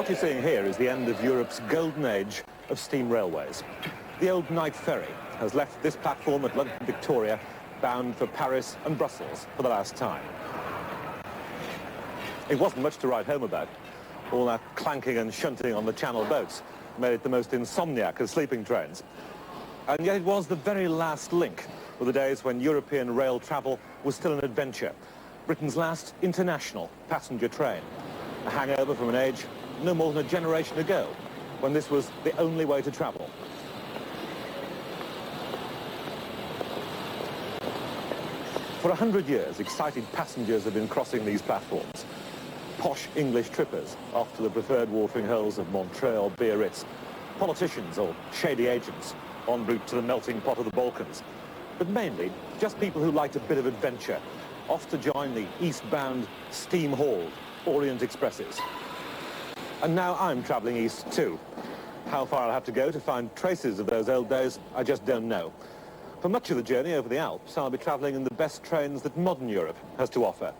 What you're seeing here is the end of Europe's golden age of steam railways. The old night ferry has left this platform at London Victoria, bound for Paris and Brussels for the last time. It wasn't much to write home about. All that clanking and shunting on the Channel boats made it the most insomniac of sleeping trains. And yet it was the very last link with the days when European rail travel was still an adventure. Britain's last international passenger train. A hangover from an age no more than a generation ago, when this was the only way to travel. For 100 years, excited passengers have been crossing these platforms. Posh English trippers off to the preferred watering holes of Montreux or Biarritz. Politicians or shady agents en route to the melting pot of the Balkans. But mainly, just people who liked a bit of adventure, off to join the eastbound, steam-hauled Orient Expresses. And now I'm travelling east too. How far I'll have to go to find traces of those old days, I just don't know. For much of the journey over the Alps, I'll be travelling in the best trains that modern Europe has to offer.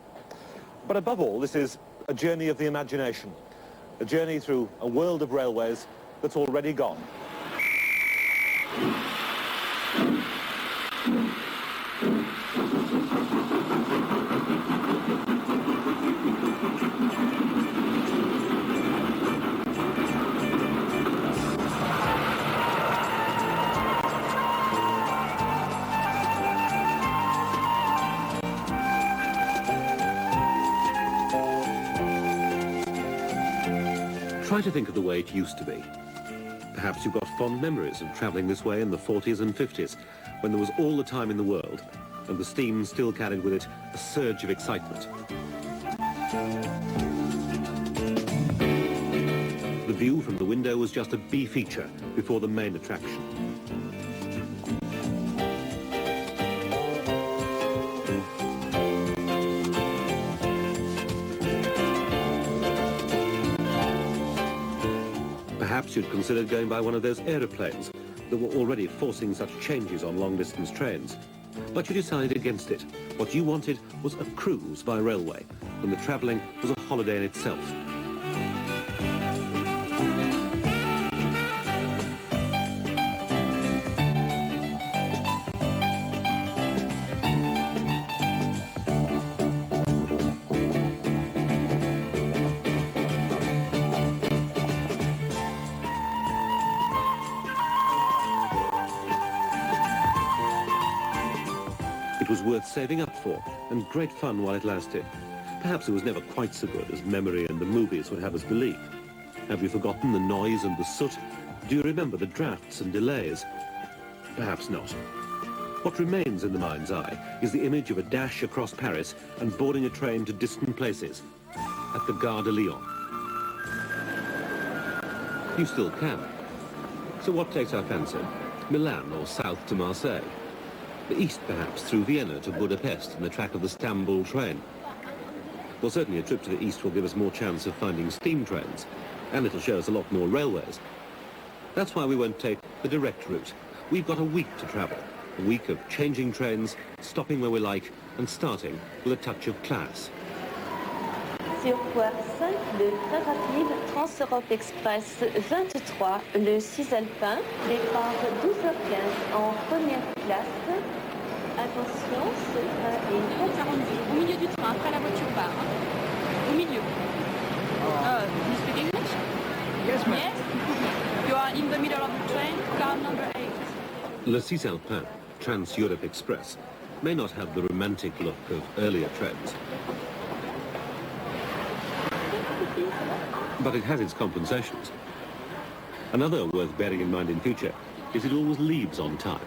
But above all, this is a journey of the imagination. A journey through a world of railways that's already gone. Try to think of the way it used to be. Perhaps you've got fond memories of travelling this way in the 40s and 50s, when there was all the time in the world, and the steam still carried with it a surge of excitement. The view from the window was just a B feature before the main attraction. Perhaps you'd considered going by one of those aeroplanes that were already forcing such changes on long-distance trains. But you decided against it. What you wanted was a cruise by railway, and the travelling was a holiday in itself. It was worth saving up for, and great fun while it lasted. Perhaps it was never quite so good as memory and the movies would have us believe. Have you forgotten the noise and the soot? Do you remember the drafts and delays? Perhaps not. What remains in the mind's eye is the image of a dash across Paris and boarding a train to distant places, at the Gare de Lyon. You still can. So what takes our fancy? Milan or south to Marseille? The east, perhaps, through Vienna to Budapest in the track of the Istanbul train. Well, certainly a trip to the east will give us more chance of finding steam trains, and it'll show us a lot more railways. That's why we won't take the direct route. We've got a week to travel, a week of changing trains, stopping where we like, and starting with a touch of class. Sur voie 5 de très rapide Trans-Europe Express 23, le 6 alpin, départ 12h15 en première classe. Attention, ce train est 4h10. Au milieu du train, après la voiture part. Au milieu. You speak English? Yes, ma'am. Yes? You are in the middle of the train, car number 8. Le 6 alpin, Trans-Europe Express, may not have the romantic look of earlier trains, but it has its compensations. Another worth bearing in mind in future is it always leaves on time.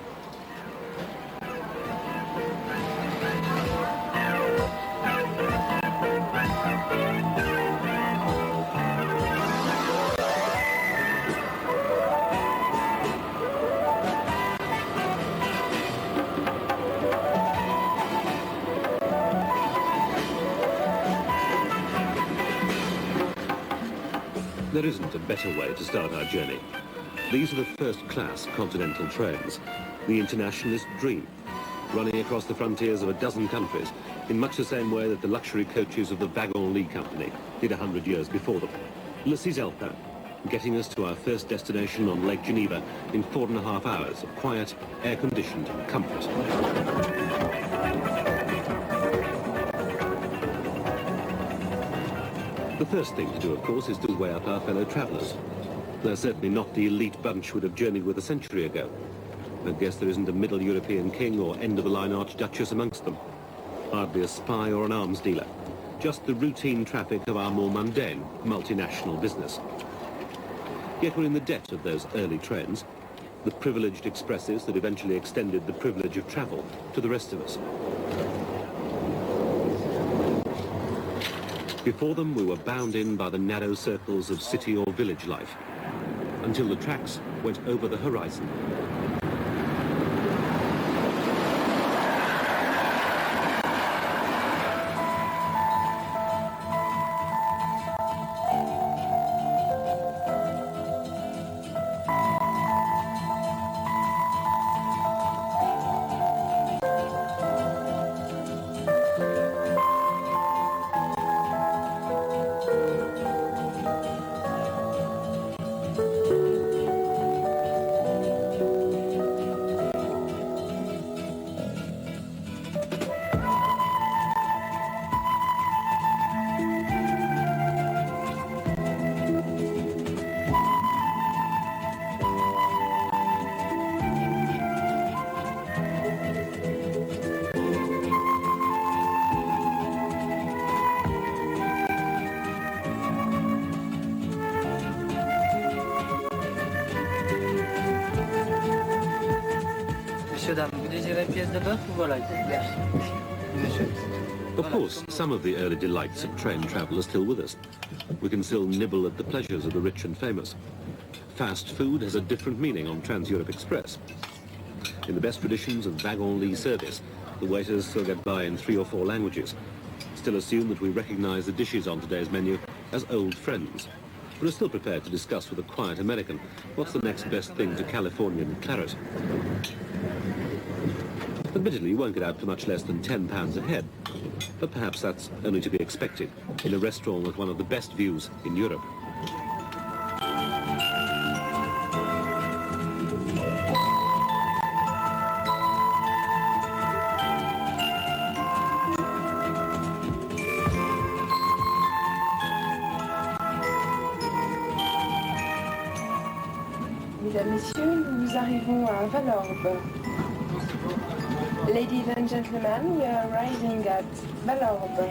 There isn't a better way to start our journey. These are the first-class continental trains, the internationalist dream, running across the frontiers of a dozen countries in much the same way that the luxury coaches of the Wagon Lit Company did 100 years before them. thease Alpin, getting us to our first destination on Lake Geneva in 4.5 hours of quiet, air-conditioned comfort. The first thing to do, of course, is to weigh up our fellow travellers. They're certainly not the elite bunch we'd have journeyed with a century ago. I guess there isn't a middle European king or end-of-the-line archduchess amongst them. Hardly a spy or an arms dealer. Just the routine traffic of our more mundane, multinational business. Yet we're in the debt of those early trains, the privileged expresses that eventually extended the privilege of travel to the rest of us. Before them, we were bound in by the narrow circles of city or village life, until the tracks went over the horizon. Of course, some of the early delights of train travel are still with us. We can still nibble at the pleasures of the rich and famous. Fast food has a different meaning on Trans-Europe Express. In the best traditions of wagon-lit service, the waiters still get by in 3 or 4 languages, still assume that we recognize the dishes on today's menu as old friends, but are still prepared to discuss with a quiet American what's the next best thing to Californian claret. Admittedly, you won't get out for much less than £10 a head, but perhaps that's only to be expected in a restaurant with one of the best views in Europe. Mesdames, Messieurs, nous arrivons à Vallorbe. Ladies and gentlemen, we are arriving at Vallorbe.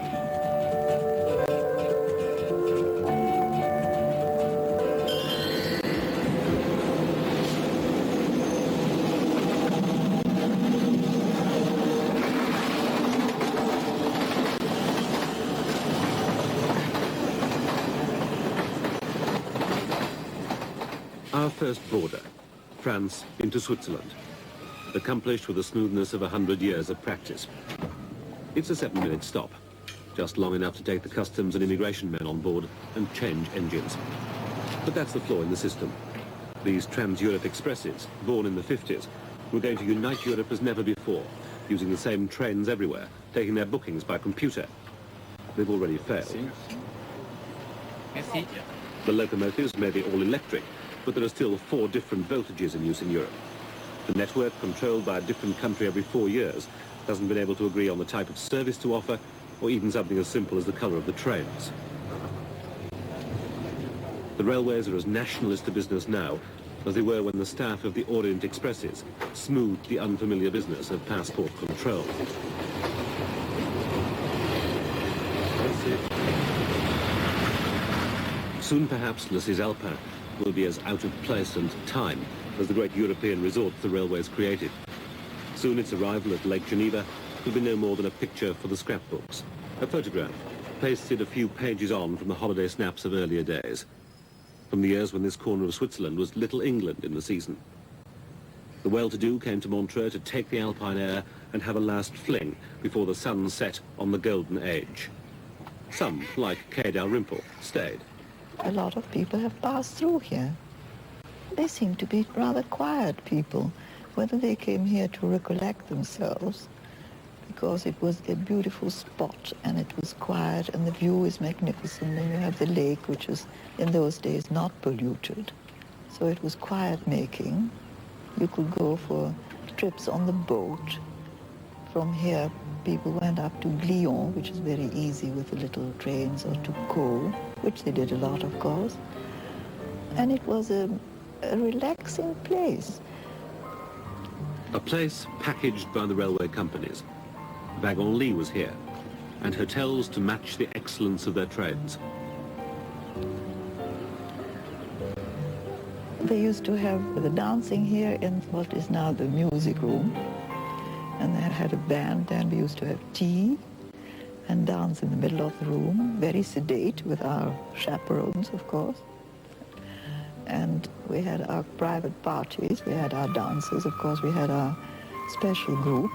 Our first border, France into Switzerland, accomplished with the smoothness of 100 years of practice. It's a 7-minute stop, just long enough to take the customs and immigration men on board and change engines. But that's the flaw in the system. These Trans-Europe Expresses, born in the 50s, were going to unite Europe as never before, using the same trains everywhere, taking their bookings by computer. They've already failed. Merci. The locomotives may be all electric, but there are still 4 different voltages in use in Europe. The network, controlled by a different country every 4 years, hasn't been able to agree on the type of service to offer, or even something as simple as the colour of the trains. The railways are as nationalist a business now as they were when the staff of the Orient Expresses smoothed the unfamiliar business of passport control. Soon perhaps thease Alpin will be as out of place and time as the great European resort the railways created. Soon its arrival at Lake Geneva will be no more than a picture for the scrapbooks, a photograph pasted a few pages on from the holiday snaps of earlier days, from the years when this corner of Switzerland was Little England in the season. The well-to-do came to Montreux to take the Alpine air and have a last fling before the sun set on the golden age. Some, like Quai Dalrymple, stayed. A lot of people have passed through here. They seem to be rather quiet people, whether they came here to recollect themselves because it was a beautiful spot and it was quiet and the view is magnificent, and you have the lake, which was in those days not polluted. So it was quiet making. You could go for trips on the boat. From here, people went up to Glion, which is very easy with the little trains, or to Caux, which they did a lot, of course. And it was a relaxing place. A place packaged by the railway companies. Wagon-Lit was here, and hotels to match the excellence of their trades. They used to have the dancing here in what is now the music room. And they had a band then. We used to have tea and dance in the middle of the room, very sedate with our chaperones, of course. And we had our private parties, we had our dances, of course, we had our special group.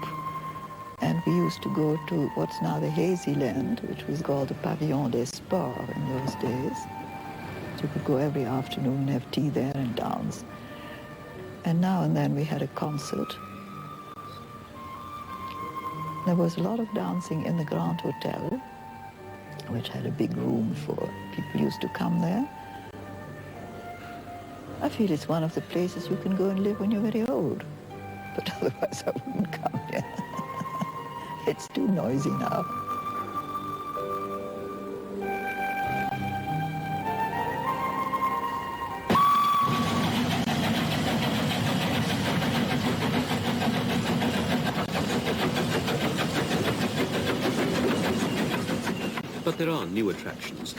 And we used to go to what's now the Hazy Land, which was called the Pavillon des Sports in those days. So you could go every afternoon and have tea there and dance. And now and then we had a concert. There was a lot of dancing in the Grand Hotel, which had a big room for people used to come there. I feel it's one of the places you can go and live when you're very old. But otherwise I wouldn't come here. It's too noisy now. But there are new attractions.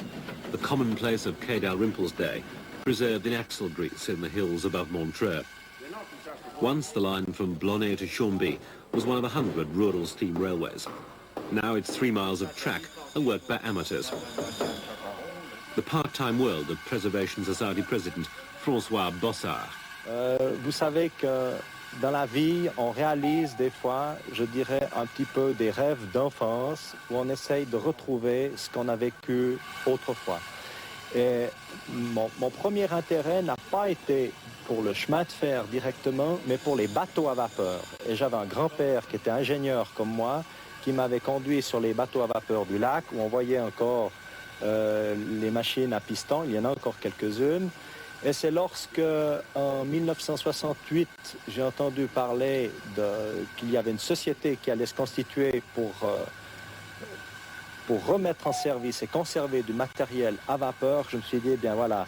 The commonplace of Quai Dalrymple's day, preserved in axle grease in the hills above Montreux. Once the line from Blonay to Chambly was one of 100 rural steam railways. Now it's 3 miles of track and worked by amateurs. The part-time world of Preservation Society president François Bossard. Vous savez que dans la vie, on réalise des fois, je dirais, un petit peu des rêves d'enfance où on essaye de retrouver ce qu'on a vécu autrefois. Et mon premier intérêt n'a pas été pour le chemin de fer directement, mais pour les bateaux à vapeur. Et j'avais un grand-père qui était ingénieur comme moi, qui m'avait conduit sur les bateaux à vapeur du lac, où on voyait encore les machines à piston, il y en a encore quelques-unes. Et c'est lorsque, en 1968, j'ai entendu parler qu'il y avait une société qui allait se constituer pour remettre en service et conserver du matériel à vapeur. Je me suis dit, eh bien voilà,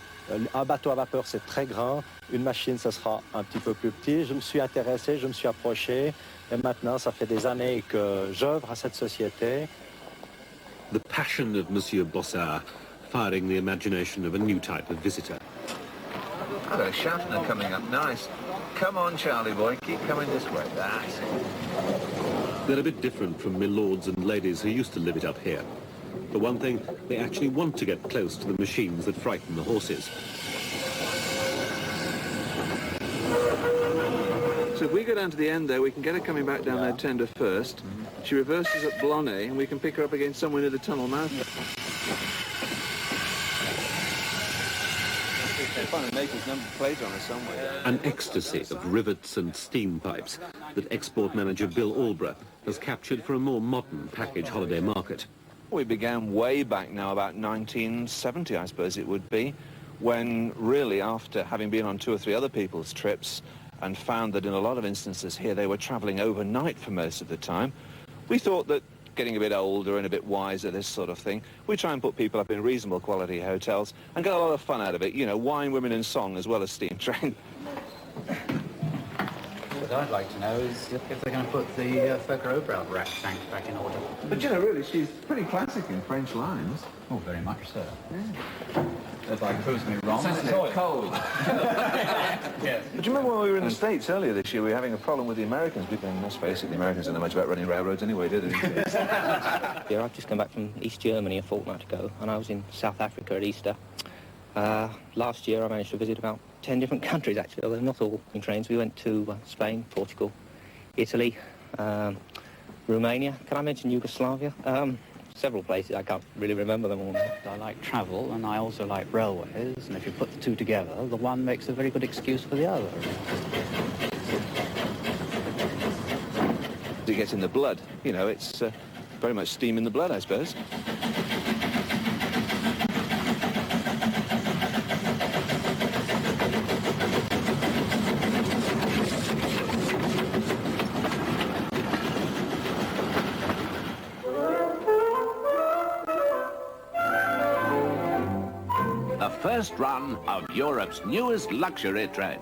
un bateau à vapeur c'est très grand, une machine ça sera un petit peu plus petit. Je me suis intéressé, je me suis approché, et maintenant ça fait des années que j'œuvre à cette société. The passion of Monsieur Bossard, firing the imagination of a new type of visitor. Hello, Schaffner coming up nice. Come on, Charlie boy, keep coming this way. That's it. They're a bit different from milords and ladies who used to live it up here. For one thing, they actually want to get close to the machines that frighten the horses. So if we go down to the end there, we can get her coming back down that tender first. She reverses at Blonay, and we can pick her up again somewhere near the tunnel mouth. An ecstasy of rivets and steam pipes that export manager Bill Alborough has captured for a more modern package holiday market. We began way back now, about 1970, I suppose it would be, when really after having been on 2 or 3 other people's trips and found that in a lot of instances here they were travelling overnight for most of the time, we thought that getting a bit older and a bit wiser, this sort of thing, we try and put people up in reasonable quality hotels and get a lot of fun out of it. You know, wine, women and song as well as steam train. What I'd like to know is if they're going to put the Fokker-Oberth rack tank back in order. But you know, really, she's pretty classic in French lines. Oh, very much so. Yeah. If I proves me wrong, Isn't it cold? yes. But do you remember when we were in the States earlier this year, we were having a problem with the Americans? Because, let's face it, the Americans don't know much about running railroads anyway, do they? Yeah, I've just come back from East Germany a fortnight ago, and I was in South Africa at Easter. Last year I managed to visit about 10 different countries, actually, although not all in trains. We went to Spain, Portugal, Italy, Romania. Can I mention Yugoslavia? Several places. I can't really remember them all now. I like travel, and I also like railways, and if you put the two together, the one makes a very good excuse for the other. You get in the blood. You know, it's very much steam in the blood, I suppose. The first run of Europe's newest luxury train.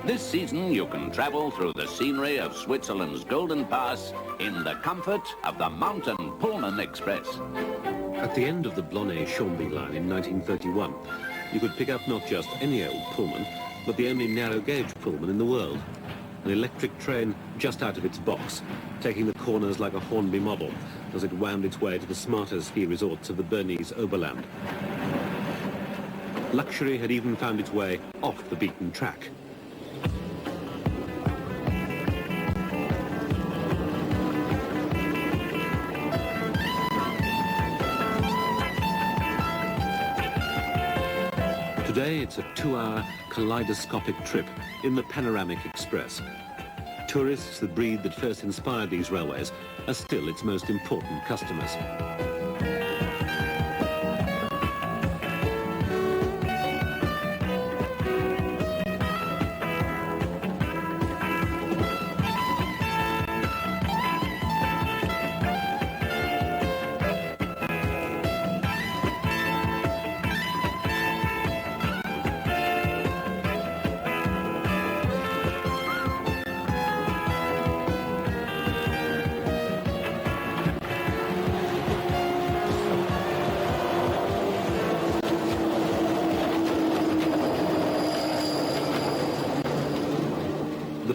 This season you can travel through the scenery of Switzerland's Golden Pass in the comfort of the Mountain Pullman Express. At the end of the Blonay-Chambly line in 1931, you could pick up not just any old Pullman, but the only narrow-gauge Pullman in the world. An electric train just out of its box, taking the corners like a Hornby model as it wound its way to the smarter ski resorts of the Bernese Oberland. Luxury had even found its way off the beaten track. Today it's a 2-hour kaleidoscopic trip in the Panoramic Express. Tourists, the breed that first inspired these railways, are still its most important customers.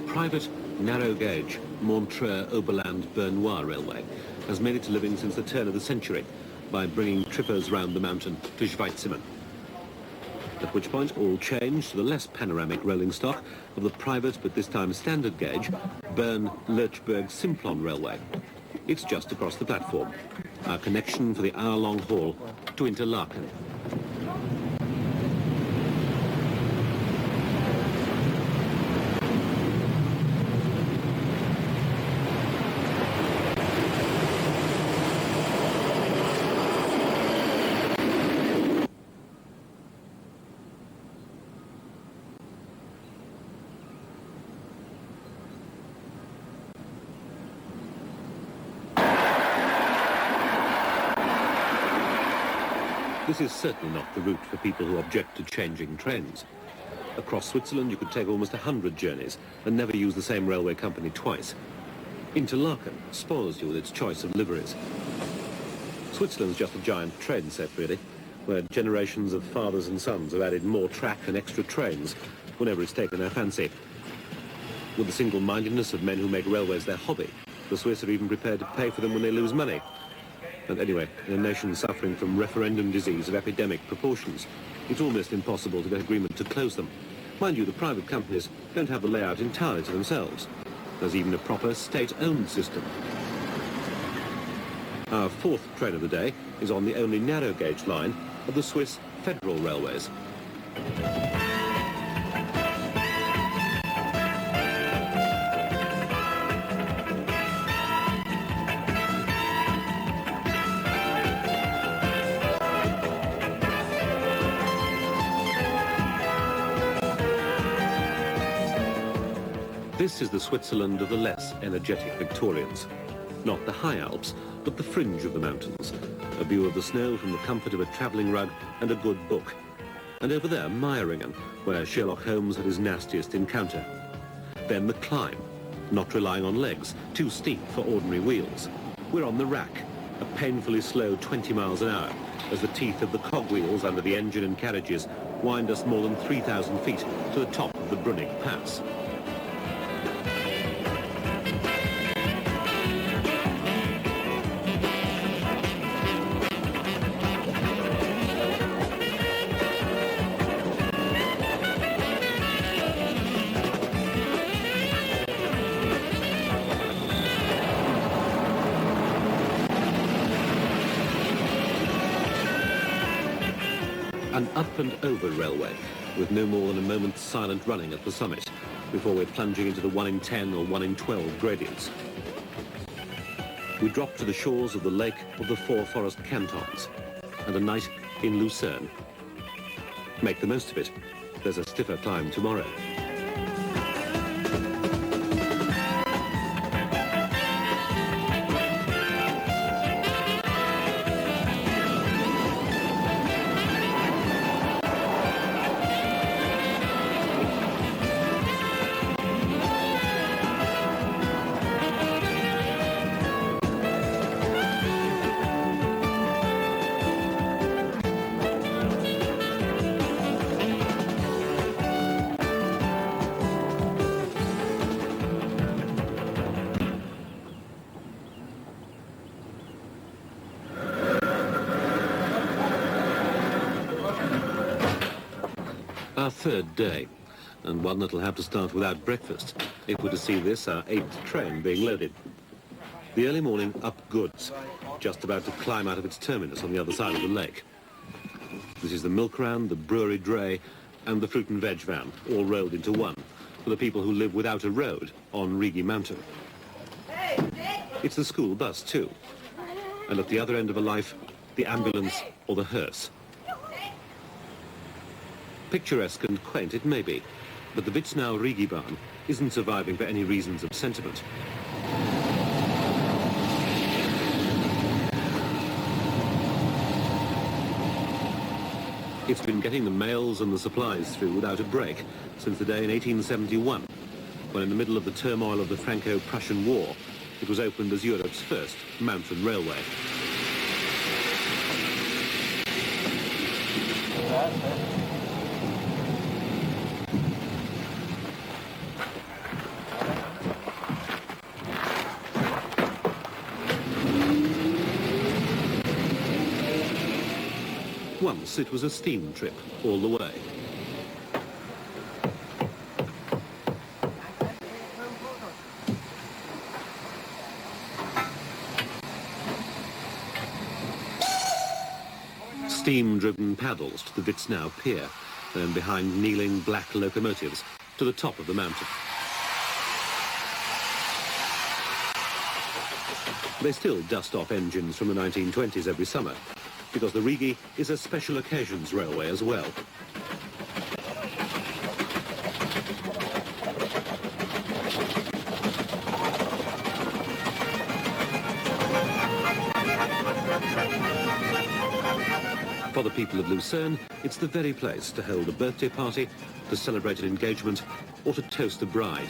Private, narrow-gauge Montreux-Oberland-Bernois Railway has made its living since the turn of the century by bringing trippers round the mountain to Schweitziman. At which point all changed to the less panoramic rolling stock of the private, but this time standard-gauge, Bern-Lurchburg-Simplon Railway. It's just across the platform, our connection for the hour-long haul to Interlaken. This is certainly not the route for people who object to changing trains. Across Switzerland you could take almost 100 journeys and never use the same railway company twice. Interlaken spoils you with its choice of liveries. Switzerland's just a giant train set, really, where generations of fathers and sons have added more track and extra trains whenever it's taken their fancy. With the single-mindedness of men who make railways their hobby, the Swiss are even prepared to pay for them when they lose money. And anyway, in a nation suffering from referendum disease of epidemic proportions, it's almost impossible to get agreement to close them. Mind you, the private companies don't have the layout entirely to themselves. There's even a proper state-owned system. Our fourth train of the day is on the only narrow-gauge line of the Swiss Federal Railways. This is the Switzerland of the less energetic Victorians. Not the high Alps, but the fringe of the mountains. A view of the snow from the comfort of a travelling rug and a good book. And over there, Meiringen, where Sherlock Holmes had his nastiest encounter. Then the climb, not relying on legs, too steep for ordinary wheels. We're on the rack, a painfully slow 20 miles an hour, as the teeth of the cogwheels under the engine and carriages wind us more than 3,000 feet to the top of the Brunig Pass. An up and over railway, with no more than a moment's silent running at the summit, before we're plunging into the 1 in 10 or 1 in 12 gradients. we drop to the shores of the lake of the four forest cantons and a night in Lucerne. Make the most of it. There's a stiffer climb tomorrow. Our third day, and one that'll have to start without breakfast if we're to see this, our 8th train, being loaded. The early morning up goods, just about to climb out of its terminus on the other side of the lake. This is the milk round, the brewery dray, and the fruit and veg van, all rolled into one, for the people who live without a road on Rigi Mountain. It's the school bus, too. And at the other end of a life, the ambulance or the hearse. Picturesque and quaint it may be, but the Witznau Rigi Bahn isn't surviving for any reasons of sentiment. It's been getting the mails and the supplies through without a break since the day in 1871, when in the middle of the turmoil of the Franco-Prussian War, it was opened as Europe's first mountain railway. Once it was a steam trip all the way. Steam-driven paddles to the Witznau pier, then behind kneeling black locomotives to the top of the mountain. They still dust off engines from the 1920s every summer, because the Rigi is a special occasions railway as well. For the people of Lucerne, it's the very place to hold a birthday party, to celebrate an engagement, or to toast a bride.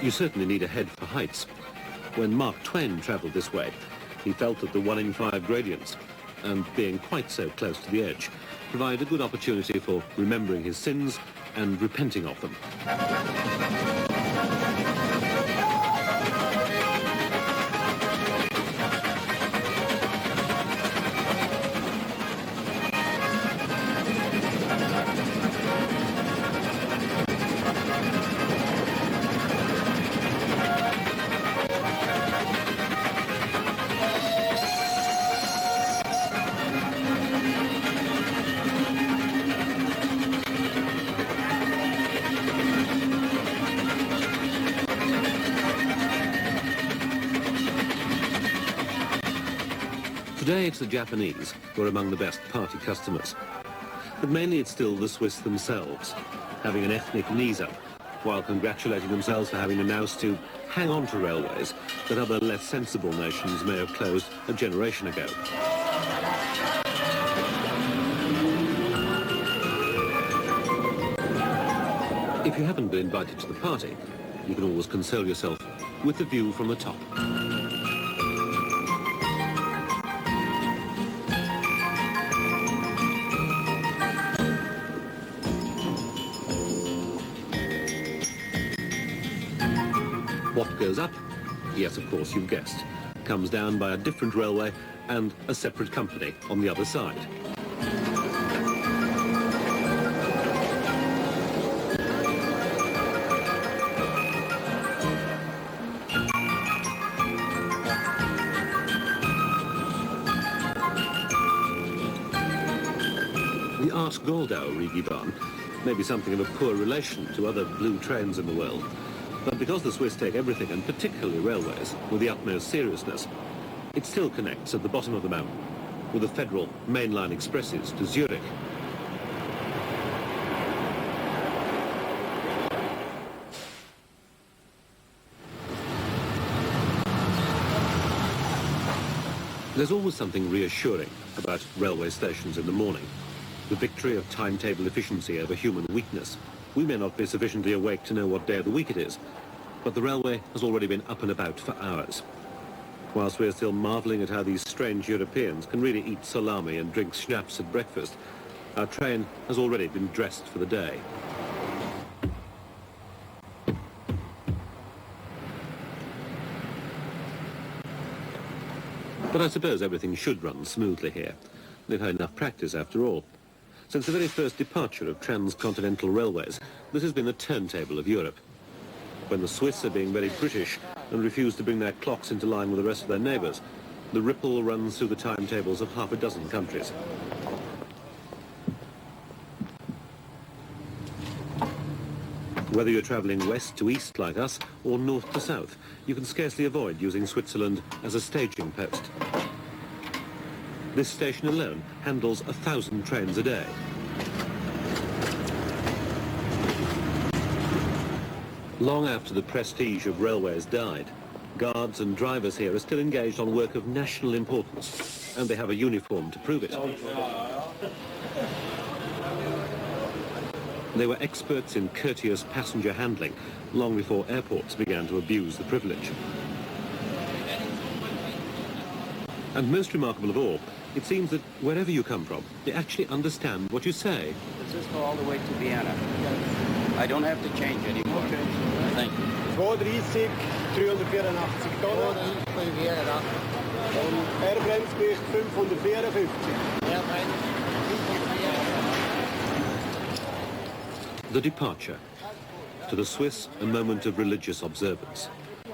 You certainly need a head for heights. When Mark Twain travelled this way, he felt that the 1 in 5 gradients, and being quite so close to the edge, provide a good opportunity for remembering his sins and repenting of them. Today it's the Japanese who are among the best party customers. But mainly it's still the Swiss themselves, having an ethnic knees up, while congratulating themselves for having announced to hang on to railways that other less sensible nations may have closed a generation ago. If you haven't been invited to the party, you can always console yourself with the view from the top. What goes up? Yes, of course, you've guessed. Comes down by a different railway and a separate company on the other side. Art Goldau Rigibahn may be something of a poor relation to other blue trains in the world, but because the Swiss take everything, and particularly railways, with the utmost seriousness, it still connects at the bottom of the mountain with the federal mainline expresses to Zurich. There's always something reassuring about railway stations in the morning. The victory of timetable efficiency over human weakness. We may not be sufficiently awake to know what day of the week it is, but the railway has already been up and about for hours. Whilst we're still marvelling at how these strange Europeans can really eat salami and drink schnapps at breakfast, our train has already been dressed for the day. But I suppose everything should run smoothly here. They've had enough practice after all. Since the very first departure of transcontinental railways, this has been the turntable of Europe. When the Swiss are being very British and refuse to bring their clocks into line with the rest of their neighbours, the ripple runs through the timetables of half a dozen countries. Whether you're travelling west to east like us, or north to south, you can scarcely avoid using Switzerland as a staging post. This station alone handles 1,000 trains a day. Long after the prestige of railways died, guards and drivers here are still engaged on work of national importance, and they have a uniform to prove it. They were experts in courteous passenger handling long before airports began to abuse the privilege. And most remarkable of all, it seems that wherever you come from, they actually understand what you say. Let's just go all the way to Vienna. I don't have to change anymore. Okay. Thank you. 230, 384 Tonnen. Und Airbremsgewicht 554. The departure. To the Swiss, a moment of religious observance.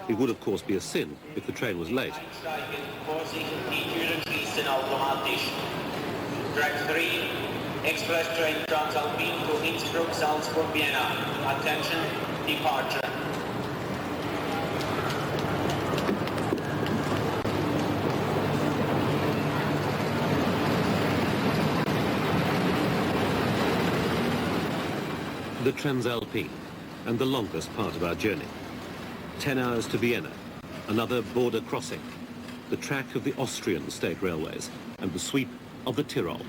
It would, of course, be a sin if the train was late. Track 3, express train Transalpine to Innsbruck, Salzburg, Vienna. Attention, departure. The Transalpine, and the longest part of our journey. 10 hours to Vienna, another border crossing, the track of the Austrian state railways, and the sweep of the Tyrol.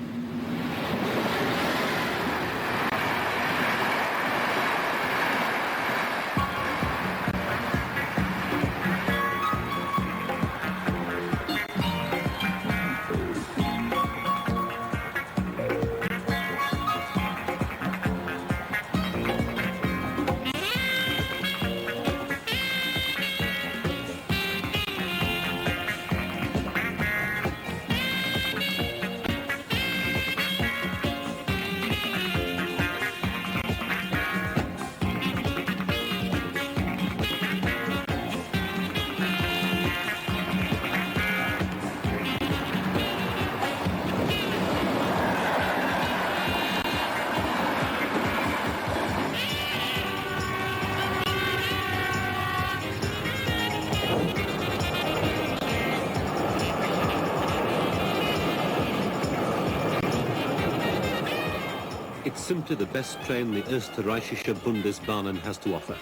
It's simply the best train the Österreichische Bundesbahnen has to offer.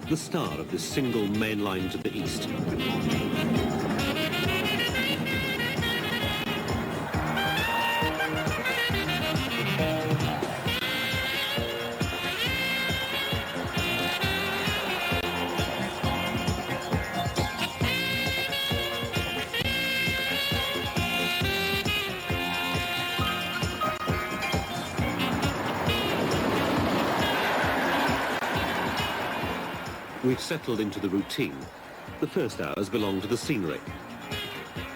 The star of this single main line to the east. We've settled into the routine. The first hours belong to the scenery.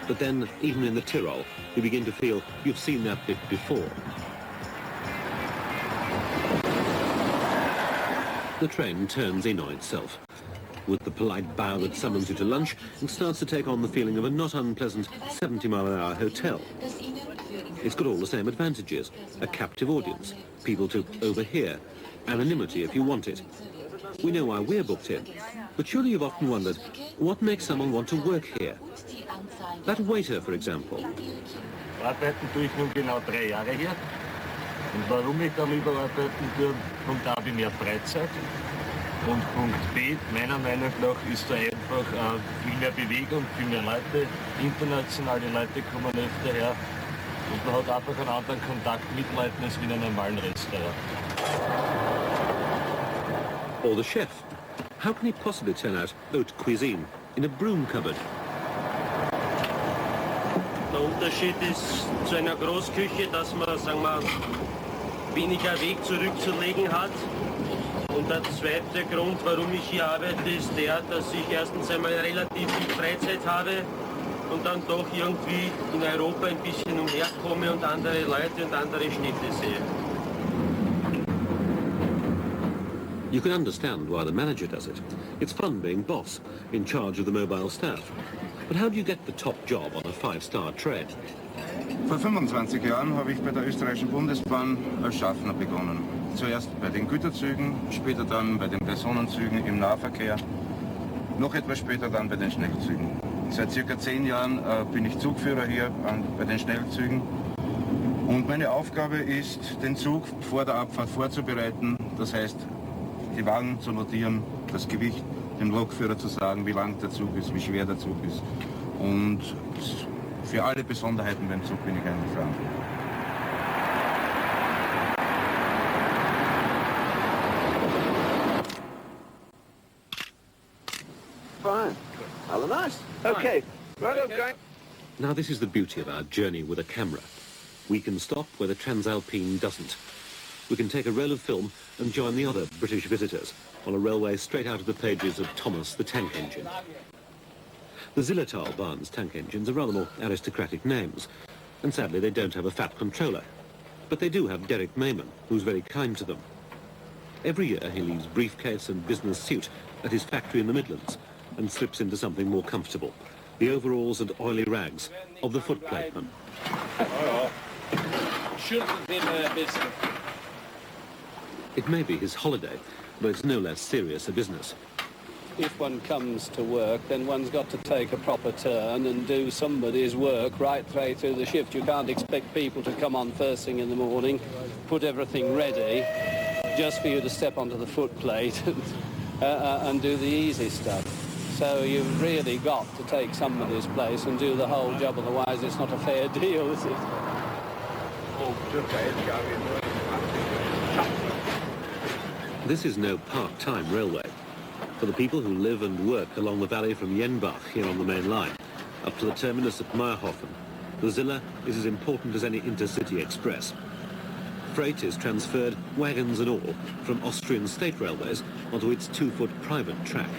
But then, even in the Tyrol, you begin to feel you've seen that bit before. The train turns in on itself. with the polite bow that summons you to lunch and starts to take on the feeling of a not unpleasant 70-mile-an-hour hotel. It's got all the same advantages: a captive audience, people to overhear, anonymity if you want it. We know why we're booked in, but surely you've often wondered, what makes someone want to work here? That waiter, for example. Arbeiten tue ich nun genau 3 Jahre hier. Und warum ich da lieber arbeiten tue, Punkt A, habe ich mehr Freizeit. Und Punkt B, meiner Meinung nach, ist da einfach viel mehr Bewegung, viel mehr Leute, internationale Leute kommen öfter her. Und man hat einfach einen anderen Kontakt mit Leuten als in einem normalen Restaurant. Or the chef. How can he possibly turn out haute cuisine in a broom cupboard? Der Unterschied ist zu einer Großküche, dass man, sagen wir, weniger Weg zurückzulegen hat. Und der zweite Grund, warum ich hier arbeite, ist der, dass ich erstens einmal relativ viel Freizeit habe und dann doch irgendwie in Europa ein bisschen umherkomme und andere Leute und andere Städte sehe. You can understand why the manager does it. It's fun being boss, in charge of the mobile staff. But how do you get the top job on a 5-star train? Vor 25 Jahren habe ich bei der österreichischen Bundesbahn als Schaffner begonnen. Zuerst bei den Güterzügen, später dann bei den Personenzügen im Nahverkehr, noch etwas später dann bei den Schnellzügen. Seit circa 10 Jahren bin ich Zugführer hier bei den Schnellzügen. Und meine Aufgabe ist, den Zug vor der Abfahrt vorzubereiten. Das heißt, die Wagen zu notieren, das Gewicht, dem Lokführer zu sagen, wie lang der Zug ist, wie schwer der Zug ist. Und für alle Besonderheiten beim Zug bin ich eigentlich verantwortlich. Fine. Rather nice. Okay. Right, okay. Now this is the beauty of our journey with a camera. We can stop where the Transalpine doesn't. We can take a roll of film and join the other British visitors on a railway straight out of the pages of Thomas the Tank Engine. The Zillertal Barnes tank engines are rather more aristocratic names, and sadly they don't have a fat controller. But they do have Derek Mayman, who's very kind to them. Every year he leaves briefcase and business suit at his factory in the Midlands and slips into something more comfortable, the overalls and oily rags of the footplateman. Shouldn't be business. It may be his holiday, but it's no less serious a business. If one comes to work, then one's got to take a proper turn and do somebody's work right through the shift. You can't expect people to come on first thing in the morning, put everything ready, just for you to step onto the footplate and do the easy stuff. So you've really got to take somebody's place and do the whole job, otherwise it's not a fair deal, is it? This is no part-time railway. For the people who live and work along the valley from Jenbach here on the main line, up to the terminus at Meyerhofen, the Ziller is as important as any intercity express. Freight is transferred, wagons and all, from Austrian state railways onto its 2-foot private track.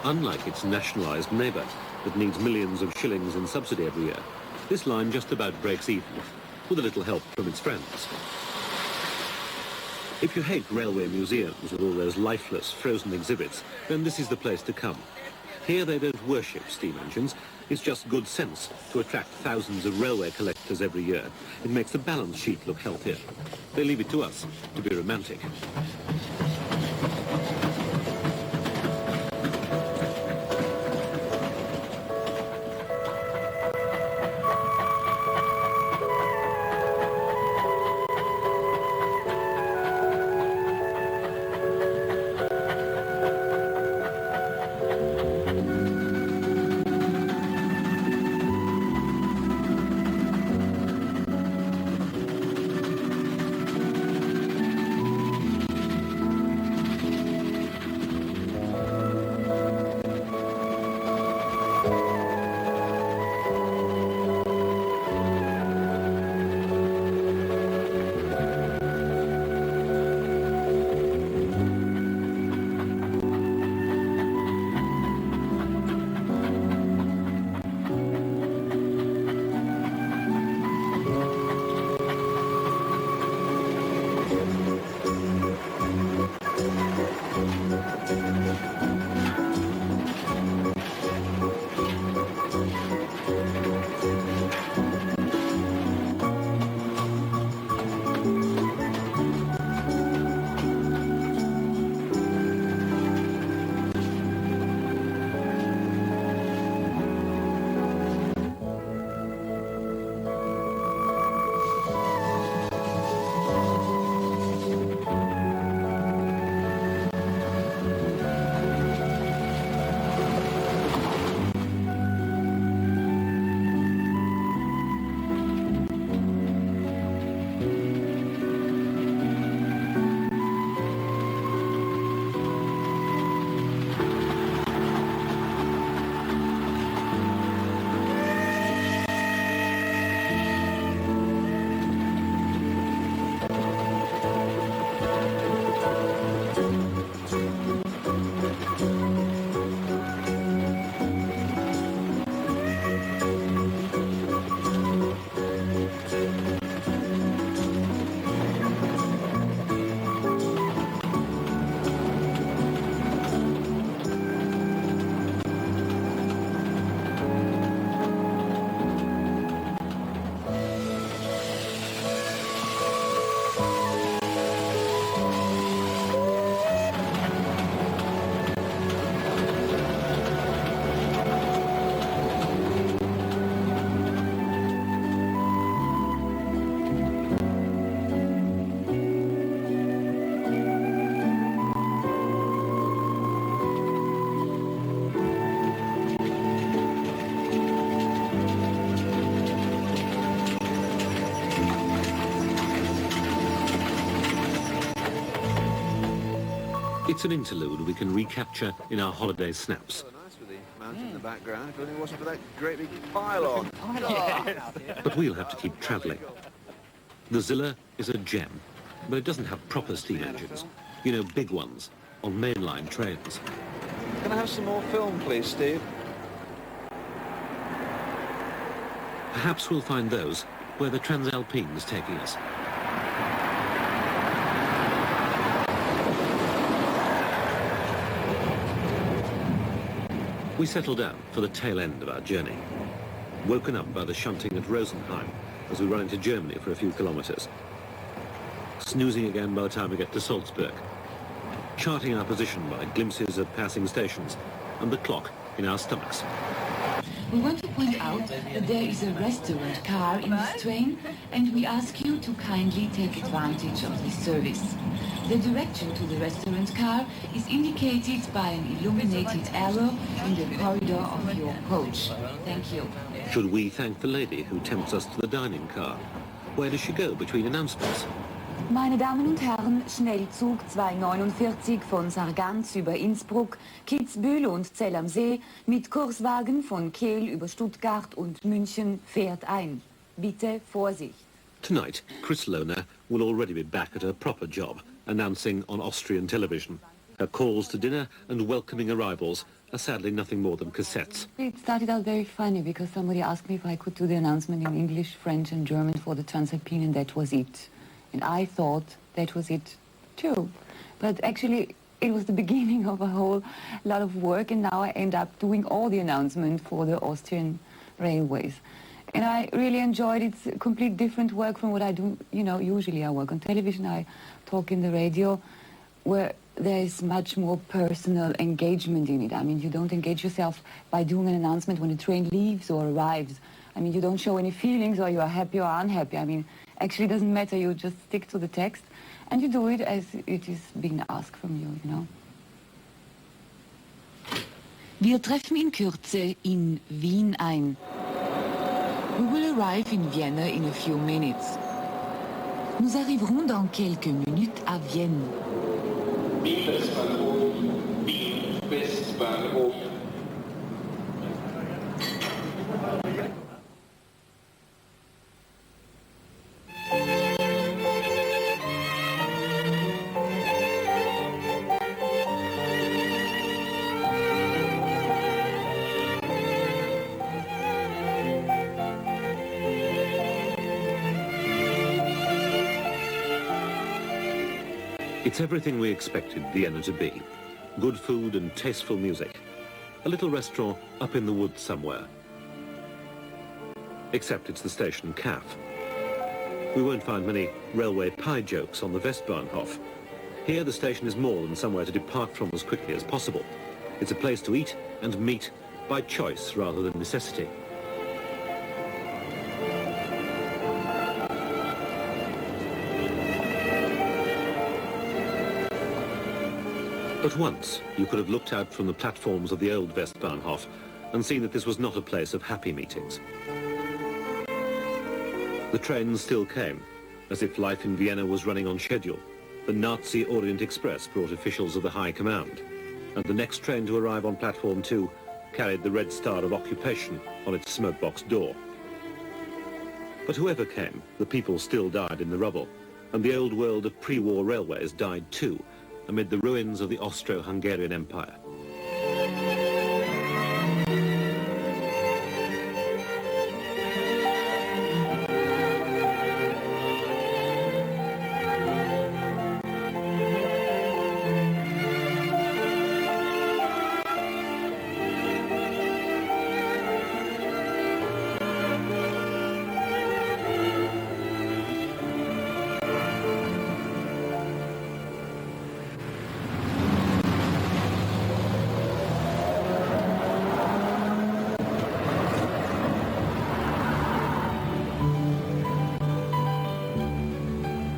Unlike its nationalised neighbour, that needs millions of shillings in subsidy every year, this line just about breaks even, with a little help from its friends. If you hate railway museums with all those lifeless, frozen exhibits, then this is the place to come. Here they don't worship steam engines, it's just good sense to attract thousands of railway collectors every year. It makes the balance sheet look healthier. They leave it to us to be romantic. It's an interlude we can recapture in our holiday snaps. Nice with the mountain in the background, if it wasn't for that great big pylon. But we'll have to keep travelling. The Zilla is a gem, but it doesn't have proper steam engines. You know, big ones, on mainline trains. Can I have some more film, please, Steve? Perhaps we'll find those where the Transalpine's taking us. We settle down for the tail end of our journey, woken up by the shunting at Rosenheim as we run into Germany for a few kilometres. Snoozing again by the time we get to Salzburg, charting our position by glimpses of passing stations and the clock in our stomachs. We want to point out that there is a restaurant car in this train, and we ask you to kindly take advantage of this service. The direction to the restaurant car is indicated by an illuminated arrow in the corridor of your coach. Thank you. Should we thank the lady who tempts us to the dining car? Where does she go between announcements? Meine Damen und Herren, Schnellzug 249 von Sargans über Innsbruck, Kitzbühel und Zell am See mit Kurswagen von Kehl über Stuttgart und München fährt ein. Bitte Vorsicht. Tonight, Chris Lohner will already be back at her proper job, announcing on Austrian television. Her calls to dinner and welcoming arrivals are sadly nothing more than cassettes. It started out very funny because somebody asked me if I could do the announcement in English, French and German for the Transalpine, and that was it. And I thought that was it too. But actually, it was the beginning of a whole lot of work, and now I end up doing all the announcement for the Austrian railways. And I really enjoyed it. It's a complete different work from what I do, you know, usually I work on television, I talk in the radio, where there is much more personal engagement in it. I mean, you don't engage yourself by doing an announcement when a train leaves or arrives. I mean, you don't show any feelings, or you are happy or unhappy. I mean, actually it doesn't matter, you just stick to the text and you do it as it is being asked from you, you know. Wir treffen in Kürze in Wien ein. We will arrive in Vienna in a few minutes. Nous arriverons dans quelques minutes à Vienne. Wien Westbahnhof, Wien Westbahnhof. It's everything we expected Vienna to be. Good food and tasteful music. A little restaurant up in the woods somewhere. Except it's the station Kaff. We won't find many railway pie jokes on the Westbahnhof. Here the station is more than somewhere to depart from as quickly as possible. It's a place to eat and meet by choice rather than necessity. But once, you could have looked out from the platforms of the old Westbahnhof and seen that this was not a place of happy meetings. The trains still came, as if life in Vienna was running on schedule. The Nazi Orient Express brought officials of the High Command, and the next train to arrive on Platform 2 carried the red star of occupation on its smokebox door. But whoever came, the people still died in the rubble, and the old world of pre-war railways died too, amid the ruins of the Austro-Hungarian Empire.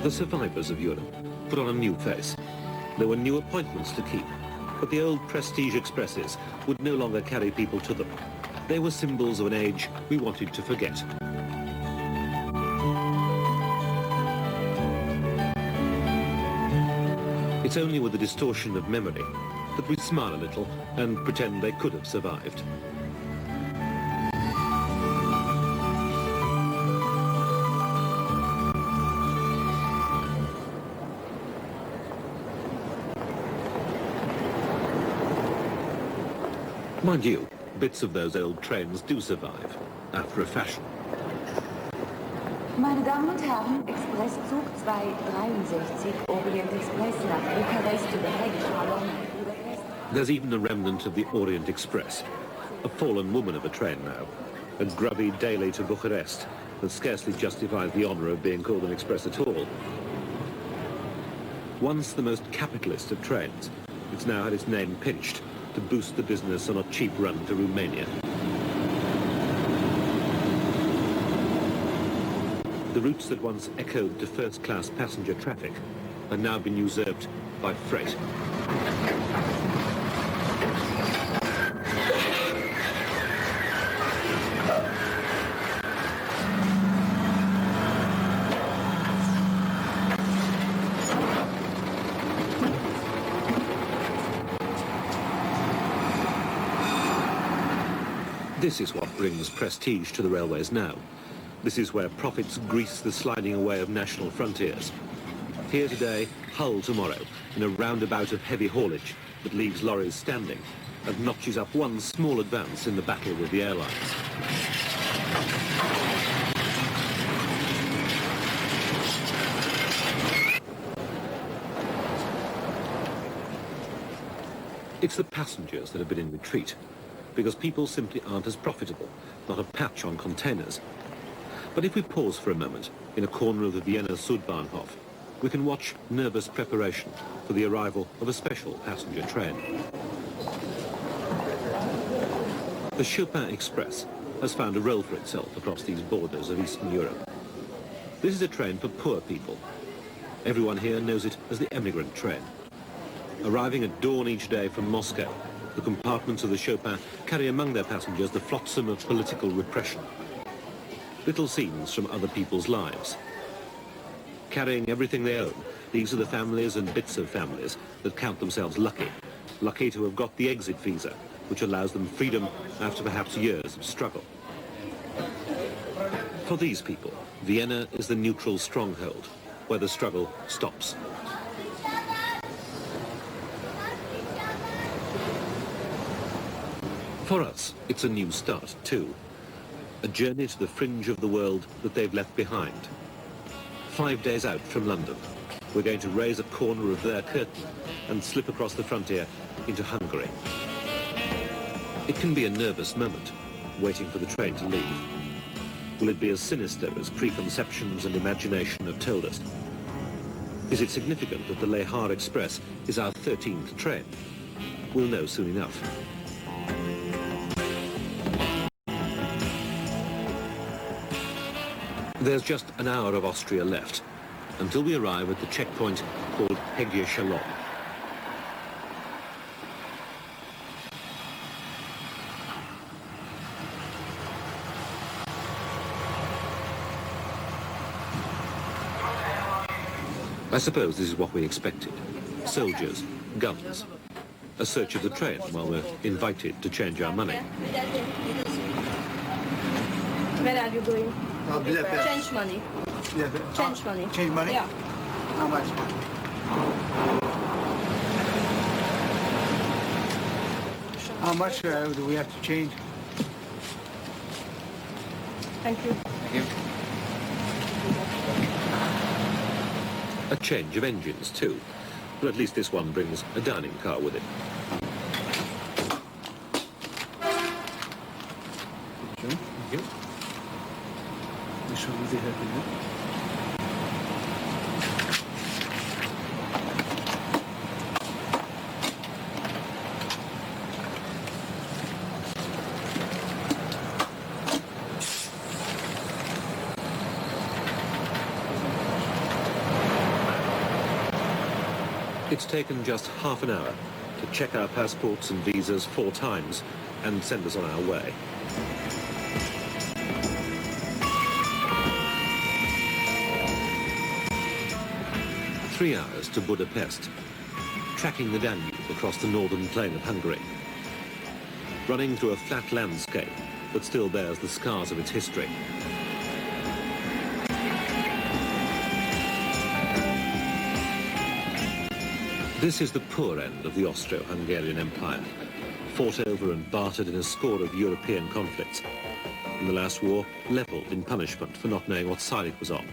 The survivors of Europe put on a new face. There were new appointments to keep, but the old prestige expresses would no longer carry people to them. They were symbols of an age we wanted to forget. It's only with the distortion of memory that we smile a little and pretend they could have survived. Mind you, bits of those old trains do survive, after a fashion. Meine Damen und Herren, Expresszug 263, Orient Express nach Bukarest über Heckschalon. There's even a remnant of the Orient Express, a fallen woman of a train now, a grubby daily to Bucharest that scarcely justifies the honour of being called an express at all. Once the most capitalist of trains, it's now had its name pinched to boost the business on a cheap run to Romania. The routes that once echoed to first-class passenger traffic have now been usurped by freight. This is what brings prestige to the railways now. This is where profits grease the sliding away of national frontiers. Here today, Hull tomorrow, in a roundabout of heavy haulage that leaves lorries standing and notches up one small advance in the battle with the airlines. It's the passengers that have been in retreat, because people simply aren't as profitable, not a patch on containers. But if we pause for a moment in a corner of the Vienna Südbahnhof, we can watch nervous preparation for the arrival of a special passenger train. The Chopin Express has found a role for itself across these borders of Eastern Europe. This is a train for poor people. Everyone here knows it as the emigrant train. Arriving at dawn each day from Moscow, the compartments of the Chopin carry among their passengers the flotsam of political repression. Little scenes from other people's lives. Carrying everything they own, these are the families and bits of families that count themselves lucky. Lucky to have got the exit visa, which allows them freedom after perhaps years of struggle. For these people, Vienna is the neutral stronghold, where the struggle stops. For us, it's a new start, too. A journey to the fringe of the world that they've left behind. 5 days out from London, we're going to raise a corner of their curtain and slip across the frontier into Hungary. It can be a nervous moment, waiting for the train to leave. Will it be as sinister as preconceptions and imagination have told us? Is it significant that the Lehar Express is our 13th train? We'll know soon enough. There's just an hour of Austria left, until we arrive at the checkpoint called Heggye-Chalon. I suppose this is what we expected. Soldiers, guns, a search of the train while we're invited to change our money. Where are you going? Budapest. Change money. Yeah, Change money. Change money? Yeah. How much? How much do we have to change? Thank you. Thank you. A change of engines too, but at least this one brings a dining car with it. Thank you. This one will be happy now. It's taken just half an hour to check our passports and visas 4 times and send us on our way. Three hours to Budapest. tracking the Danube across the northern plain of Hungary. Running through a flat landscape that still bears the scars of its history. This is the poor end of the Austro-Hungarian Empire, fought over and bartered in a score of European conflicts. In the last war, levelled in punishment for not knowing what side it was on.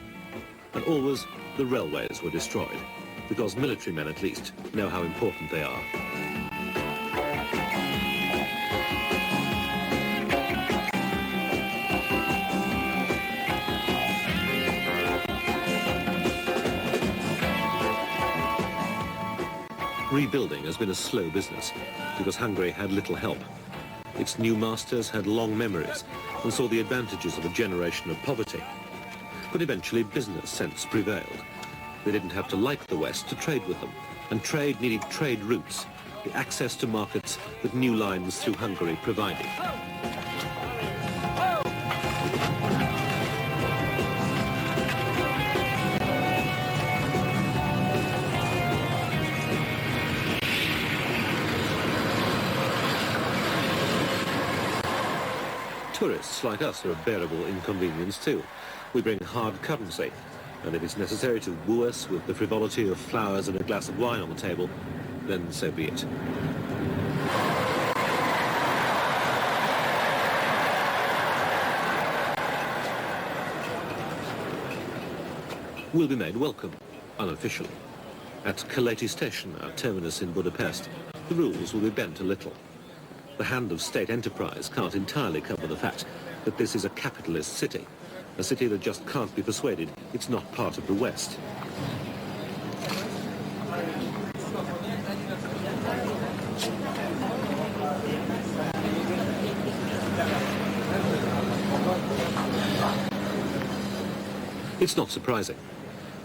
And always, the railways were destroyed, because military men at least know how important they are. Rebuilding has been a slow business, because Hungary had little help. Its new masters had long memories and saw the advantages of a generation of poverty. But eventually business sense prevailed. They didn't have to like the West to trade with them, and trade needed trade routes, the access to markets that new lines through Hungary provided. Tourists like us are a bearable inconvenience too. We bring hard currency, and if it's necessary to woo us with the frivolity of flowers and a glass of wine on the table, then so be it. We'll be made welcome, unofficially. At Kaleti Station, our terminus in Budapest, the rules will be bent a little. The hand of state enterprise can't entirely cover the fact that this is a capitalist city, a city that just can't be persuaded it's not part of the West. It's not surprising.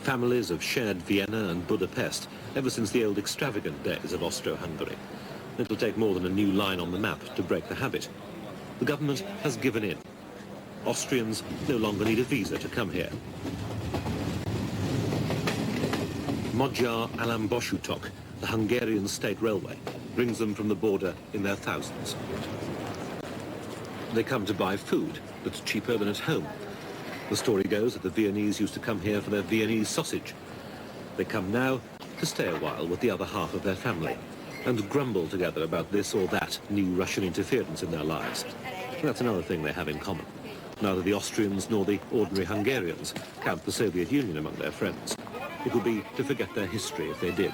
Families have shared Vienna and Budapest ever since the old extravagant days of Austro-Hungary. It'll take more than a new line on the map to break the habit. The government has given in. Austrians no longer need a visa to come here. Magyar Államvasutak, the Hungarian state railway, brings them from the border in their thousands. They come to buy food that's cheaper than at home. The story goes that the Viennese used to come here for their Viennese sausage. They come now to stay a while with the other half of their family and grumble together about this or that new Russian interference in their lives. And that's another thing they have in common. Neither the Austrians nor the ordinary Hungarians count the Soviet Union among their friends. It would be to forget their history if they did.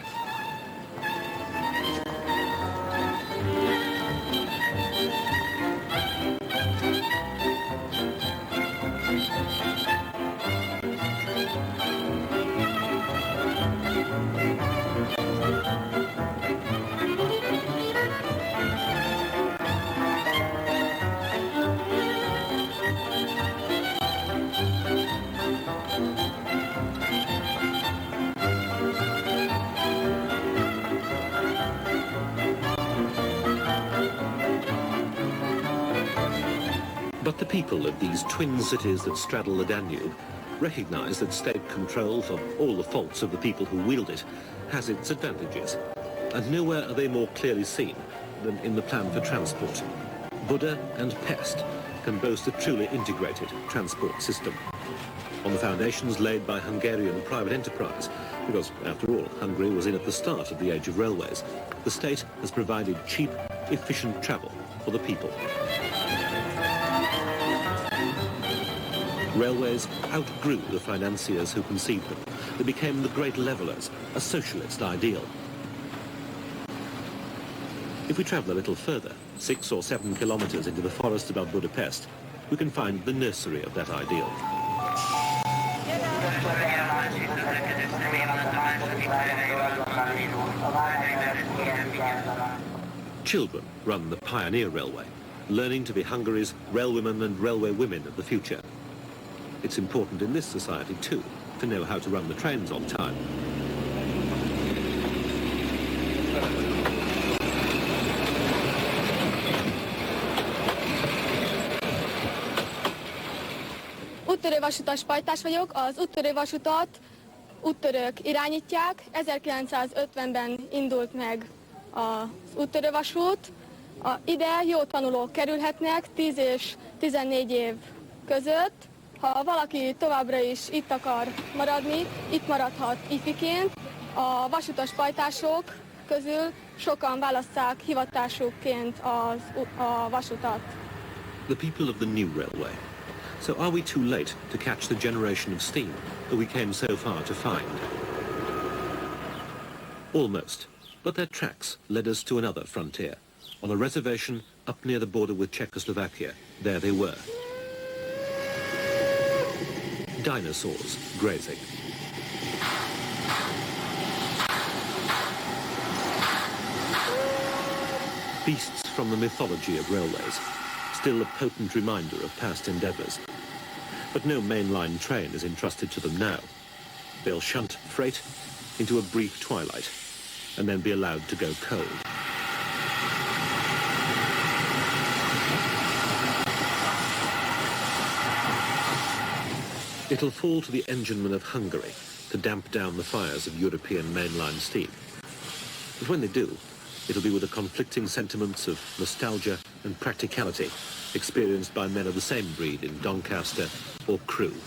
But the people of these twin cities that straddle the Danube recognize that state control, for all the faults of the people who wield it, has its advantages. And nowhere are they more clearly seen than in the plan for transport. Buda and Pest can boast a truly integrated transport system. On the foundations laid by Hungarian private enterprise, because, after all, Hungary was in at the start of the age of railways, the state has provided cheap, efficient travel for the people. Railways outgrew the financiers who conceived them. They became the great levellers, a socialist ideal. If we travel a little further, 6 or 7 kilometres into the forest above Budapest, we can find the nursery of that ideal. Children run the pioneer railway, learning to be Hungary's railwomen and railway women of the future. It's important in this society, too, to know how to run the trains on time. Úttörő vasutas pajtás vagyok, az úttörő vasutat úttörők irányítják. 1950-ben indult meg az úttörővasút. Ide jó tanulók kerülhetnek 10 és 14 év között. Ha valaki továbbra is itt akar maradni, itt maradhat ifiként. A vasutas pajtások közül sokan választják hivatásukként a vasutat. The people of the new railway. So are we too late to catch the generation of steam that we came so far to find? Almost, but their tracks led us to another frontier. On a reservation up near the border with Czechoslovakia, there they were. Dinosaurs grazing. Beasts from the mythology of railways, still a potent reminder of past endeavours. But no mainline train is entrusted to them now. They'll shunt freight into a brief twilight and then be allowed to go cold. It'll fall to the enginemen of Hungary to damp down the fires of European mainline steam. But when they do, it'll be with the conflicting sentiments of nostalgia and practicality experienced by men of the same breed in Doncaster or Crewe.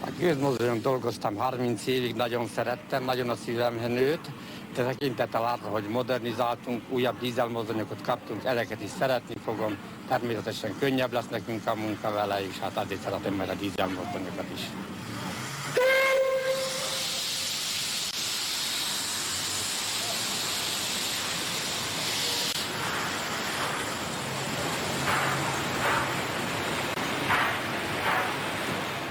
A gőzmozdonyon dolgoztam 30 évig, nagyon szerettem, nagyon a szívemhez nőtt. De tekintettel arra, hogy modernizáltunk, újabb dízelmozdonyokat kaptunk, ezeket is szeretni fogom. Természetesen könnyebb lesz nekünk a munka vele, és hát azért szeretem meg a dízelmozdonyokat is.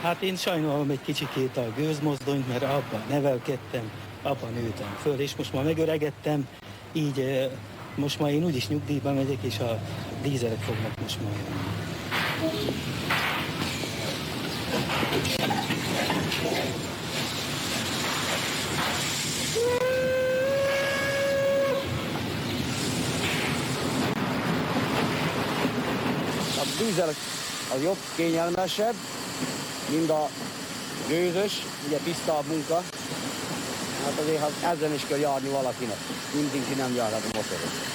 Hát én sajnálom egy kicsikét a gőzmozdonyt, mert abban nevelkedtem, abban nőttem föl, és most már megöregettem, így most már én úgyis nyugdíjba megyek, és a dízelek fognak most már jönni. A dízel az jobb, kényelmesebb, mint a gőzös, ugye tisztább munka. Hát azért ezzel is kell járni valakinek. Mindenki nem járhat a motoron.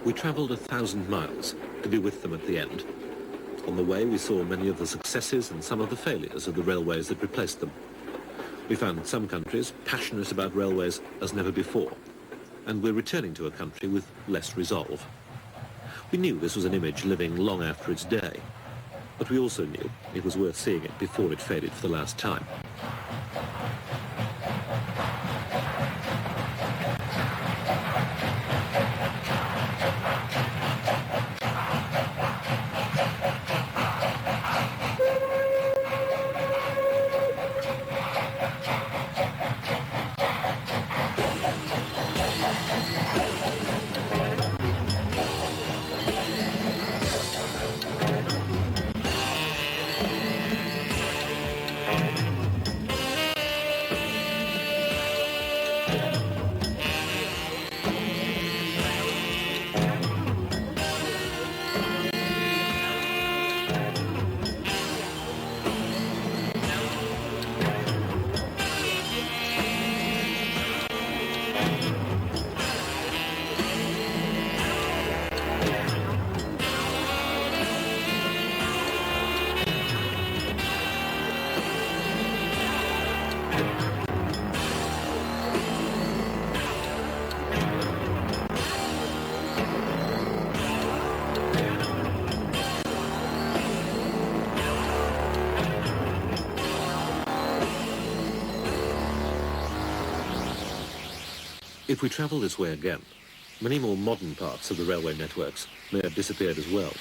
We travelled 1,000 miles to be with them at the end. On the way, we saw many of the successes and some of the failures of the railways that replaced them. We found some countries passionate about railways as never before, and we're returning to a country with less resolve. We knew this was an image living long after its day, but we also knew it was worth seeing it before it faded for the last time. If we travel this way again, many more modern parts of the railway networks may have disappeared as well.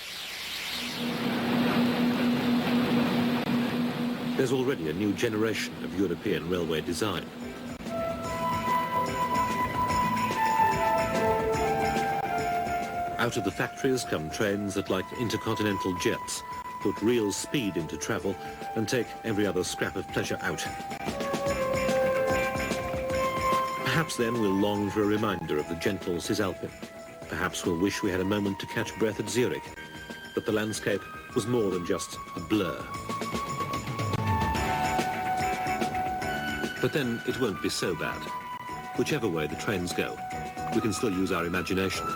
There's already a new generation of European railway design. Out of the factories come trains that, like intercontinental jets, put real speed into travel and take every other scrap of pleasure out. Perhaps then we'll long for a reminder of the gentle Cisalpine. Perhaps we'll wish we had a moment to catch breath at Zurich, that the landscape was more than just a blur. But then it won't be so bad. Whichever way the trains go, we can still use our imagination.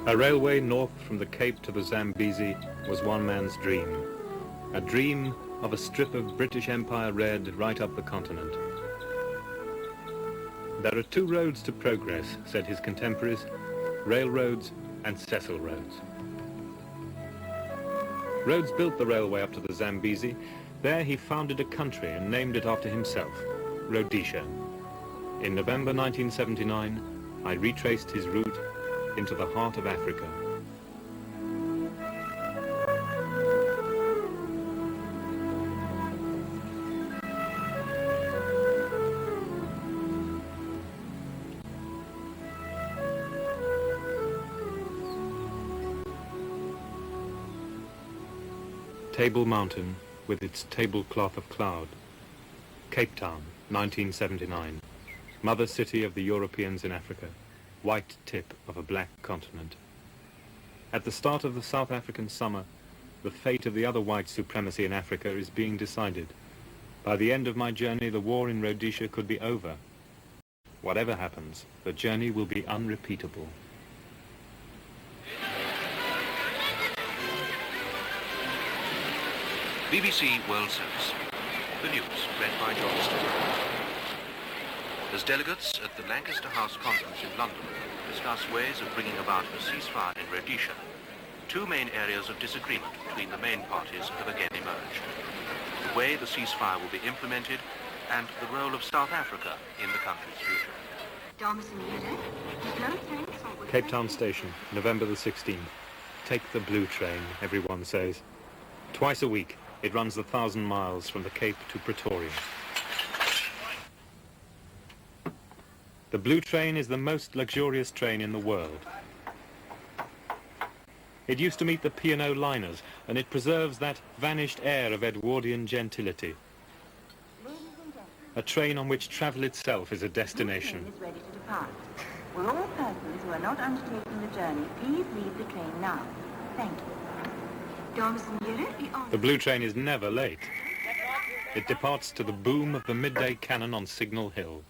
A railway north from the Cape to the Zambezi was one man's dream. A dream of a strip of British Empire red right up the continent. There are two roads to progress, said his contemporaries, railroads and Cecil roads. Rhodes built the railway up to the Zambezi. There he founded a country and named it after himself, Rhodesia. In November 1979, I retraced his route into the heart of Africa. Table Mountain with its tablecloth of cloud. Cape Town, 1979. Mother city of the Europeans in Africa. White tip of a black continent. At the start of the South African summer, the fate of the other white supremacy in Africa is being decided. By the end of my journey, the war in Rhodesia could be over. Whatever happens, the journey will be unrepeatable. BBC World Service. The news, read by John Stewart. As delegates at the Lancaster House Conference in London discuss ways of bringing about a ceasefire in Rhodesia, two main areas of disagreement between the main parties have again emerged. The way the ceasefire will be implemented and the role of South Africa in the country's future. Cape Town Station, November the 16th. Take the blue train, everyone says. Twice a week, it runs 1,000 miles from the Cape to Pretoria. The blue train is the most luxurious train in the world. It used to meet the P&O liners, and it preserves that vanished air of Edwardian gentility. A train on which travel itself is a destination. Is ready to depart. Will all persons who are not undertaking the journey please leave the train now? Thank you. The blue train is never late. It departs to the boom of the midday cannon on Signal Hill.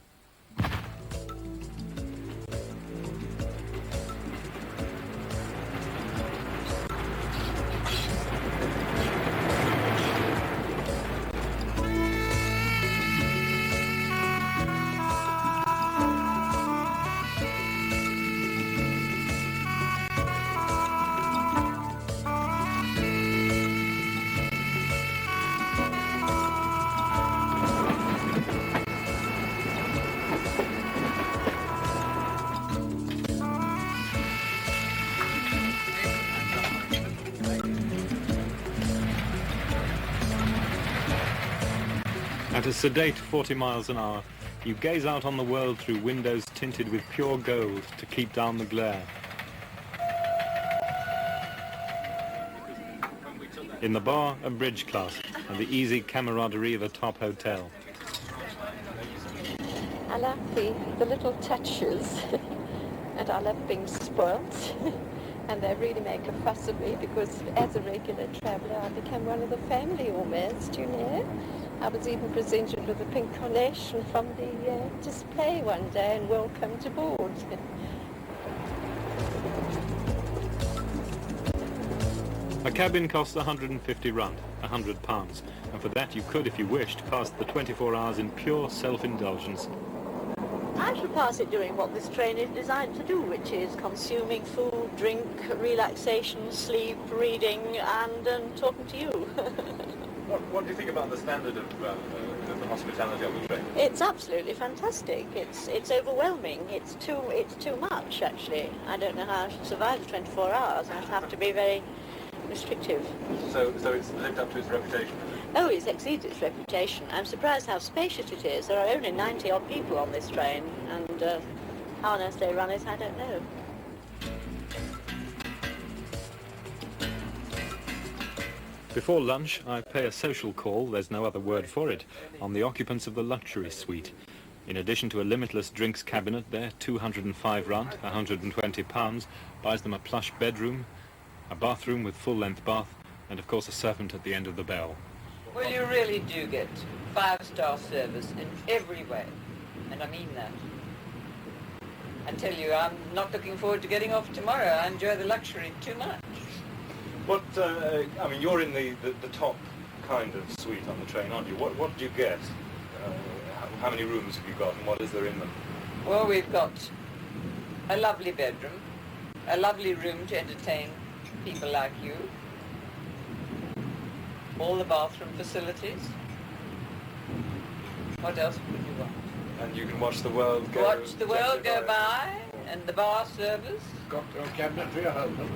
At a sedate 40 miles an hour, you gaze out on the world through windows tinted with pure gold to keep down the glare. In the bar, a bridge class and the easy camaraderie of a top hotel. I like the little touches and I love being spoilt. And they really make a fuss of me because as a regular traveller I became one of the family almost, you know. I was even presented with a pink carnation from the display one day and welcomed aboard. A cabin costs 150 rand, £100, and for that you could, if you wished, pass the 24 hours in pure self-indulgence. I shall pass it doing what this train is designed to do, which is consuming food, drink, relaxation, sleep, reading, and talking to you. What do you think about the standard of the hospitality on the train? It's absolutely fantastic. It's overwhelming. It's too much, actually. I don't know how I should survive the 24 hours. I'd have to be very restrictive. So it's lived up to its reputation? Oh, it's exceeded its reputation. I'm surprised how spacious it is. There are only 90-odd people on this train, and how on earth they run it, I don't know. Before lunch, I pay a social call, there's no other word for it, on the occupants of the luxury suite. In addition to a limitless drinks cabinet there, 205 rand, £120, buys them a plush bedroom, a bathroom with full-length bath, and of course a servant at the end of the bell. Well, you really do get 5-star service in every way, and I mean that. I tell you, I'm not looking forward to getting off tomorrow. I enjoy the luxury too much. What, I mean, you're in the top kind of suite on the train, aren't you? What do you get? How many rooms have you got, and what is there in them? Well, we've got a lovely bedroom, a lovely room to entertain people like you, all the bathroom facilities. What else would you want? And you can watch the world go... Watch the world go by, and the bar service. Cocktail cabinet for your husband.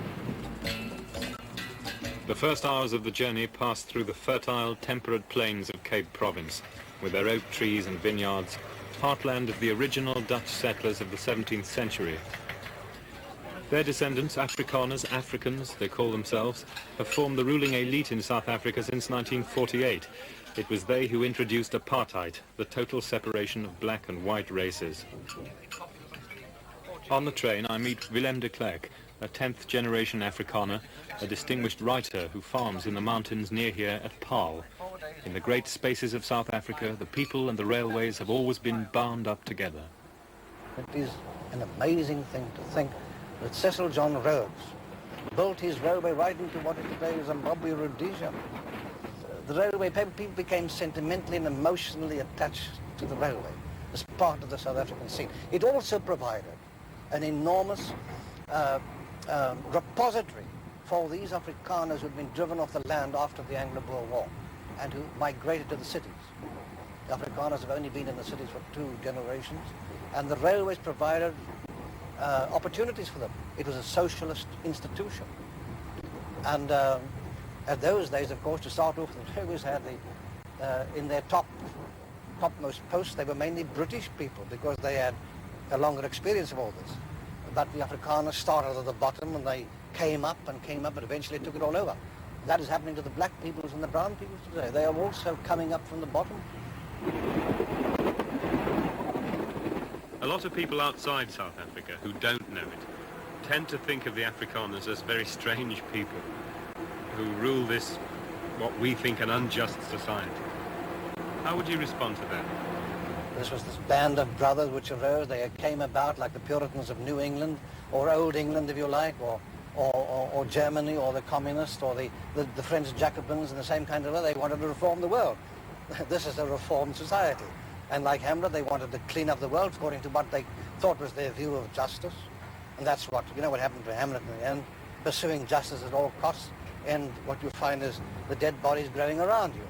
The first hours of the journey pass through the fertile, temperate plains of Cape Province, with their oak trees and vineyards, heartland of the original Dutch settlers of the 17th century. Their descendants, Afrikaners, Africans, they call themselves, have formed the ruling elite in South Africa since 1948. It was they who introduced apartheid, the total separation of black and white races. On the train, I meet Willem de Klerk, a 10th generation Afrikaner, a distinguished writer who farms in the mountains near here at Paarl. In the great spaces of South Africa, the people and the railways have always been bound up together. It is an amazing thing to think that Cecil John Rhodes built his railway right into what is today Zimbabwe, Rhodesia. The railway, people became sentimentally and emotionally attached to the railway as part of the South African scene. It also provided an enormous repository for these Afrikaners who had been driven off the land after the Anglo-Boer War and who migrated to the cities. The Afrikaners have only been in the cities for 2 generations, and the railways provided opportunities for them. It was a socialist institution. And at those days, of course, to start off, the railways had in their topmost posts, they were mainly British people because they had a longer experience of all this. But the Afrikaners started at the bottom and they came up and eventually took it all over. That is happening to the black peoples and the brown peoples today. They are also coming up from the bottom. A lot of people outside South Africa who don't know it tend to think of the Afrikaners as very strange people. who rule this, what we think an unjust society. How would you respond to that? This was this band of brothers which arose. They came about like the Puritans of New England, or Old England, if you like, or Germany, or the communists, or the French Jacobins in the same kind of way. They wanted to reform the world. This is a reformed society. And like Hamlet, they wanted to clean up the world according to what they thought was their view of justice. And that's what, you know what happened to Hamlet in the end, pursuing justice at all costs, and what you find is the dead bodies growing around you.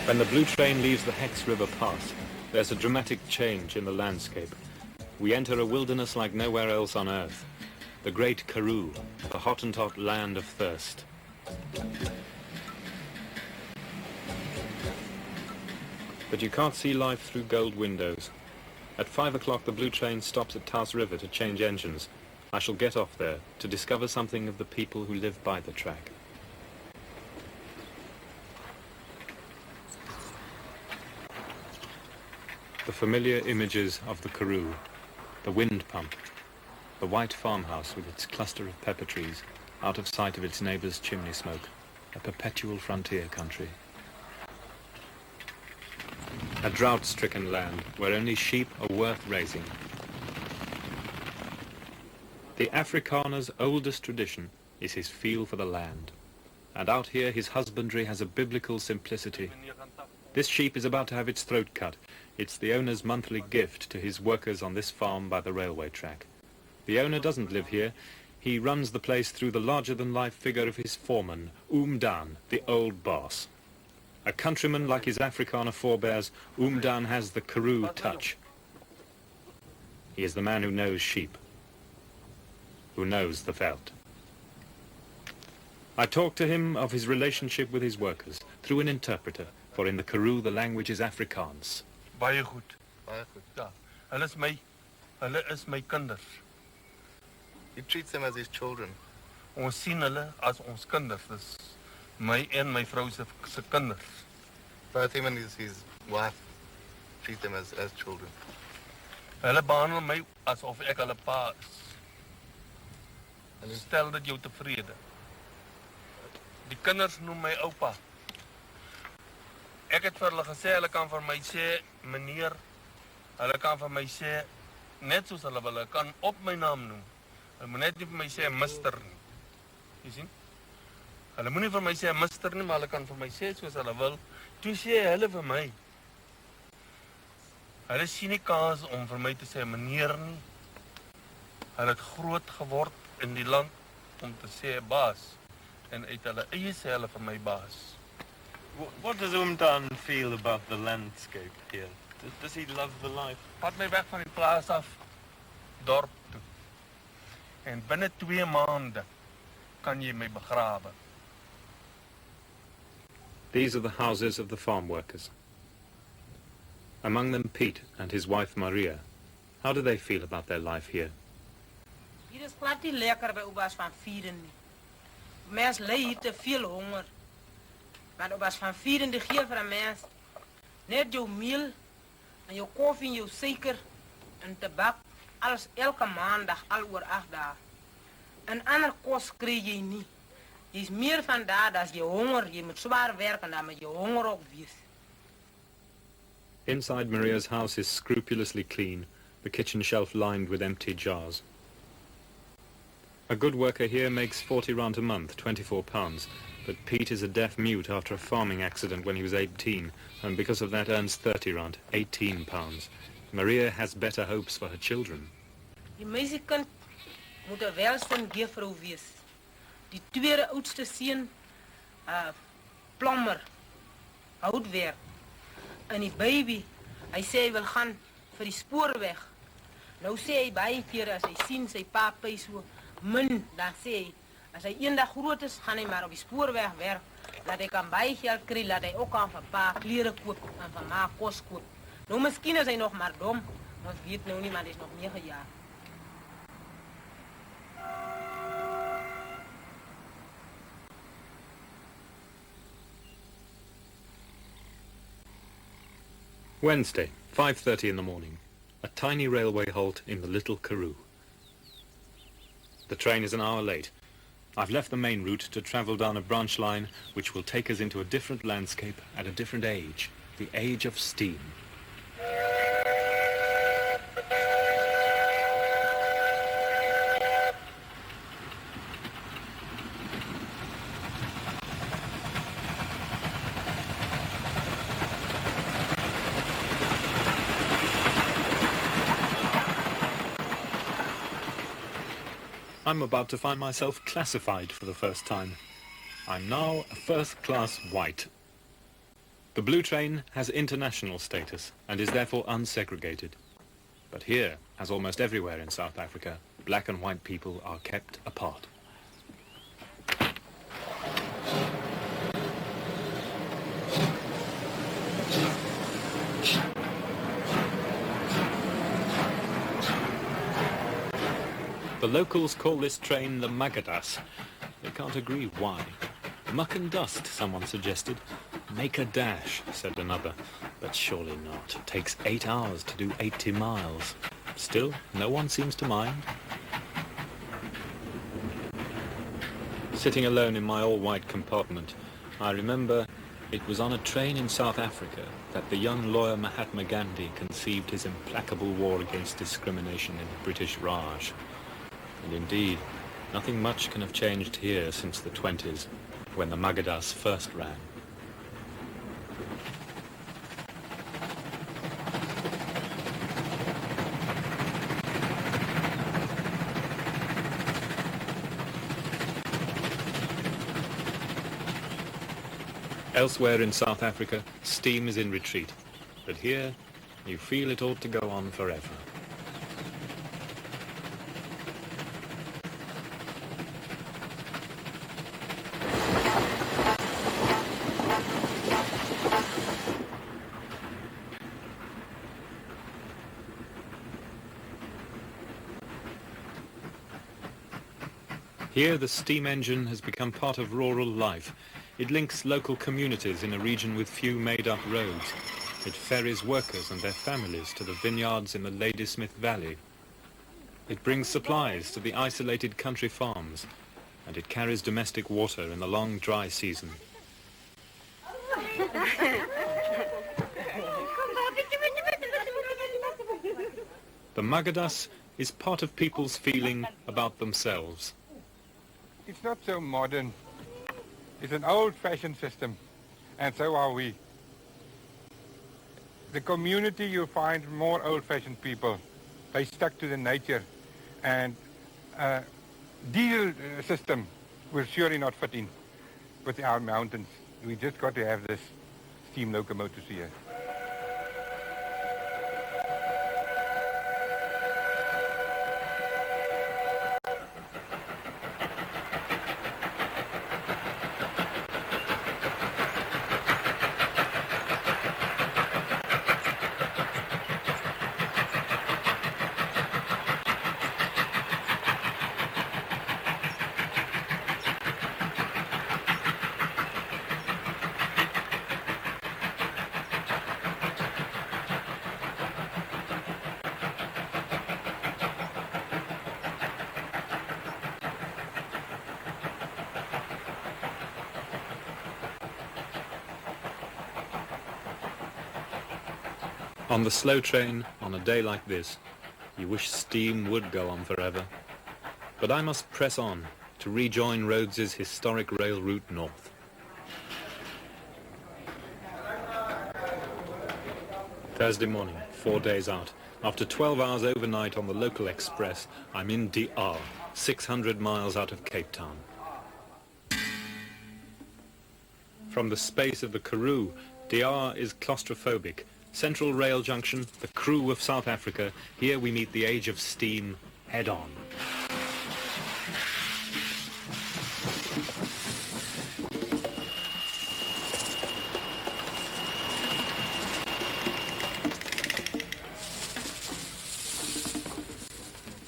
When the blue train leaves the Hex River Pass, there's a dramatic change in the landscape. We enter a wilderness like nowhere else on Earth. The great Karoo, the Hottentot land of thirst. But you can't see life through gold windows. At 5 o'clock the blue train stops at Taos River to change engines. I shall get off there to discover something of the people who live by the track. The familiar images of the Karoo, the wind pump, the white farmhouse with its cluster of pepper trees, out of sight of its neighbour's chimney smoke, a perpetual frontier country. A drought-stricken land where only sheep are worth raising. The Afrikaner's oldest tradition is his feel for the land. And out here his husbandry has a biblical simplicity. This sheep is about to have its throat cut. It's the owner's monthly gift to his workers on this farm by the railway track. The owner doesn't live here. He runs the place through the larger-than-life figure of his foreman, Dan, the old boss. A countryman like his Afrikaner forebears, Dan has the Karoo touch. He is the man who knows sheep, who knows the veld. I talked to him of his relationship with his workers, through an interpreter, for in the Karoo the language is Afrikaans. Baie goed, ja. Hulle is my kinders. He treats them as his children. Ons sien hulle as ons kinders. Dis my en my vrou se kinders. Both him and his wife treat them as children. Hulle behandel my asof ek hulle pa is. Hulle stel dit jou tevrede. Die kinders noem my oupa. Ek het vir hulle gesê, hulle kan vir my sê, meneer, hulle kan vir my sê, net soos hulle wil, hulle kan op my naam noem. Hulle moet net nie vir my sê, mister nie. Jy sien? Hulle moet nie vir my sê, mister nie, maar hulle kan vir my sê, soos hulle wil. Toe sê hulle vir my. Hulle sien nie kans om vir my te sê, meneer nie. Hulle het groot geword in die land om te sê, baas. En uit hulle eie sê hulle vir my baas. What does Dan feel about the landscape here? Does he love the life? Vat my weg van die plaas af, dorp toe. En binne 2 maande kan jy my begrawe. These are the houses of the farm workers. Among them Piet and his wife Maria. How do they feel about their life here? Hier is glad nie lekker by oba's van vieren nie. Mens ly hier te veel honger. Maar oba's van vieren die gee vir 'n mens net jou meel en jou koffie en jou suiker en tabak alles elke maandag al oor 8 dae. En ander kos kry jy nie. Jy's meer van daar as jy honger, jy moet swaar werk en dan moet jy honger ook wees. Inside Maria's house is scrupulously clean, the kitchen shelf lined with empty jars. A good worker here makes 40 rand a month, 24 pounds, but Pete is a deaf mute after a farming accident when he was 18, and because of that earns 30 rand, 18 pounds. Maria has better hopes for her children. Die meisiekind moet 'n welstand juffrou wees. Die tweede oudste seun, plomber, houtwerk. En die baby, hy sê hy wil gaan vir die spoorweg. Nou sê hy baie kere as hy sien sy pa pay so min, dan sê hy, as hy eendag groot is, gaan hy maar op die spoorweg werk, laat hy kan baie geld kry, laat hy ook aan vir pa klere koop en vir ma kos koop. Nou miskien is hy nog maar dom, ons weet nou nie, maar hy is nog 9 jaar. Wednesday, 5:30 in the morning. A tiny railway halt in the Little Karoo. The train is an hour late. I've left the main route to travel down a branch line which will take us into a different landscape at a different age, the age of steam. I'm about to find myself classified for the first time. I'm now a first-class white. The blue train has international status and is therefore unsegregated. But here, as almost everywhere in South Africa, black and white people are kept apart. The locals call this train the Magadas. They can't agree why. Muck and dust, someone suggested. Make a dash, said another. But surely not. It takes 8 hours to do 80 miles. Still, no one seems to mind. Sitting alone in my all-white compartment, I remember it was on a train in South Africa that the young lawyer Mahatma Gandhi conceived his implacable war against discrimination in the British Raj. And indeed, nothing much can have changed here since the 20s, when the Magadas first ran. Elsewhere in South Africa, steam is in retreat. But here, you feel it ought to go on forever. Here, the steam engine has become part of rural life. It links local communities in a region with few made-up roads. It ferries workers and their families to the vineyards in the Ladysmith Valley. It brings supplies to the isolated country farms, and it carries domestic water in the long dry season. The Magadas is part of people's feeling about themselves. It's not so modern. It's an old-fashioned system, and so are we. The community, you'll find more old-fashioned people. They stuck to the nature, and diesel system will surely not fit in with our mountains. We just got to have this steam locomotives here. On the slow train, on a day like this, You wish steam would go on forever. But I must press on to rejoin Rhodes's historic rail route north. Thursday morning, 4 days out. After 12 hours overnight on the local express, I'm in DR, 600 miles out of Cape Town. From the space of the Karoo, DR is claustrophobic. Central rail junction, the Karoo of South Africa. Here we meet the age of steam head-on.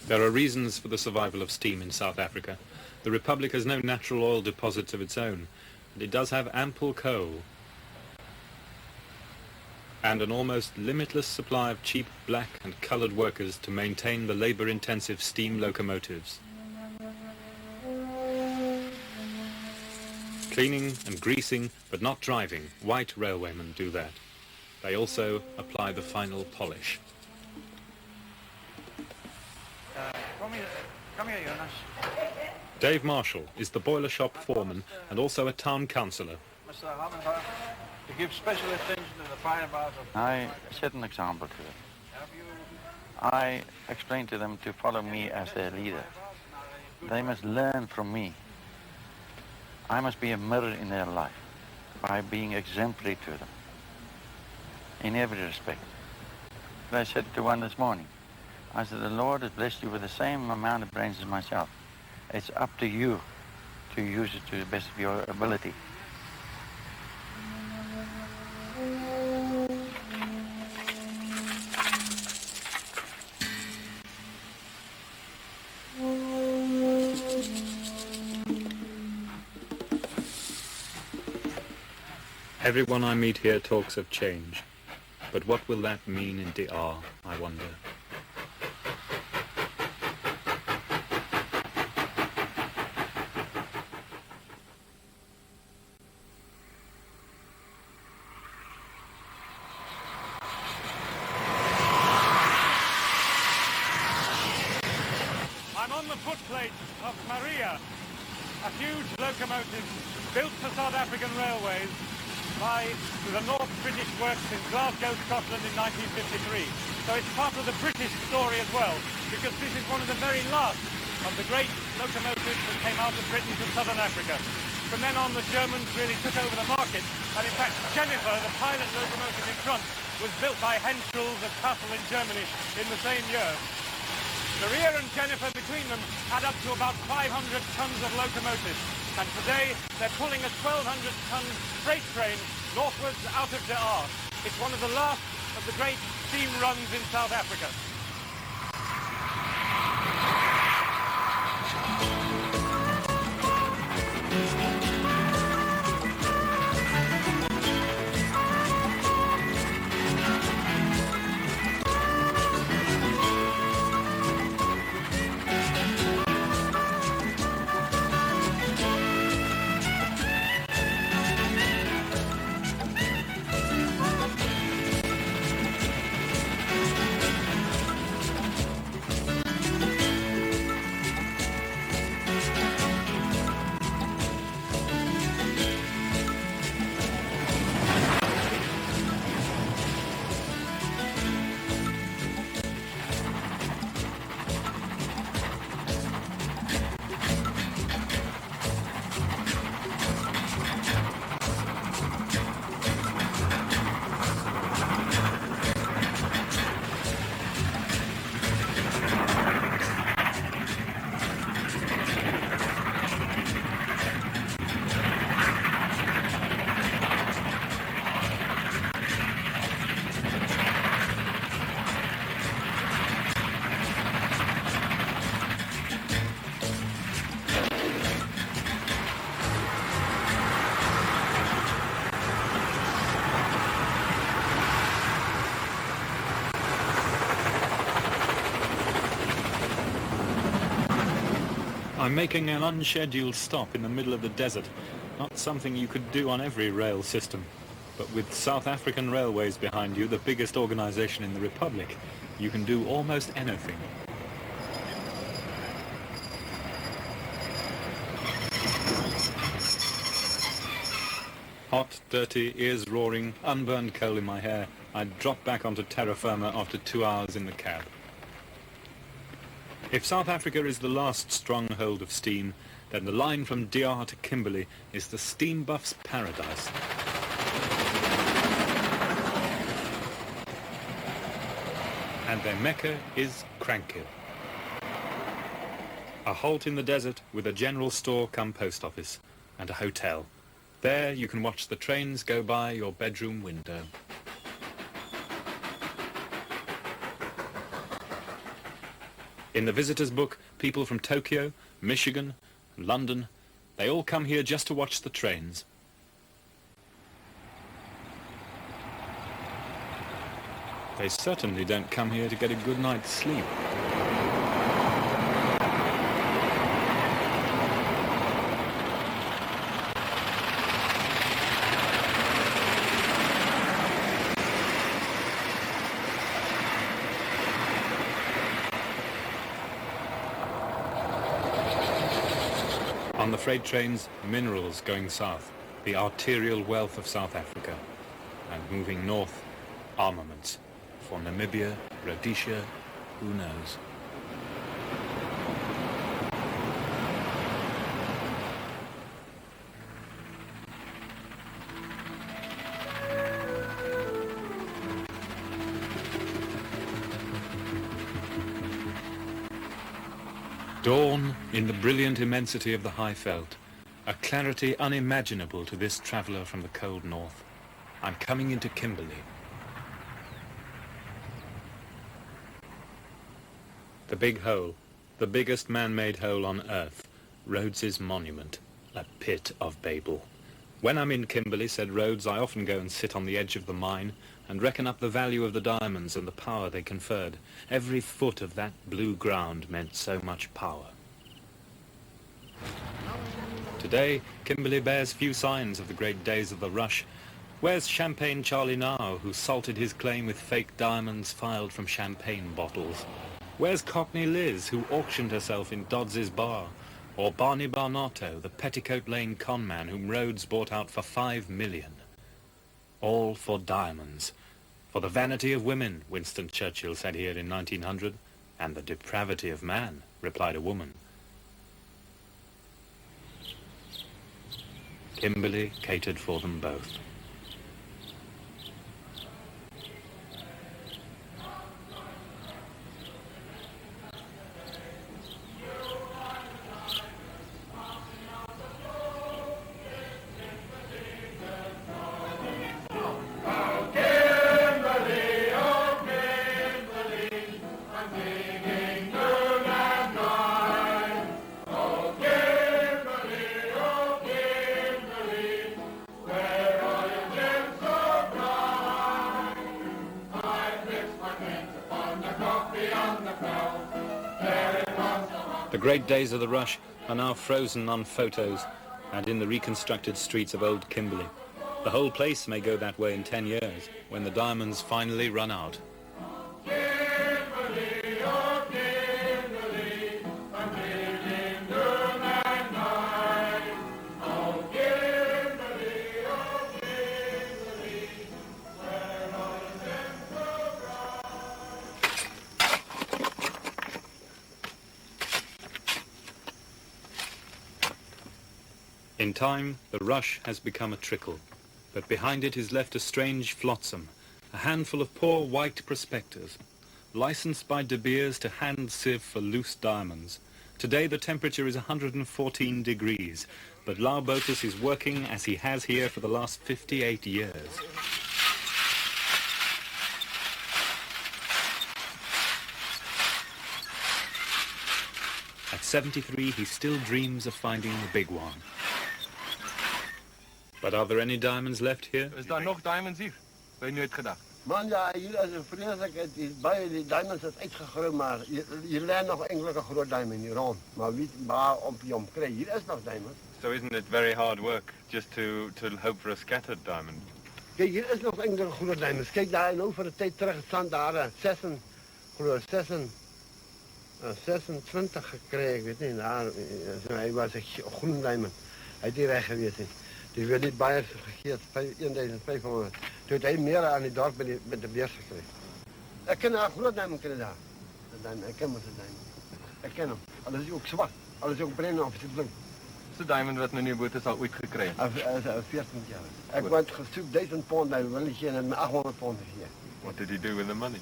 There are reasons for the survival of steam in South Africa. The Republic has no natural oil deposits of its own, but it does have ample coal and an almost limitless supply of cheap black and coloured workers to maintain the labour-intensive steam locomotives. Cleaning and greasing, but not driving. White railwaymen do that. They also apply the final polish. Come here, Jonas. Dave Marshall is the boiler shop foreman and also a town councillor. Mr. Hammer, to give special attention to the fire bars of... I set an example to them. I explained to them to follow me as their leader. They must learn from me. I must be a mirror in their life by being exemplary to them in every respect. And I said to one this morning, I said, the Lord has blessed you with the same amount of brains as myself. It's up to you to use it to the best of your ability. Everyone I meet here talks of change. But what will that mean in DR, I wonder? I'm on the footplate of Maria, a huge locomotive built for South African Railways by the North British Works in Glasgow, Scotland in 1953. So it's part of the British story as well, because this is one of the very last of the great locomotives that came out of Britain to Southern Africa. From then on, the Germans really took over the market, and in fact, Jennifer, the pilot locomotive in front, was built by Henschels at Kassel in Germany in the same year. Maria and Jennifer between them add up to about 500 tons of locomotives. And today, they're pulling a 1,200-ton freight train northwards out of DR. It's one of the last of the great steam runs in South Africa. I'm making an unscheduled stop in the middle of the desert. Not something you could do on every rail system. But with South African Railways behind you, the biggest organization in the Republic, you can do almost anything. Hot, dirty, ears roaring, unburned coal in my hair, I'd drop back onto terra firma after 2 hours in the cab. If South Africa is the last stronghold of steam, then the line from DR to Kimberley is the steam buff's paradise. And their mecca is Crankhill. A halt in the desert with a general store come post office and a hotel. There you can watch the trains go by your bedroom window. In the visitor's book, people from Tokyo, Michigan, London, they all come here just to watch the trains. They certainly don't come here to get a good night's sleep. On the freight trains, minerals going south, the arterial wealth of South Africa, and moving north, armaments. For Namibia, Rhodesia, who knows? Dawn in the brilliant immensity of the high veld, a clarity unimaginable to this traveller from the cold north. I'm coming into Kimberley. The big hole, the biggest man-made hole on Earth, Rhodes's monument, a pit of Babel. When I'm in Kimberley, said Rhodes, I often go and sit on the edge of the mine and reckon up the value of the diamonds and the power they conferred. Every foot of that blue ground meant so much power. Today, Kimberley bears few signs of the great days of the rush. Where's Champagne Charlie now, who salted his claim with fake diamonds filed from champagne bottles? Where's Cockney Liz, who auctioned herself in Dodds's bar? Or Barney Barnato, the Petticoat Lane conman whom Rhodes bought out for $5 million? All for diamonds. For the vanity of women, Winston Churchill said here in 1900, and the depravity of man, replied a woman. Kimberley catered for them both. The great days of the rush are now frozen on photos and in the reconstructed streets of old Kimberley. The whole place may go that way in 10 years, when the diamonds finally run out. In time, the rush has become a trickle, but behind it is left a strange flotsam, a handful of poor white prospectors, licensed by De Beers to hand sieve for loose diamonds. Today the temperature is 114 degrees, but Laubotus is working as he has here for the last 58 years. At 73, he still dreams of finding the big one. But are there any diamonds left here? Is daar nog diamonds hier? Heb je nooit gedacht? Man, ja, hier is een vreselijk, die diamonds is uitgegroeid, maar je leert nog enkele grote diamonds hier rond. Maar wie waar op je om krijgt, hier is nog diamonds. So isn't it very hard work just to hope for a scattered diamond? Kijk, hier is nog enkele grote diamonds. Kijk daar, en over de tijd terug staan daar 6 geloof 26 gekregen, ik weet niet, hij was een groen diamond. Hij is direct geweest. Die werd niet bij gegeerd, 1500. Toen hij meer aan die dorp met de beers gekregen. Ik ken een groot diamond daar. Ik ken hem. Ik ken hem. Alles is ook zwart, alles is ook bruin of het blauw. De diamond wat meneer Boet is al ooit gekregen? 14 jaar. Ik word gezoekt 1000 pond, hij wil niet geen en 800 pond hier. What did he do with the money?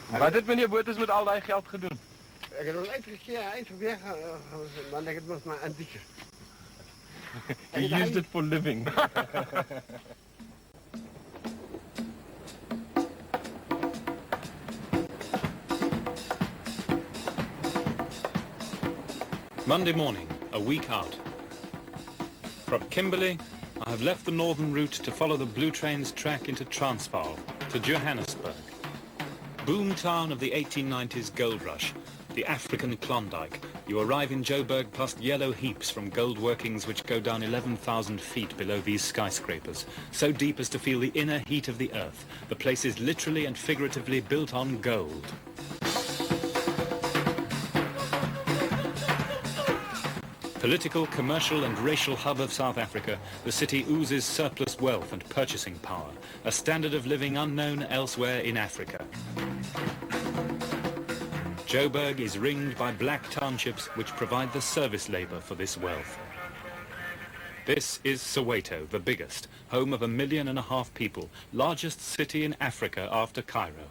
Wat heeft meneer Boet met al dat geld gedaan? Ik heb een elektrische keer even weg, dan denk ik het was maar een dikker. He used it for living. Monday morning, a week out. From Kimberley, I have left the northern route to follow the Blue Train's track into Transvaal, to Johannesburg. Boomtown of the 1890s gold rush, the African Klondike. You arrive in Joburg past yellow heaps from gold workings which go down 11,000 feet below these skyscrapers, so deep as to feel the inner heat of the earth. The place is literally and figuratively built on gold. Political, commercial and racial hub of South Africa, the city oozes surplus wealth and purchasing power, a standard of living unknown elsewhere in Africa. Joburg is ringed by black townships which provide the service labour for this wealth. This is Soweto, the biggest, home of 1.5 million people, largest city in Africa after Cairo.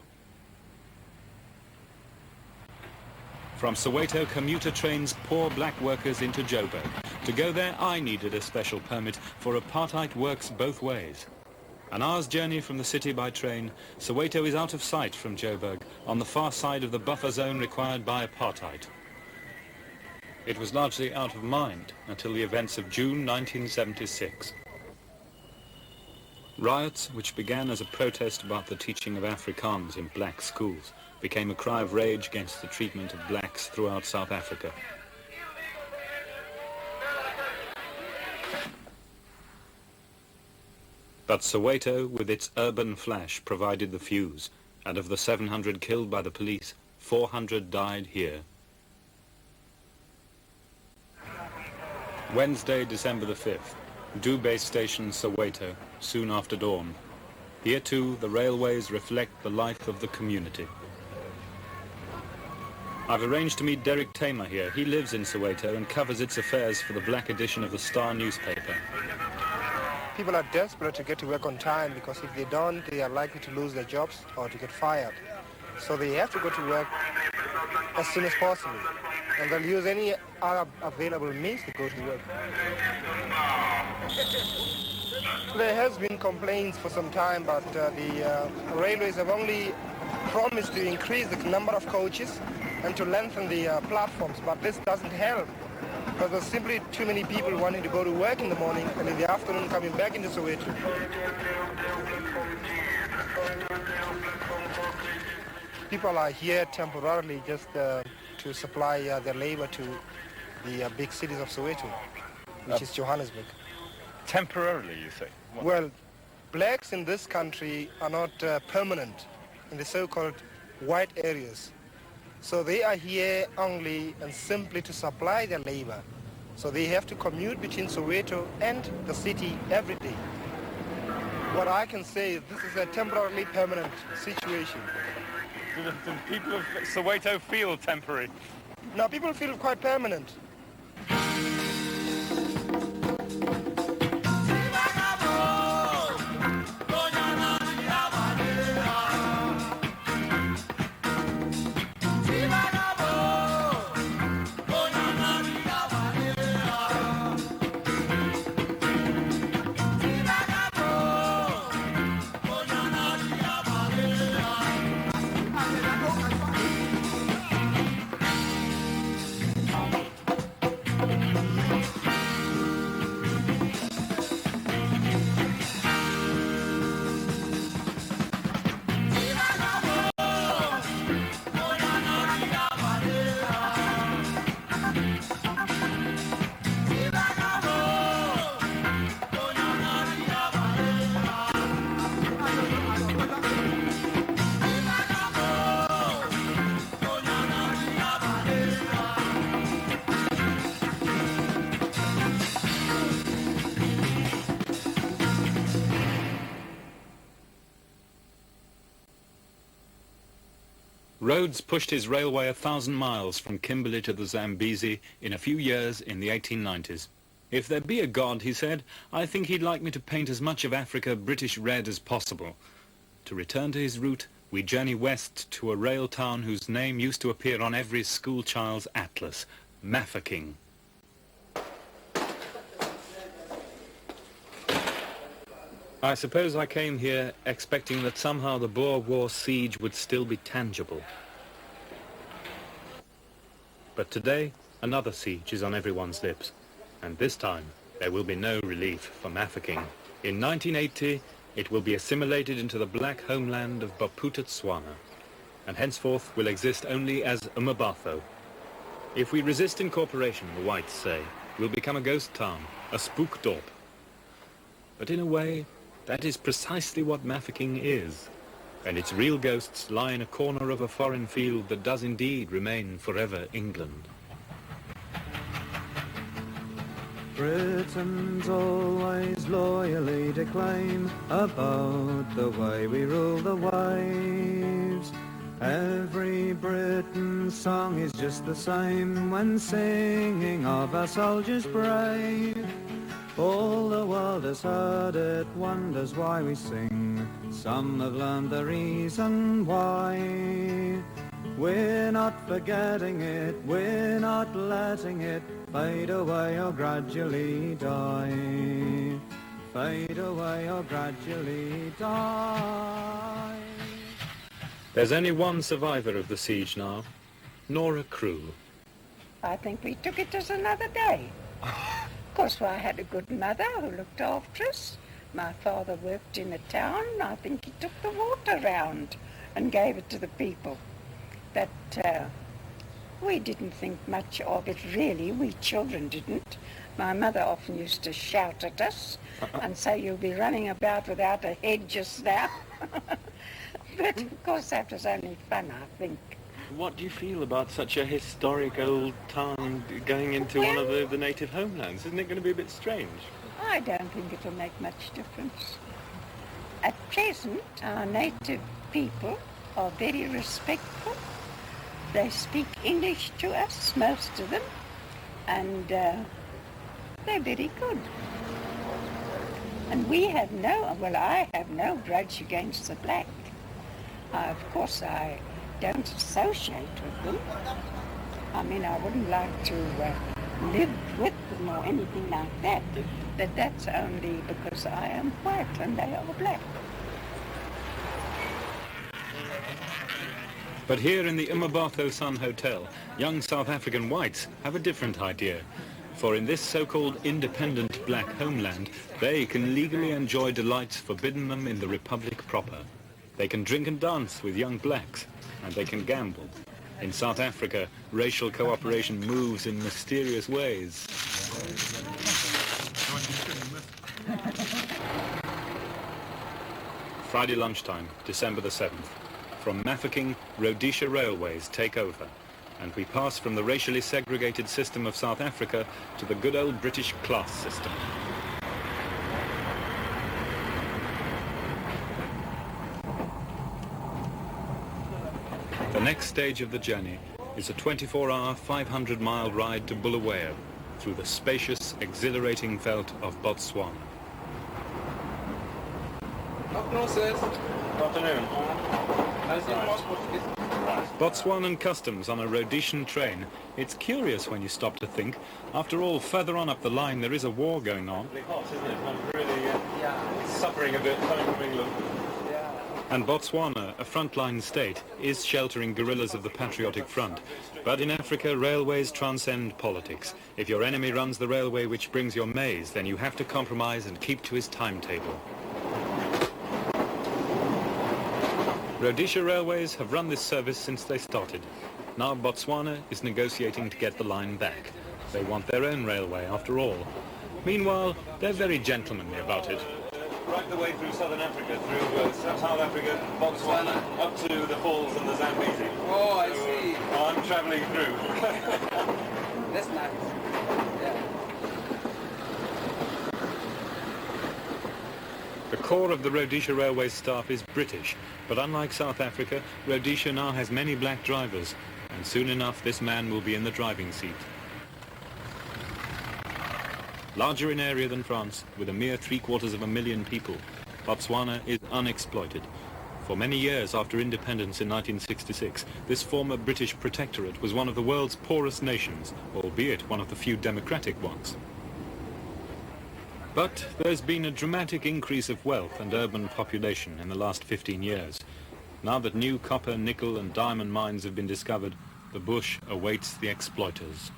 From Soweto, commuter trains pour black workers into Joburg. To go there, I needed a special permit, for apartheid works both ways. An hour's journey from the city by train, Soweto is out of sight from Joburg, on the far side of the buffer zone required by apartheid. It was largely out of mind until the events of June 1976. Riots, which began as a protest about the teaching of Afrikaans in black schools, became a cry of rage against the treatment of blacks throughout South Africa. But Soweto, with its urban flash, provided the fuse, and of the 700 killed by the police, 400 died here. Wednesday, December the 5th, Dubé Station, Soweto, soon after dawn. Here too, the railways reflect the life of the community. I've arranged to meet Derek Tamer here. He lives in Soweto and covers its affairs for the black edition of the Star newspaper. People are desperate to get to work on time because if they don't, they are likely to lose their jobs or to get fired. So they have to go to work as soon as possible, and they'll use any other available means to go to work. There has been complaints for some time, but the railways have only promised to increase the number of coaches and to lengthen the platforms, but this doesn't help because there's simply too many people wanting to go to work in the morning and in the afternoon coming back into Soweto. People are here temporarily just to supply their labor to the big cities of Soweto, which is Johannesburg. Temporarily, you say? What? Well, blacks in this country are not permanent in the so-called white areas. So they are here only and simply to supply their labor. So they have to commute between Soweto and the city every day. What I can say is this is a temporarily permanent situation. Do the people of Soweto feel temporary? No, people feel quite permanent. Rhodes pushed his railway 1,000 miles from Kimberley to the Zambezi in a few years in the 1890s. If there be a God, he said, I think he'd like me to paint as much of Africa British red as possible. To return to his route, we journey west to a rail town whose name used to appear on every schoolchild's atlas, Mafeking. I suppose I came here expecting that somehow the Boer War siege would still be tangible. But today, another siege is on everyone's lips, and this time there will be no relief for Mafeking. In 1980, it will be assimilated into the black homeland of Bophuthatswana, and henceforth will exist only as Mmabatho. If we resist incorporation, the whites say, we'll become a ghost town, a spookdorp. But in a way, that is precisely what Mafeking is, and its real ghosts lie in a corner of a foreign field that does indeed remain forever England. Britons always loyally declaim about the way we rule the waves. Every Briton's song is just the same when singing of our soldiers brave. All the world has heard it, wonders why we sing. Some have learned the reason why. We're not forgetting it, we're not letting it fade away or gradually die. Fade away or gradually die. There's only one survivor of the siege now, Nora Crew. I think we took it as another day. Of course, I had a good mother who looked after us. My father worked in a town. I think he took the water round and gave it to the people. But we didn't think much of it, really. We children didn't. My mother often used to shout at us and say, you'll be running about without a head just now. But, of course, that was only fun, I think. What do you feel about such a historic old town going into one of the native homelands? Isn't it going to be a bit strange? I don't think it'll make much difference. At present, our native people are very respectful. They speak English to us, most of them, and they're very good. And we have I have no grudge against the black. Of course, I don't associate with them. I mean, I wouldn't like to live with them or anything like that, but that's only because I am white and they are black. But here in the Mmabatho Sun Hotel, young South African whites have a different idea. For in this so-called independent black homeland, they can legally enjoy delights forbidden them in the Republic proper. They can drink and dance with young blacks, and they can gamble. In South Africa, racial cooperation moves in mysterious ways. Friday lunchtime, December the 7th. From Mafeking, Rhodesia Railways take over, and we pass from the racially segregated system of South Africa to the good old British class system. The next stage of the journey is a 24-hour, 500-mile ride to Bulawayo through the spacious, exhilarating veldt of Botswana. Good afternoon. Botswanan customs on a Rhodesian train. It's curious when you stop to think. After all, further on up the line there is a war going on. It's hot, isn't it? I'm really suffering a bit coming from England. And Botswana, a frontline state, is sheltering guerrillas of the Patriotic Front. But in Africa, railways transcend politics. If your enemy runs the railway which brings your maize, then you have to compromise and keep to his timetable. Rhodesia Railways have run this service since they started. Now Botswana is negotiating to get the line back. They want their own railway, after all. Meanwhile, they're very gentlemanly about it. Right the way through southern Africa, through South Africa, Botswana, up to the falls and the Zambezi. Oh, I see. I'm travelling through. That's nice. Yeah. The core of the Rhodesia Railways staff is British, but unlike South Africa, Rhodesia now has many black drivers, and soon enough this man will be in the driving seat. Larger in area than France, with a mere 750,000 people, Botswana is unexploited. For many years after independence in 1966, this former British protectorate was one of the world's poorest nations, albeit one of the few democratic ones. But there's been a dramatic increase of wealth and urban population in the last 15 years. Now that new copper, nickel and diamond mines have been discovered, the bush awaits the exploiters.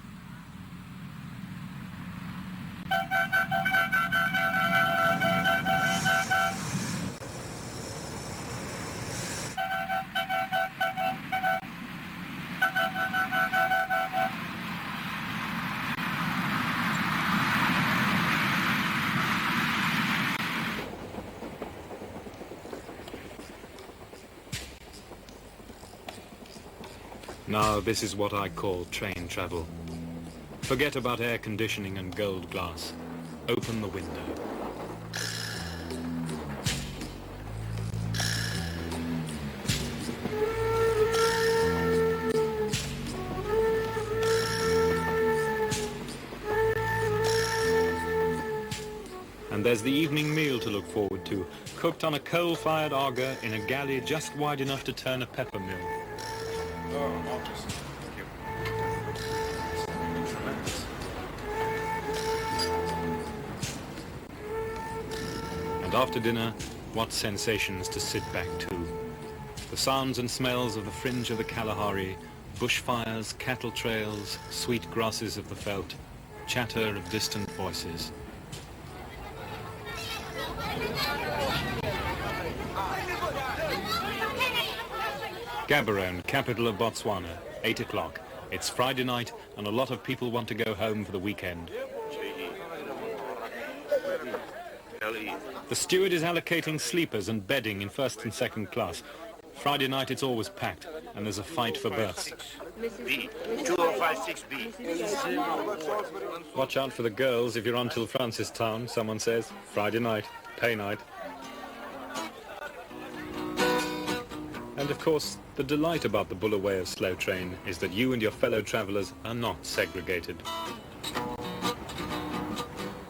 Now this is what I call train travel. Forget about air conditioning and gold glass. Open the window. And there's the evening meal to look forward to, cooked on a coal-fired auger in a galley just wide enough to turn a pepper mill. And after dinner, what sensations to sit back to. The sounds and smells of the fringe of the Kalahari, bushfires, cattle trails, sweet grasses of the veldt, chatter of distant voices. Gaborone, capital of Botswana, 8 o'clock. It's Friday night and a lot of people want to go home for the weekend. The steward is allocating sleepers and bedding in first and second class. Friday night it's always packed and there's a fight for berths. B. 2056B. Watch out for the girls if you're on till Francistown, someone says. Friday night, pay night. And of course, the delight about the Bulawayo slow train is that you and your fellow travellers are not segregated.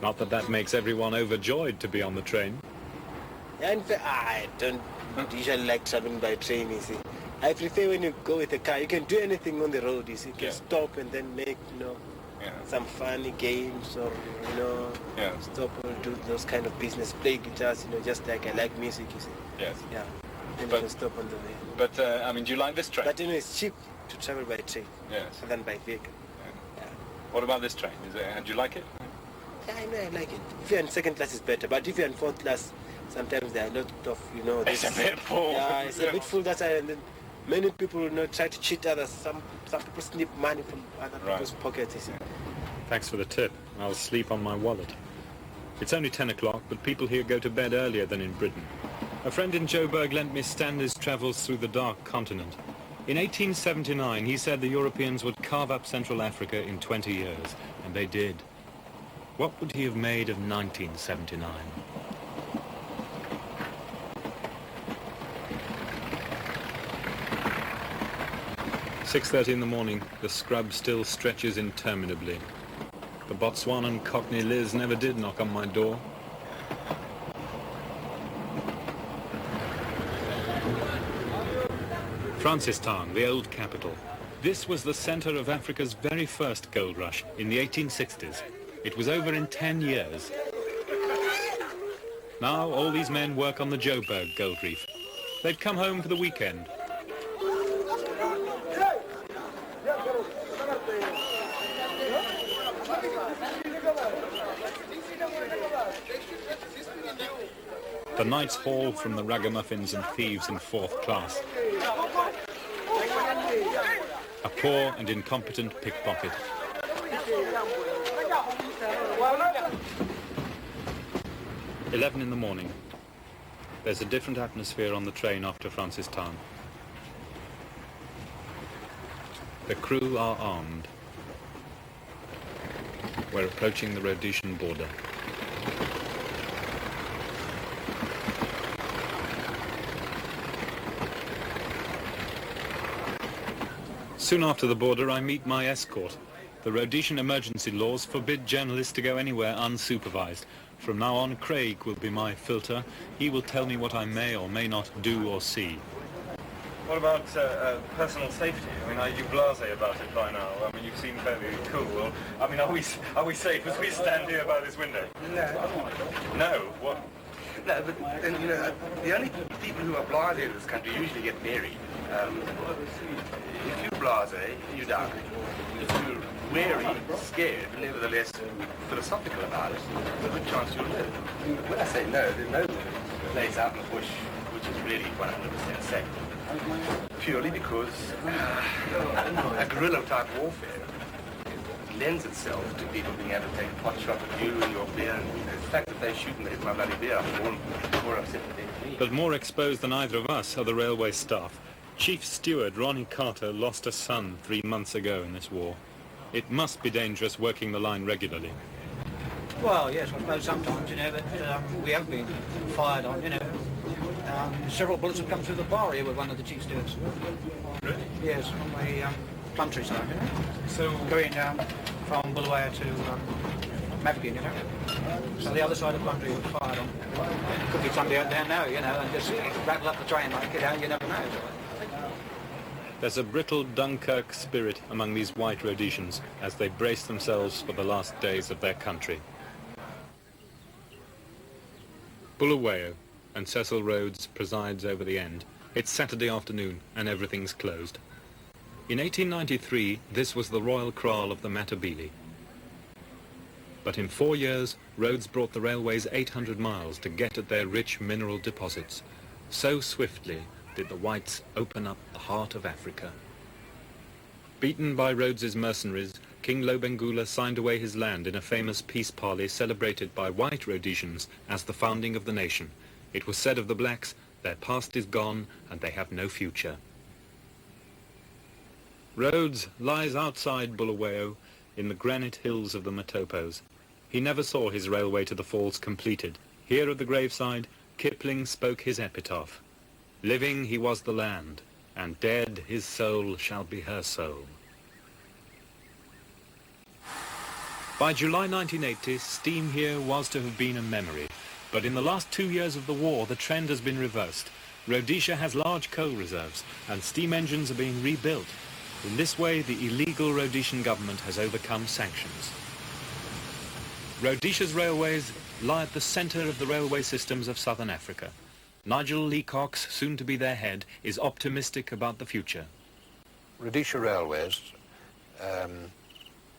Not that that makes everyone overjoyed to be on the train. And I don't usually like traveling by train, you see. I prefer when you go with a car, you can do anything on the road, you see. You can stop and then make, some funny games or, stop or do those kind of business, play guitars, just like I like music, you see. Yes. Yeah. Then you can stop on the way. But, do you like this train? But, it's cheap to travel by train than by vehicle. Yeah. What about this train? Do you like it? Yeah, I know I like it. If you're in second class, it's better. But if you're in fourth class, sometimes there are a lot of, It's a bit full. Yeah, it's a bit full. That's why, and then many people, try to cheat others. Some people snip money from other people's pockets. You see. Thanks for the tip. I'll sleep on my wallet. It's only 10 o'clock, but people here go to bed earlier than in Britain. A friend in Joburg lent me Standish's travels through the Dark Continent. In 1879, he said the Europeans would carve up Central Africa in 20 years, and they did. What would he have made of 1979? "6:30 in the morning, the scrub still stretches interminably. The Botswanan Cockney Liz never did knock on my door. Francistown, the old capital. This was the center of Africa's very first gold rush in the 1860s. It was over in 10 years. Now all these men work on the Joburg gold reef. They've come home for the weekend. The night's haul from the ragamuffins and thieves in fourth class. A poor and incompetent pickpocket. "11 in the morning. There's a different atmosphere on the train after Francistown. The crew are armed. We're approaching the Rhodesian border. Soon after the border, I meet my escort. The Rhodesian emergency laws forbid journalists to go anywhere unsupervised. From now on, Craig will be my filter. He will tell me what I may or may not do or see. What about personal safety? I mean, are you blasé about it by now? I mean, you seem fairly cool. I mean, are we safe as we stand here by this window? No. No? What? No, but and, you know, the only people who are blasé in this country usually get married. If you're blasé, you die. If you're wary, scared, but nevertheless philosophical about it, there's a good chance you'll live. When I say no, there's no place out in the bush which is really 100% safe. Purely because a guerrilla-type warfare lends itself to people being able to take a pot shot at you and your beer, and the fact that they shoot and they hit my bloody beer, I'm more upset with them. But more exposed than either of us are the railway staff. Chief Steward Ronnie Carter lost a son 3 months ago in this war. It must be dangerous working the line regularly. Well, yes, I suppose sometimes, you know, but we have been fired on, you know. Several bullets have come through the bar here with one of the chief stewards. Really? Yes, on the countryside, you know. So going from Bulawayo to Mafeking, you know. So the other side of the country was fired on. Could be somebody out there now, you know, and just rattle up the train like, you know, you never know. There's a brittle Dunkirk spirit among these white Rhodesians as they brace themselves for the last days of their country. Bulawayo, and Cecil Rhodes presides over the end. It's Saturday afternoon and everything's closed. In 1893, this was the royal kraal of the Matabele. But in 4 years, Rhodes brought the railways 800 miles to get at their rich mineral deposits. So swiftly did the whites open up the heart of Africa. Beaten by Rhodes's mercenaries, King Lobengula signed away his land in a famous peace parley celebrated by white Rhodesians as the founding of the nation. It was said of the blacks, their past is gone and they have no future. Rhodes lies outside Bulawayo in the granite hills of the Matopos. He never saw his railway to the falls completed. Here at the graveside, Kipling spoke his epitaph. Living he was the land, and dead his soul shall be her soul. By July 1980, steam here was to have been a memory. But in the last 2 years of the war, the trend has been reversed. Rhodesia has large coal reserves, and steam engines are being rebuilt. In this way, the illegal Rhodesian government has overcome sanctions. Rhodesia's railways lie at the centre of the railway systems of southern Africa. Nigel Leacox, soon to be their head, is optimistic about the future. Rhodesia Railways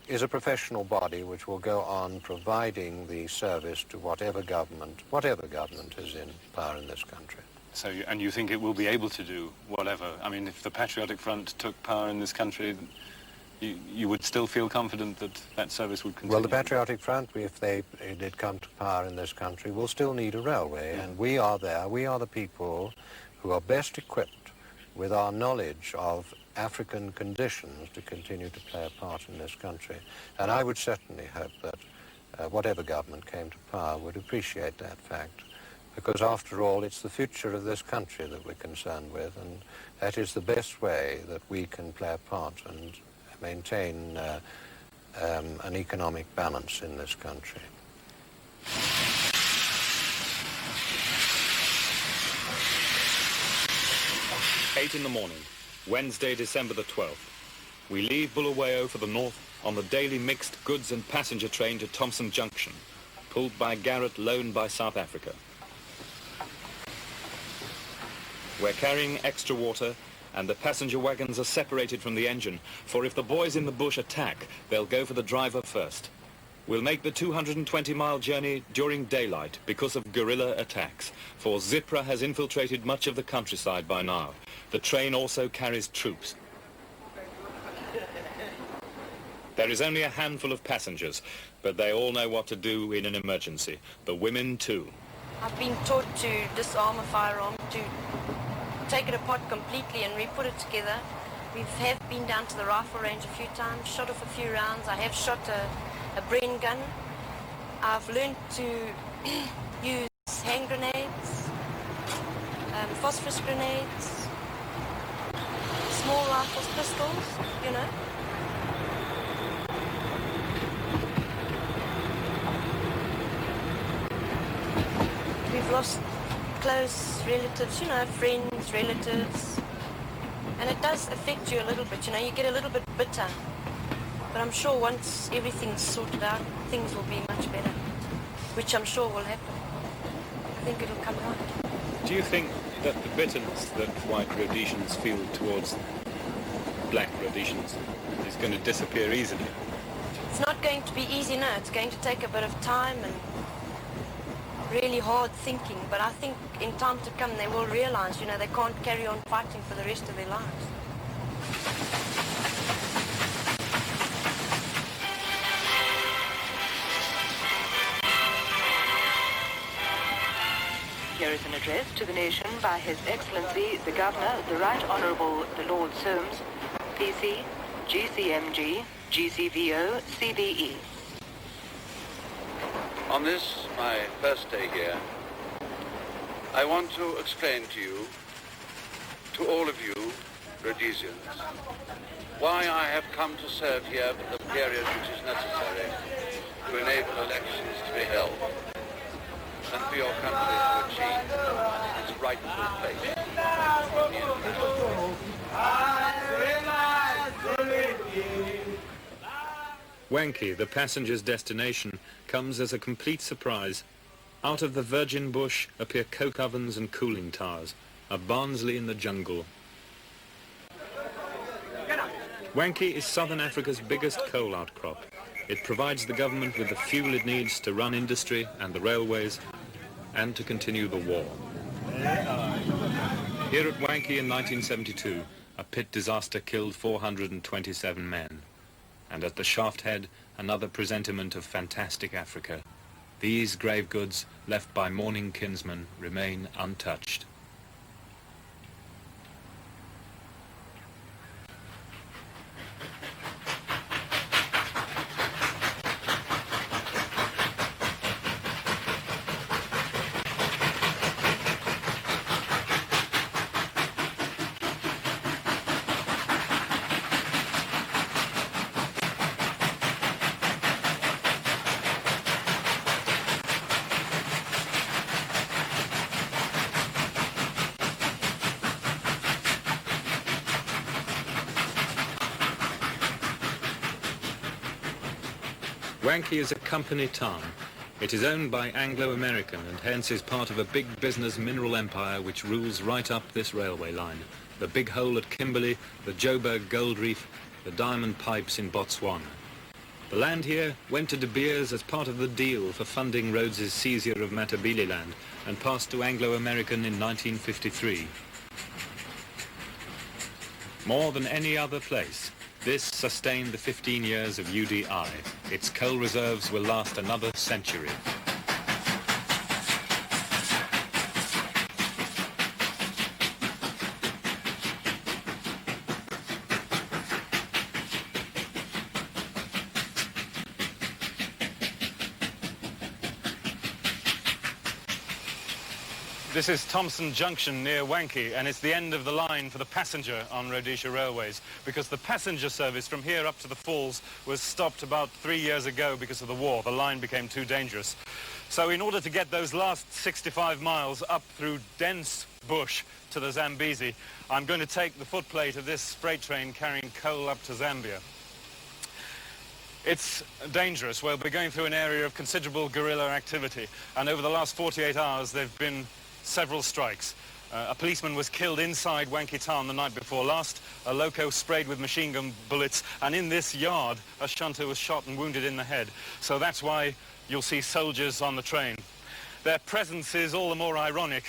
is a professional body which will go on providing the service to whatever government is in power in this country. So, and you think it will be able to do whatever? I mean, if the Patriotic Front took power in this country, you would still feel confident that that service would continue? Well, the Patriotic Front, if they did come to power in this country, will still need a railway, and we are there. We are the people who are best equipped with our knowledge of African conditions to continue to play a part in this country. And I would certainly hope that whatever government came to power would appreciate that fact, because after all, it's the future of this country that we're concerned with, and that is the best way that we can play a part and maintain an economic balance in this country. Eight in the morning, Wednesday, December the 12th. We leave Bulawayo for the north on the daily mixed goods and passenger train to Thompson Junction, pulled by Garrett, loaned by South Africa. We're carrying extra water, and the passenger wagons are separated from the engine, for if the boys in the bush attack, they'll go for the driver first. We'll make the 220-mile journey during daylight because of guerrilla attacks, for Zipra has infiltrated much of the countryside by now. The train also carries troops. There is only a handful of passengers, but they all know what to do in an emergency. The women too. I've been taught to disarm a firearm, to take it apart completely and re-put it together. We have been down to the rifle range a few times, shot off a few rounds. I have shot a Bren gun. I've learned to use hand grenades, phosphorus grenades, small rifles, pistols, you know. We've lost close relatives, you know, friends, relatives. And it does affect you a little bit, you know, you get a little bit bitter. But I'm sure once everything's sorted out, things will be much better, which I'm sure will happen. I think it'll come right. Do you think that the bitterness that white Rhodesians feel towards black Rhodesians is going to disappear easily? It's not going to be easy, no. It's going to take a bit of time and really hard thinking. But I think in time to come they will realize, you know, they can't carry on fighting for the rest of their lives. Here is an address to the nation by His Excellency the Governor, the Right Honourable the Lord Soames, PC, GCMG, GCVO, CBE. On this, my first day here, I want to explain to you, to all of you, Rhodesians, why I have come to serve here for the period which is necessary to enable elections to be held, and for your country to achieve its rightful place. Wankie, the passenger's destination, comes as a complete surprise. Out of the virgin bush appear coke ovens and cooling towers, a Barnsley in the jungle. Wankie is southern Africa's biggest coal outcrop. It provides the government with the fuel it needs to run industry and the railways and to continue the war. Here at Wankie in 1972, a pit disaster killed 427 men. And at the shaft head, another presentiment of fantastic Africa. These grave goods, left by mourning kinsmen, remain untouched. Wankie is a company town. It is owned by Anglo-American and hence is part of a big business mineral empire which rules right up this railway line. The Big Hole at Kimberley, the Joburg Gold Reef, the diamond pipes in Botswana. The land here went to De Beers as part of the deal for funding Rhodes's seizure of Matabeleland and passed to Anglo-American in 1953. More than any other place, this sustained the 15 years of UDI. Its coal reserves will last another century. This is Thompson Junction near Wankie, and it's the end of the line for the passenger on Rhodesia Railways, because the passenger service from here up to the falls was stopped about 3 years ago because of the war. The line became too dangerous. So in order to get those last 65 miles up through dense bush to the Zambezi, I'm going to take the footplate of this freight train carrying coal up to Zambia. It's dangerous. We'll be going through an area of considerable guerrilla activity, and over the last 48 hours there have been several strikes. A policeman was killed inside Wankie town the night before last, a loco sprayed with machine gun bullets, and in this yard a shunter was shot and wounded in the head. So that's why you'll see soldiers on the train. Their presence is all the more ironic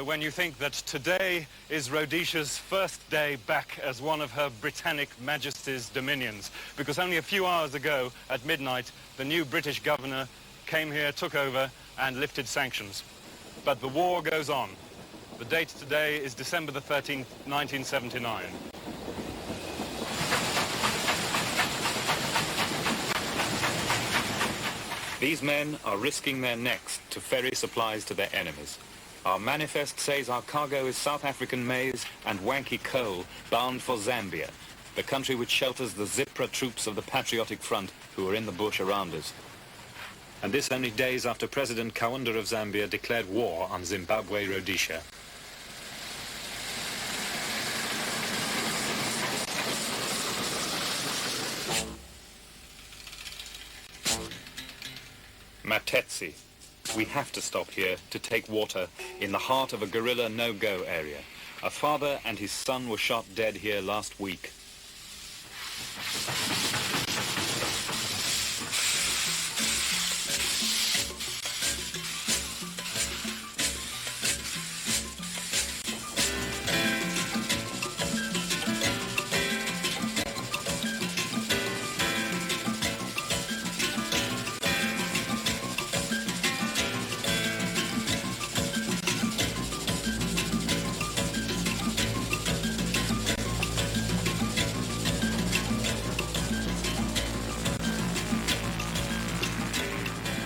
when you think that today is Rhodesia's first day back as one of Her Britannic Majesty's dominions, because only a few hours ago at midnight the new British governor came here, took over and lifted sanctions. But the war goes on. The date today is December the 13th, 1979. These men are risking their necks to ferry supplies to their enemies. Our manifest says our cargo is South African maize and wanky coal bound for Zambia, the country which shelters the Zipra troops of the Patriotic Front who are in the bush around us. And this only days after President Kaunda of Zambia declared war on Zimbabwe Rhodesia. Matetsi. We have to stop here to take water in the heart of a guerrilla no-go area. A father and his son were shot dead here last week.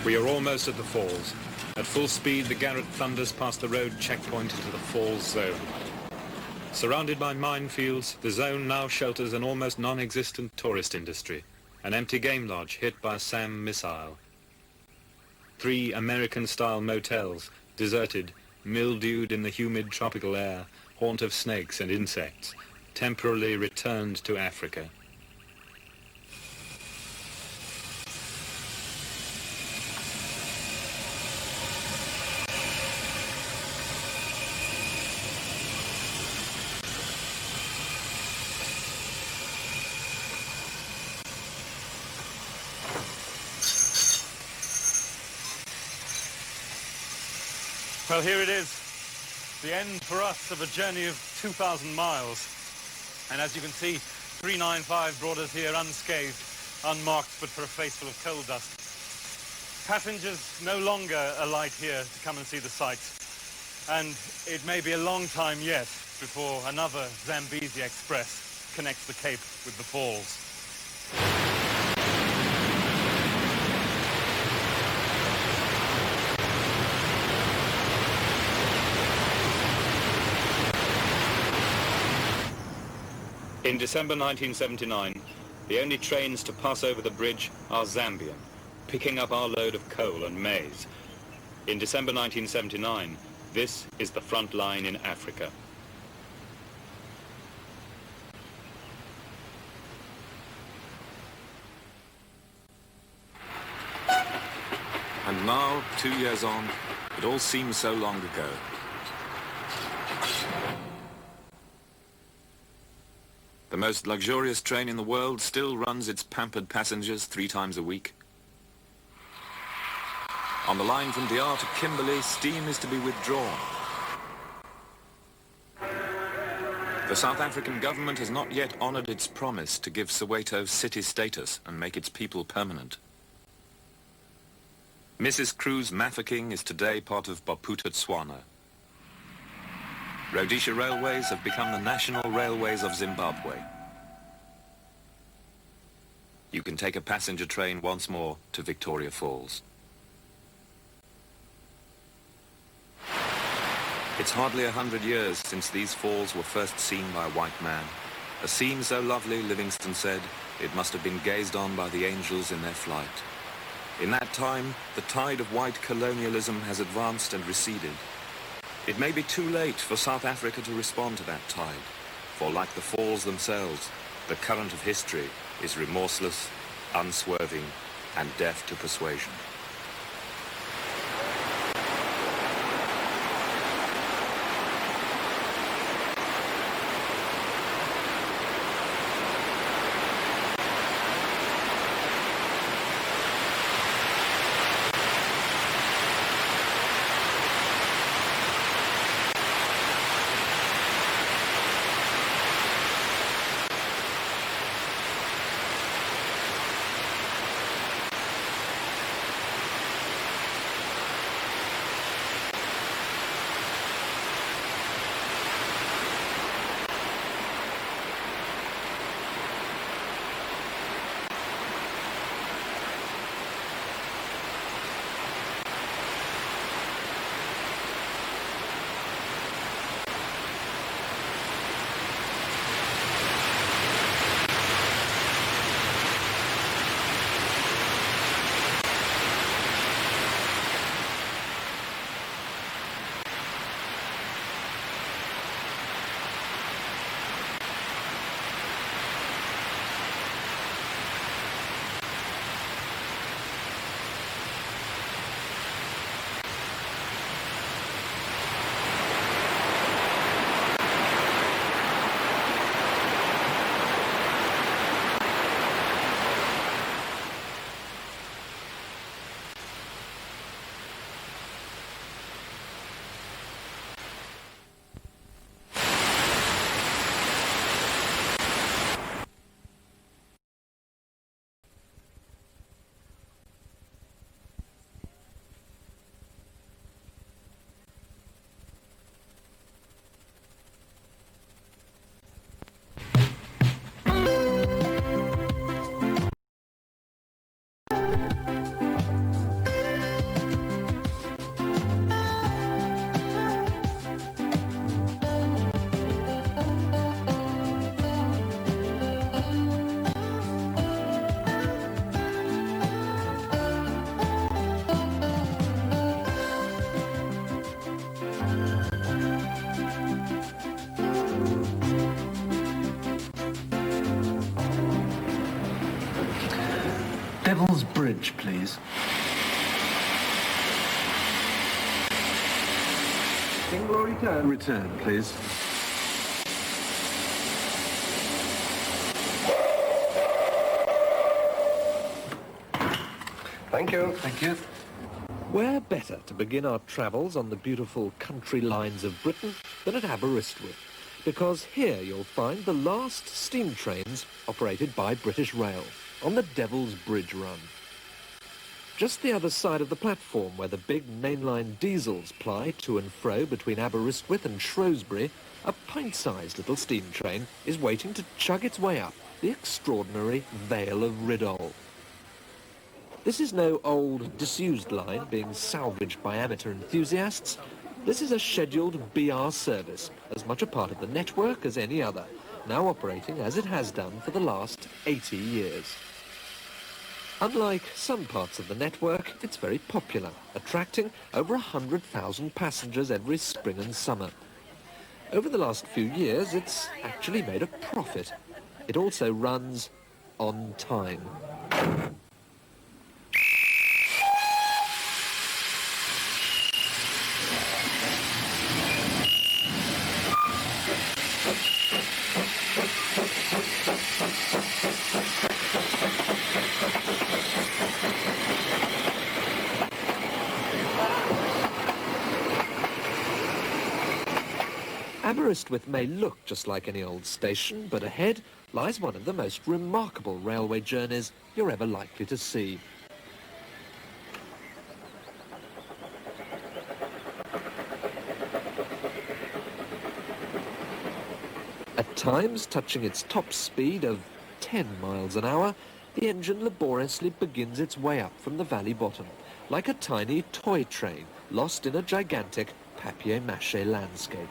We are almost at the falls. At full speed, the Garrett thunders past the road checkpoint into the falls zone. Surrounded by minefields, the zone now shelters an almost non-existent tourist industry, an empty game lodge hit by a SAM missile. 3 American-style motels, deserted, mildewed in the humid tropical air, haunt of snakes and insects, temporarily returned to Africa. Well, here it is, the end for us of a journey of 2,000 miles. And as you can see, 395 brought us here unscathed, unmarked, but for a face full of coal dust. Passengers no longer alight here to come and see the sights. And it may be a long time yet before another Zambezi Express connects the Cape with the falls. In December 1979, the only trains to pass over the bridge are Zambian, picking up our load of coal and maize. In December 1979, this is the front line in Africa. And now, 2 years on, it all seems so long ago. The most luxurious train in the world still runs its pampered passengers 3 times a week. On the line from DR to Kimberley, steam is to be withdrawn. The South African government has not yet honored its promise to give Soweto city status and make its people permanent. Mrs. Cruz Mafeking is today part of Boputa Tswana. Rhodesia Railways have become the national railways of Zimbabwe. You can take a passenger train once more to Victoria Falls. It's hardly 100 years since these falls were first seen by a white man. A scene so lovely, Livingstone said, it must have been gazed on by the angels in their flight. In that time, the tide of white colonialism has advanced and receded. It may be too late for South Africa to respond to that tide, for like the falls themselves, the current of history is remorseless, unswerving, and deaf to persuasion. Devil's Bridge, please. Single or return? Return, please. Thank you. Thank you. Where better to begin our travels on the beautiful country lines of Britain than at Aberystwyth? Because here you'll find the last steam trains operated by British Rail on the Devil's Bridge run. Just the other side of the platform, where the big mainline diesels ply to and fro between Aberystwyth and Shrewsbury, a pint-sized little steam train is waiting to chug its way up the extraordinary Vale of Rheidol. This is no old, disused line being salvaged by amateur enthusiasts. This is a scheduled BR service, as much a part of the network as any other, now operating as it has done for the last 80 years. Unlike some parts of the network, it's very popular, attracting over 100,000 passengers every spring and summer. Over the last few years, it's actually made a profit. It also runs on time. Aberystwyth may look just like any old station, but ahead lies one of the most remarkable railway journeys you're ever likely to see. At times, touching its top speed of 10 miles an hour, the engine laboriously begins its way up from the valley bottom, like a tiny toy train lost in a gigantic papier-mâché landscape.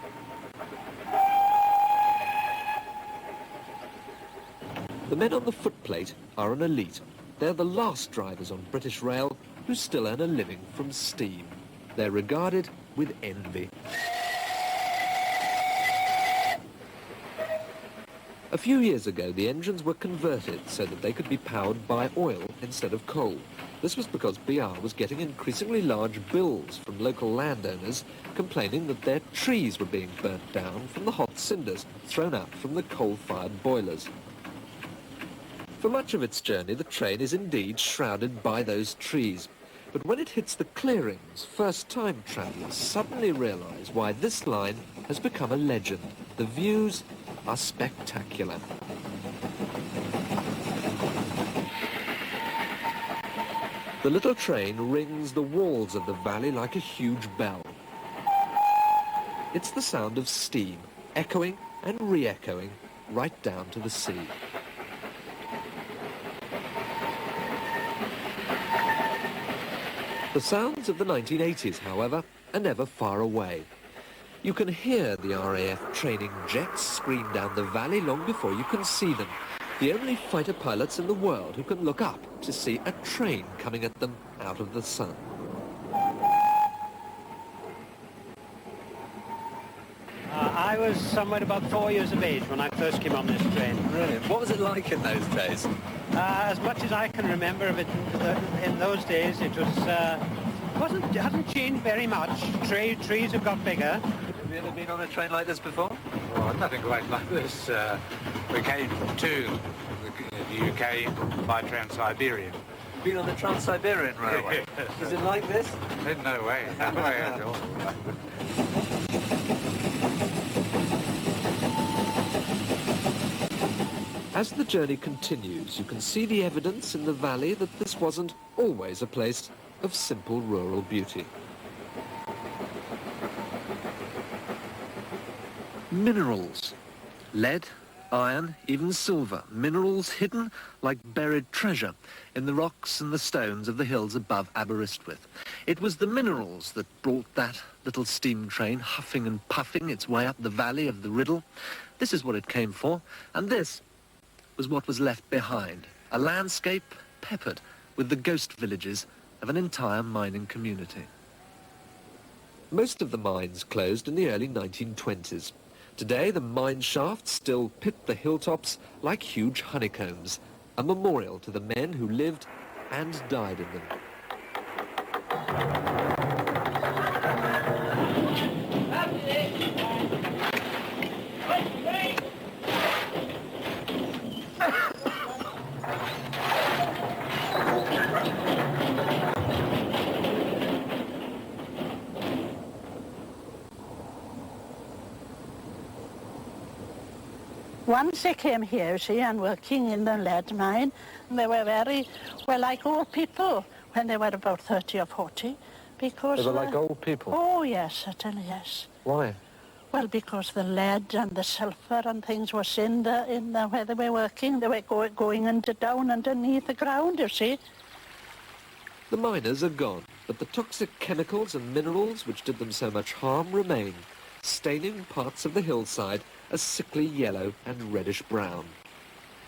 The men on the footplate are an elite. They're the last drivers on British Rail who still earn a living from steam. They're regarded with envy. A few years ago, the engines were converted so that they could be powered by oil instead of coal. This was because BR was getting increasingly large bills from local landowners complaining that their trees were being burnt down from the hot cinders thrown out from the coal-fired boilers. For much of its journey, the train is indeed shrouded by those trees. But when it hits the clearings, first-time travellers suddenly realise why this line has become a legend. The views are spectacular. The little train rings the walls of the valley like a huge bell. It's the sound of steam, echoing and re-echoing right down to the sea. The sounds of the 1980s, however, are never far away. You can hear the RAF training jets scream down the valley long before you can see them. The only fighter pilots in the world who can look up to see a train coming at them out of the sun. I was somewhere about 4 years of age when I first came on this train. Brilliant. What was it like in those days? As much as I can remember of it, in those days, it was hasn't changed very much. Trees have got bigger. Have you ever been on a train like this before? Well, nothing quite like this. We came to the UK by Trans-Siberian. Been on the Trans-Siberian Railway? Is it like this? In no way. No way at all. As the journey continues, you can see the evidence in the valley that this wasn't always a place of simple rural beauty. Minerals. Lead, iron, even silver. Minerals hidden like buried treasure in the rocks and the stones of the hills above Aberystwyth. It was the minerals that brought that little steam train huffing and puffing its way up the valley of the Rheidol. This is what it came for, and this was what was left behind, a landscape peppered with the ghost villages of an entire mining community. Most of the mines closed in the early 1920s. Today, the mine shafts still pit the hilltops like huge honeycombs, a memorial to the men who lived and died in them. Once they came here, see, and working in the lead mine, they were very, well, like old people when they were about 30 or 40, because... They were like old people? Oh, yes, certainly, yes. Why? Well, because the lead and the sulphur and things was in the where they were working. They were going down underneath the ground, you see. The miners are gone, but the toxic chemicals and minerals which did them so much harm remain, staining parts of the hillside a sickly yellow and reddish-brown.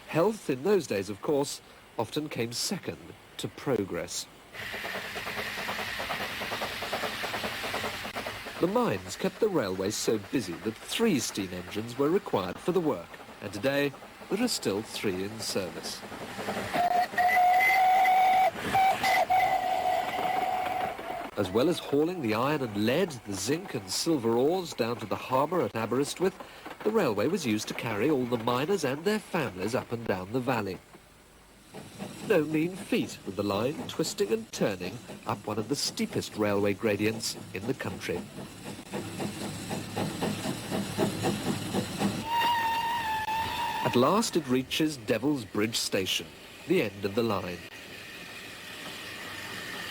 Health in those days, of course, often came second to progress. The mines kept the railways so busy that 3 steam engines were required for the work, and today there are still 3 in service. As well as hauling the iron and lead, the zinc and silver ores down to the harbour at Aberystwyth, the railway was used to carry all the miners and their families up and down the valley. No mean feat, with the line twisting and turning up one of the steepest railway gradients in the country. At last it reaches Devil's Bridge Station, the end of the line.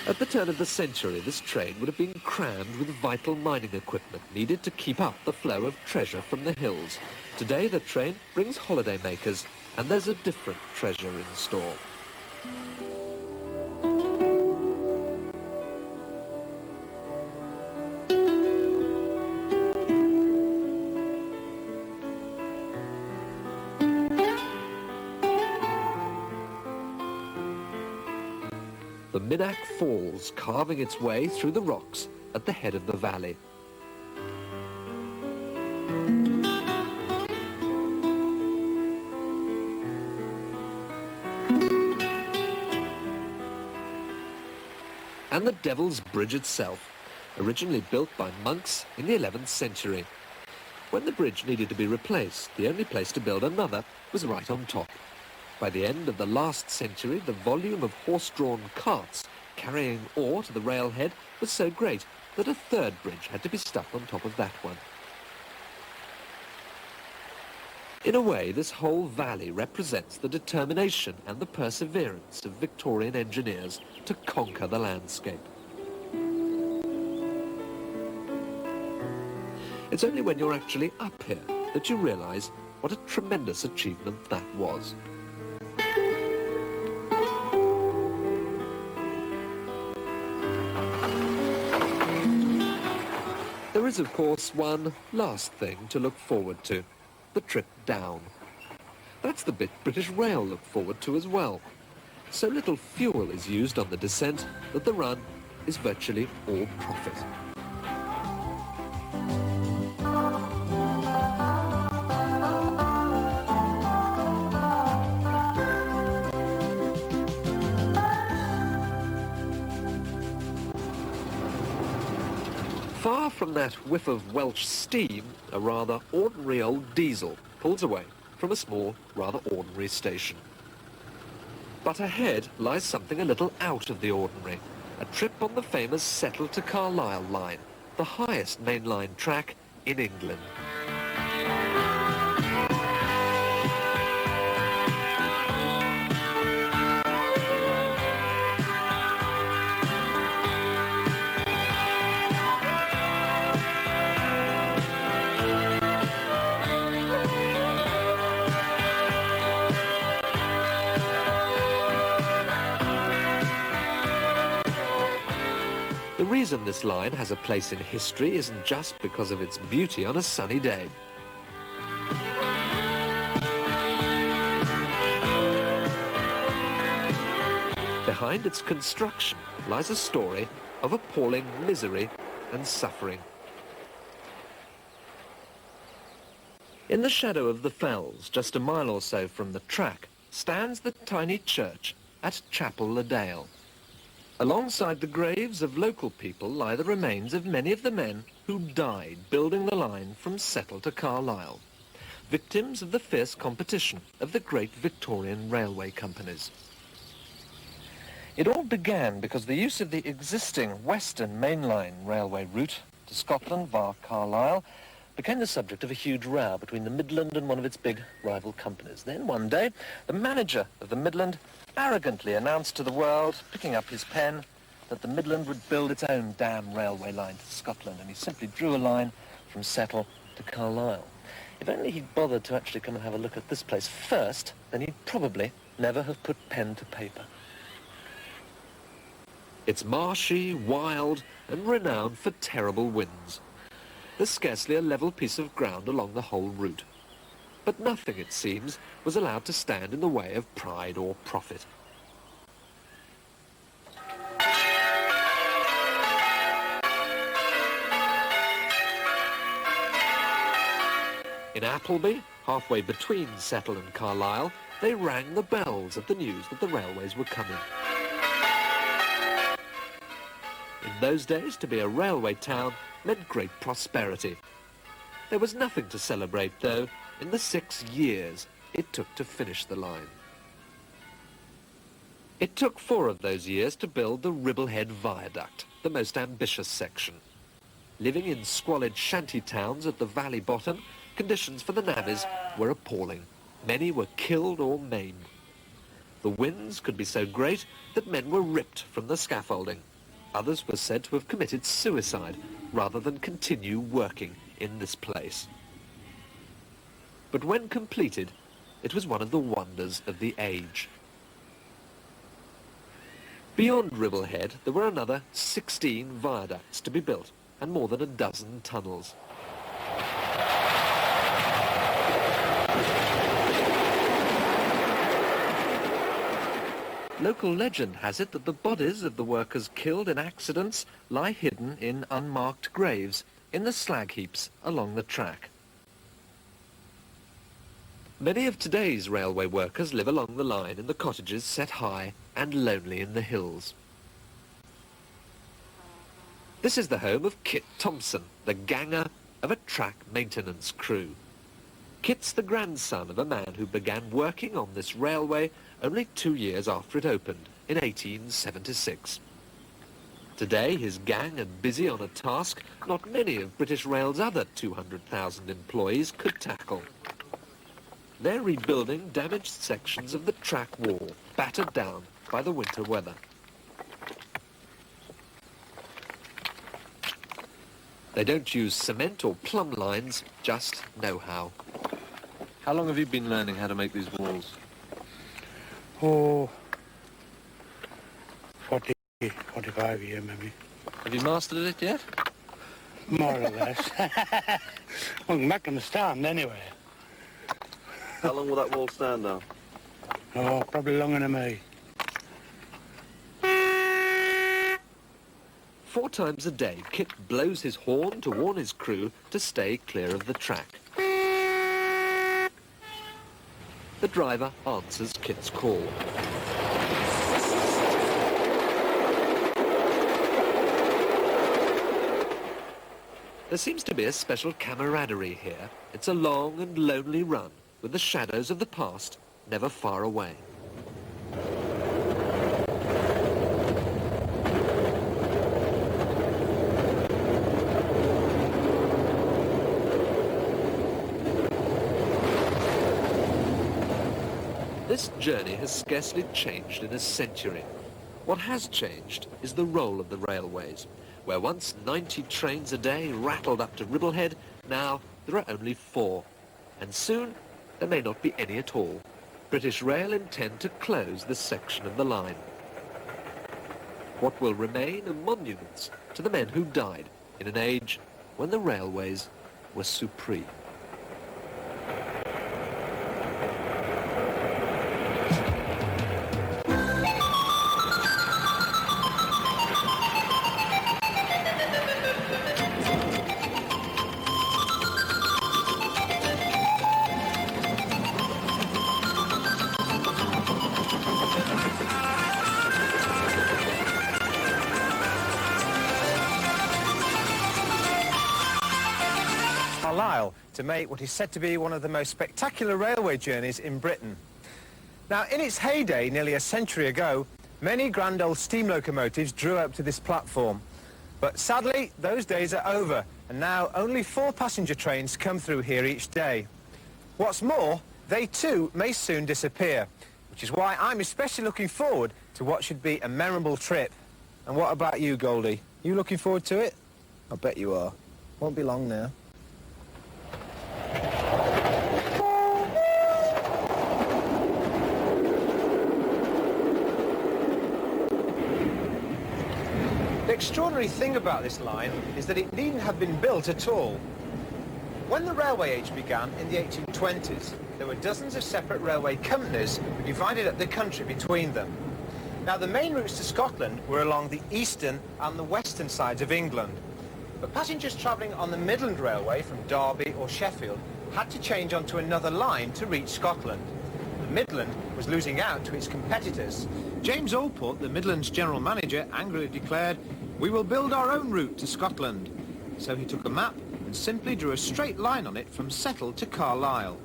At the turn of the century, this train would have been crammed with vital mining equipment needed to keep up the flow of treasure from the hills. Today, the train brings holiday makers, and there's a different treasure in store. The Minack Falls, carving its way through the rocks at the head of the valley. And the Devil's Bridge itself, originally built by monks in the 11th century. When the bridge needed to be replaced, the only place to build another was right on top. By the end of the last century, the volume of horse-drawn carts carrying ore to the railhead was so great that a 3rd bridge had to be stuck on top of that one. In a way, this whole valley represents the determination and the perseverance of Victorian engineers to conquer the landscape. It's only when you're actually up here that you realise what a tremendous achievement that was. There is, of course, one last thing to look forward to, the trip down. That's the bit British Rail look forward to as well. So little fuel is used on the descent that the run is virtually all profit. Far from that whiff of Welsh steam, a rather ordinary old diesel pulls away from a small, rather ordinary station. But ahead lies something a little out of the ordinary, a trip on the famous Settle to Carlisle line, the highest mainline track in England. The reason this line has a place in history isn't just because of its beauty on a sunny day. Behind its construction lies a story of appalling misery and suffering. In the shadow of the fells, just a mile or so from the track, stands the tiny church at Chapel-le-Dale. Alongside the graves of local people lie the remains of many of the men who died building the line from Settle to Carlisle, victims of the fierce competition of the great Victorian railway companies. It all began because the use of the existing Western Mainline railway route to Scotland via Carlisle became the subject of a huge row between the Midland and one of its big rival companies. Then one day, the manager of the Midland arrogantly announced to the world, picking up his pen, that the Midland would build its own damn railway line to Scotland, and he simply drew a line from Settle to Carlisle. If only he'd bothered to actually come and have a look at this place first, then he'd probably never have put pen to paper. It's marshy, wild, and renowned for terrible winds. There's scarcely a level piece of ground along the whole route. But nothing, it seems, was allowed to stand in the way of pride or profit. In Appleby, halfway between Settle and Carlisle, they rang the bells at the news that the railways were coming. In those days, to be a railway town meant great prosperity. There was nothing to celebrate, though, in the 6 years it took to finish the line. It took 4 of those years to build the Ribblehead Viaduct, the most ambitious section. Living in squalid shanty towns at the valley bottom, conditions for the navvies were appalling. Many were killed or maimed. The winds could be so great that men were ripped from the scaffolding. Others were said to have committed suicide rather than continue working in this place. But when completed, it was one of the wonders of the age. Beyond Ribblehead, there were another 16 viaducts to be built and more than a dozen tunnels. Local legend has it that the bodies of the workers killed in accidents lie hidden in unmarked graves in the slag heaps along the track. Many of today's railway workers live along the line in the cottages set high and lonely in the hills. This is the home of Kit Thompson, the ganger of a track maintenance crew. Kit's the grandson of a man who began working on this railway only 2 years after it opened, in 1876. Today, his gang are busy on a task not many of British Rail's other 200,000 employees could tackle. They're rebuilding damaged sections of the track wall, battered down by the winter weather. They don't use cement or plumb lines, just know-how. How long have you been learning how to make these walls? Oh, 40, 45 years maybe. Have you mastered it yet? More or less. Well, make them stand anyway. How long will that wall stand now? Oh, probably longer than me. 4 times a day, Kit blows his horn to warn his crew to stay clear of the track. The driver answers Kit's call. There seems to be a special camaraderie here. It's a long and lonely run, with the shadows of the past never far away. This journey has scarcely changed in a century. What has changed is the role of the railways, where once 90 trains a day rattled up to Ribblehead, now there are only 4. And soon there may not be any at all. British Rail intend to close this section of the line. What will remain are monuments to the men who died in an age when the railways were supreme. Carlisle to make what is said to be one of the most spectacular railway journeys in Britain. Now, in its heyday, nearly a century ago, many grand old steam locomotives drew up to this platform. But sadly, those days are over, and now only 4 passenger trains come through here each day. What's more, they too may soon disappear, which is why I'm especially looking forward to what should be a memorable trip. And what about you, Goldie? You looking forward to it? I bet you are. Won't be long now. The extraordinary thing about this line is that it needn't have been built at all. When the railway age began in the 1820s, there were dozens of separate railway companies who divided up the country between them. Now, the main routes to Scotland were along the eastern and the western sides of England. But passengers travelling on the Midland Railway from Derby or Sheffield had to change onto another line to reach Scotland. The Midland was losing out to its competitors. James Allport, the Midland's general manager, angrily declared, "We will build our own route to Scotland." So he took a map and simply drew a straight line on it from Settle to Carlisle.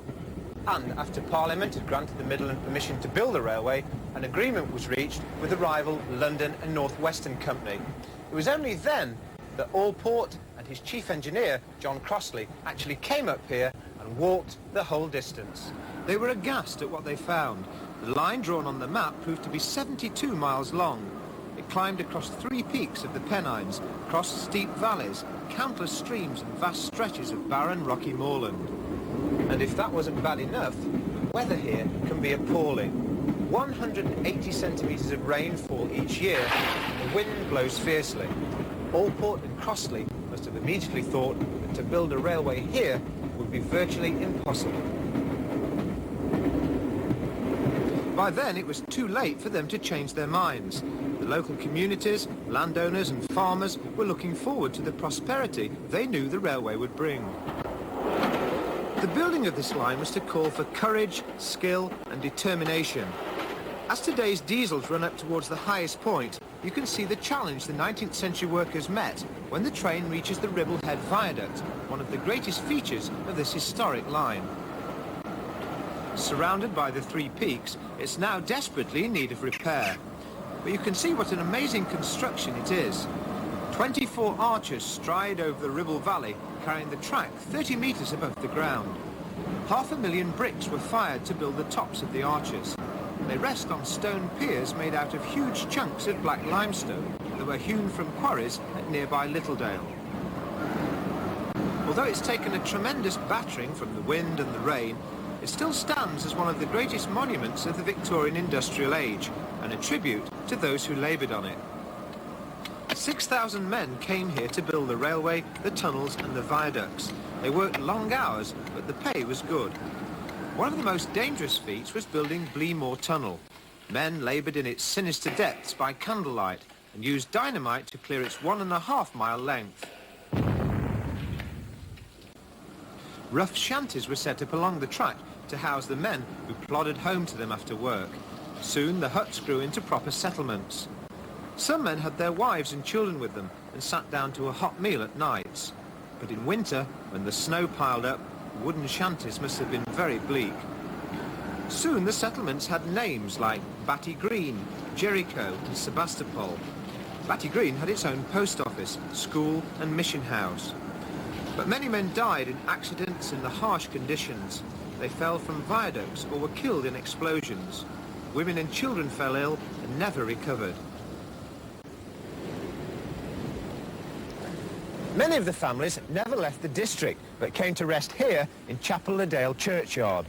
And after Parliament had granted the Midland permission to build the railway, an agreement was reached with the rival London and North Western Company. It was only then that Allport and his chief engineer, John Crossley, actually came up here and walked the whole distance. They were aghast at what they found. The line drawn on the map proved to be 72 miles long. It climbed across 3 peaks of the Pennines, crossed steep valleys, countless streams and vast stretches of barren rocky moorland. And if that wasn't bad enough, the weather here can be appalling. 180 centimetres of rainfall each year, and the wind blows fiercely. Allport and Crossley must have immediately thought that to build a railway here would be virtually impossible. By then, it was too late for them to change their minds. The local communities, landowners and farmers were looking forward to the prosperity they knew the railway would bring. The building of this line was to call for courage, skill and determination. As today's diesels run up towards the highest point, you can see the challenge the 19th century workers met when the train reaches the Ribble Head Viaduct, one of the greatest features of this historic line. Surrounded by the 3 peaks, it's now desperately in need of repair. But you can see what an amazing construction it is. 24 archers stride over the Ribble Valley, carrying the track 30 metres above the ground. 500,000 bricks were fired to build the tops of the arches. They rest on stone piers made out of huge chunks of black limestone that were hewn from quarries at nearby Littledale. Although it's taken a tremendous battering from the wind and the rain, it still stands as one of the greatest monuments of the Victorian industrial age and a tribute to those who laboured on it. 6,000 men came here to build the railway, the tunnels and the viaducts. They worked long hours, but the pay was good. One of the most dangerous feats was building Bleemore Tunnel. Men laboured in its sinister depths by candlelight and used dynamite to clear its 1.5-mile length. Rough shanties were set up along the track to house the men who plodded home to them after work. Soon the huts grew into proper settlements. Some men had their wives and children with them and sat down to a hot meal at nights. But in winter, when the snow piled up, wooden shanties must have been very bleak. Soon the settlements had names like Batty Green, Jericho and Sebastopol. Batty Green had its own post office, school and mission house. But many men died in accidents in the harsh conditions. They fell from viaducts or were killed in explosions. Women and children fell ill and never recovered. Many of the families never left the district, but came to rest here in Chapel-le-Dale churchyard.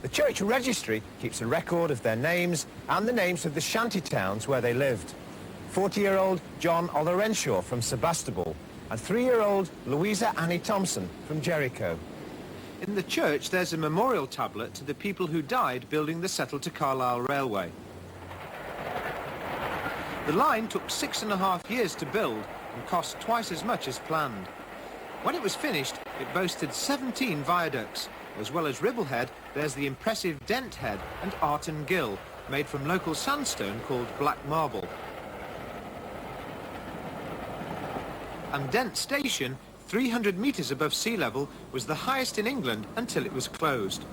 The church registry keeps a record of their names and the names of the shanty towns where they lived. 40-year-old John Olorenshaw from Sebastopol and 3-year-old Louisa Annie Thompson from Jericho. In the church, there's a memorial tablet to the people who died building the Settle to Carlisle Railway. The line took 6.5 years to build and cost twice as much as planned. When it was finished, it boasted 17 viaducts. As well as Ribble Head, there's the impressive Dent Head and Arton Gill, made from local sandstone called black marble. And Dent Station, 300 metres above sea level, was the highest in England until it was closed.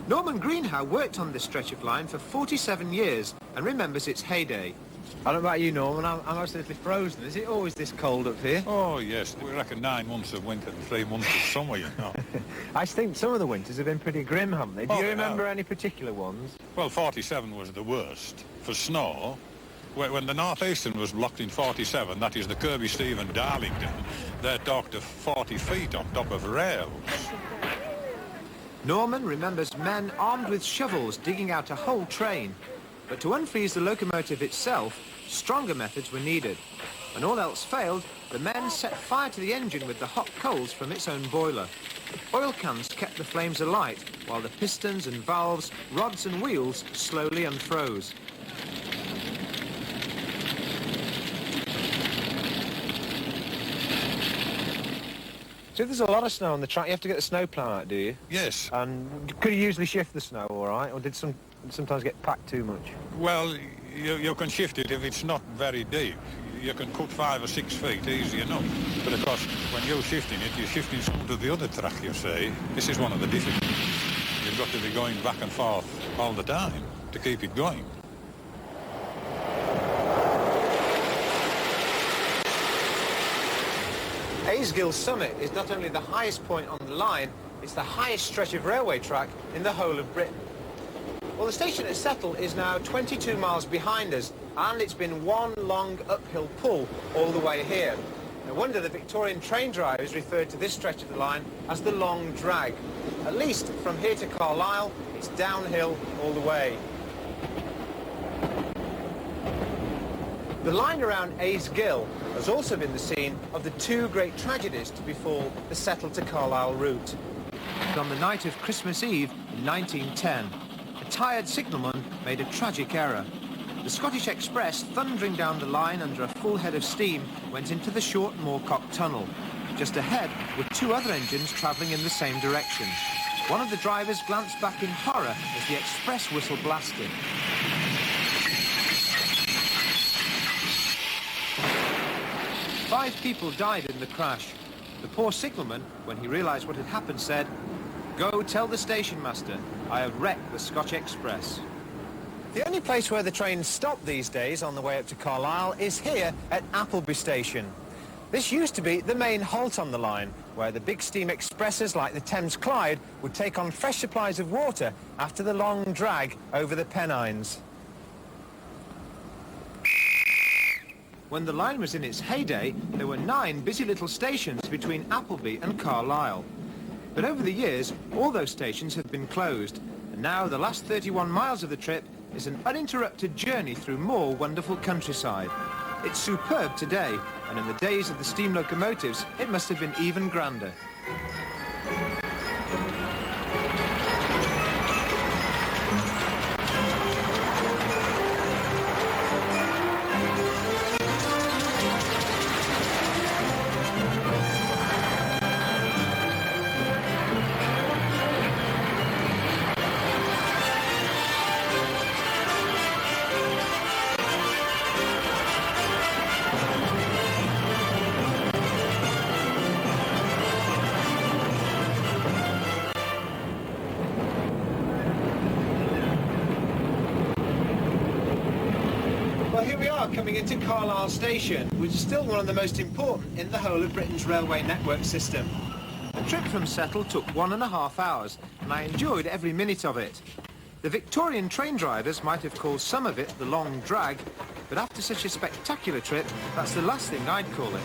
Norman Greenhow worked on this stretch of line for 47 years and remembers its heyday. I don't know about you, Norman, I'm absolutely frozen. Is it always this cold up here? Oh, yes. We reckon 9 months of winter and 3 months of summer, you know. I think some of the winters have been pretty grim, haven't they? Do you remember yeah. any particular ones? Well, 47 was the worst for snow. When the North Eastern was blocked in 47, that is the Kirby, Stephen, Darlington, they docked 40 feet on top of rails. Norman remembers men armed with shovels digging out a whole train. But to unfreeze the locomotive itself, stronger methods were needed. When all else failed, the men set fire to the engine with the hot coals from its own boiler. Oil cans kept the flames alight, while the pistons and valves, rods and wheels slowly unfroze. So if there's a lot of snow on the track, you have to get the snowplow out, do you? Yes. And could you usually shift the snow all right, or did some sometimes get packed too much? Well, you can shift it if it's not very deep. You can cut 5 or 6 feet easy enough. But of course, when you're shifting it, you're shifting some to the other track, you see. This is one of the difficulties. You've got to be going back and forth all the time to keep it going. Aysgill Summit is not only the highest point on the line, it's the highest stretch of railway track in the whole of Britain. Well, the station at Settle is now 22 miles behind us, and it's been one long uphill pull all the way here. No wonder the Victorian train drivers referred to this stretch of the line as the long drag. At least from here to Carlisle, it's downhill all the way. The line around Aysgill has also been the scene of the 2 great tragedies to befall the Settle to Carlisle route. On the night of Christmas Eve in 1910, a tired signalman made a tragic error. The Scottish Express, thundering down the line under a full head of steam, went into the short Moorcock Tunnel. Just ahead were 2 other engines travelling in the same direction. One of the drivers glanced back in horror as the express whistle blasted. Five people died in the crash. The poor signalman, when he realised what had happened, said, "Go tell the station master, I have wrecked the Scotch Express." The only place where the trains stop these days on the way up to Carlisle is here at Appleby Station. This used to be the main halt on the line, where the big steam expresses like the Thames Clyde would take on fresh supplies of water after the long drag over the Pennines. When the line was in its heyday, there were 9 busy little stations between Appleby and Carlisle. But over the years, all those stations have been closed, and now the last 31 miles of the trip is an uninterrupted journey through more wonderful countryside. It's superb today, and in the days of the steam locomotives, it must have been even grander. Coming into Carlisle Station, which is still one of the most important in the whole of Britain's railway network system. The trip from Settle took 1.5 hours, and I enjoyed every minute of it. The Victorian train drivers might have called some of it the long drag, but after such a spectacular trip, that's the last thing I'd call it.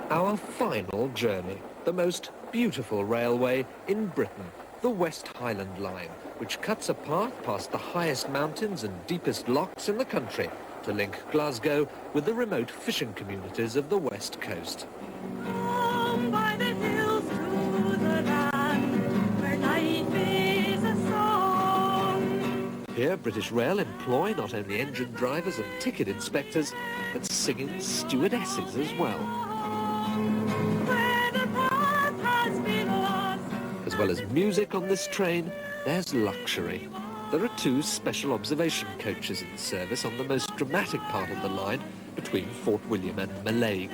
Our final journey, the most beautiful railway in Britain, the West Highland Line, which cuts a path past the highest mountains and deepest lochs in the country to link Glasgow with the remote fishing communities of the West Coast. Home by the hills to the land where life is a song. Here, British Rail employ not only engine drivers and ticket inspectors, but singing stewardesses as well. As well as music on this train, there's luxury. There are 2 special observation coaches in service on the most dramatic part of the line between Fort William and Mallaig.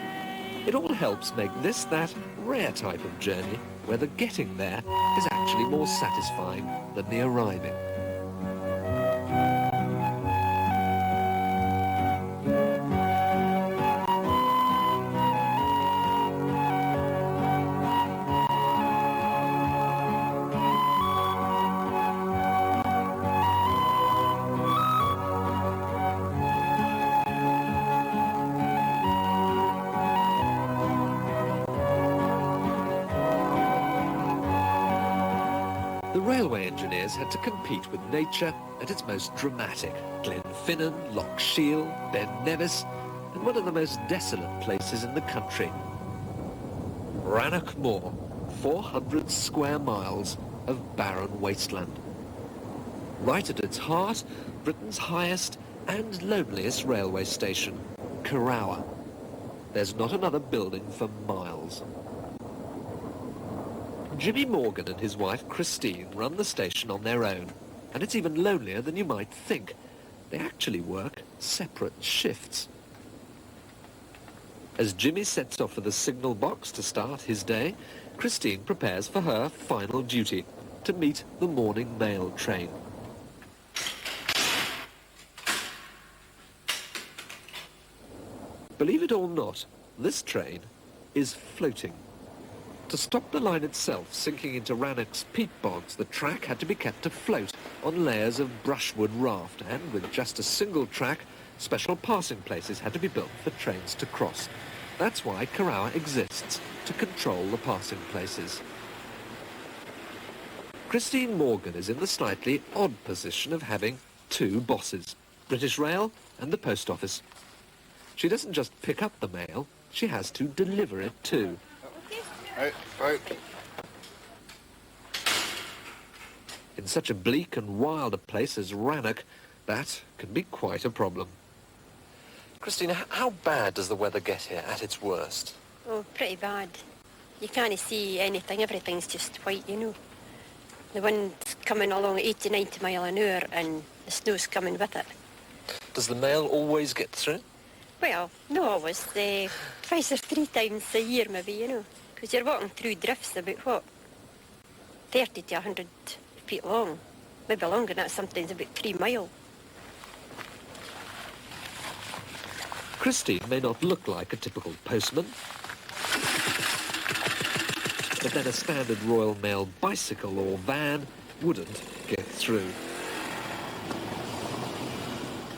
It all helps make this that rare type of journey where the getting there is actually more satisfying than the arriving. The railway engineers had to compete with nature at its most dramatic. Glenfinnan, Loch Shiel, Ben Nevis, and one of the most desolate places in the country. Rannoch Moor, 400 square miles of barren wasteland. Right at its heart, Britain's highest and loneliest railway station, Carrower. There's not another building for miles. Jimmy Morgan and his wife Christine run the station on their own, and it's even lonelier than you might think. They actually work separate shifts. As Jimmy sets off for the signal box to start his day, Christine prepares for her final duty, to meet the morning mail train. Believe it or not, this train is floating. To stop the line itself sinking into Rannoch's peat bogs, the track had to be kept afloat on layers of brushwood raft, and with just a single track, special passing places had to be built for trains to cross. That's why Carrower exists, to control the passing places. Christine Morgan is in the slightly odd position of having 2 bosses, British Rail and the Post Office. She doesn't just pick up the mail, she has to deliver it too. In such a bleak and wild a place as Rannoch, that can be quite a problem. Christine, how bad does the weather get here at its worst? Oh, pretty bad. You can't see anything, everything's just white, you know. The wind's coming along at 80, 90 mile an hour and the snow's coming with it. Does the mail always get through? Well, not always. Twice or 3 times a year maybe, you know. Because you're walking through drifts about, what, 30 to 100 feet long. Maybe longer than that, sometimes about 3 miles. Christine may not look like a typical postman, but then a standard Royal Mail bicycle or van wouldn't get through.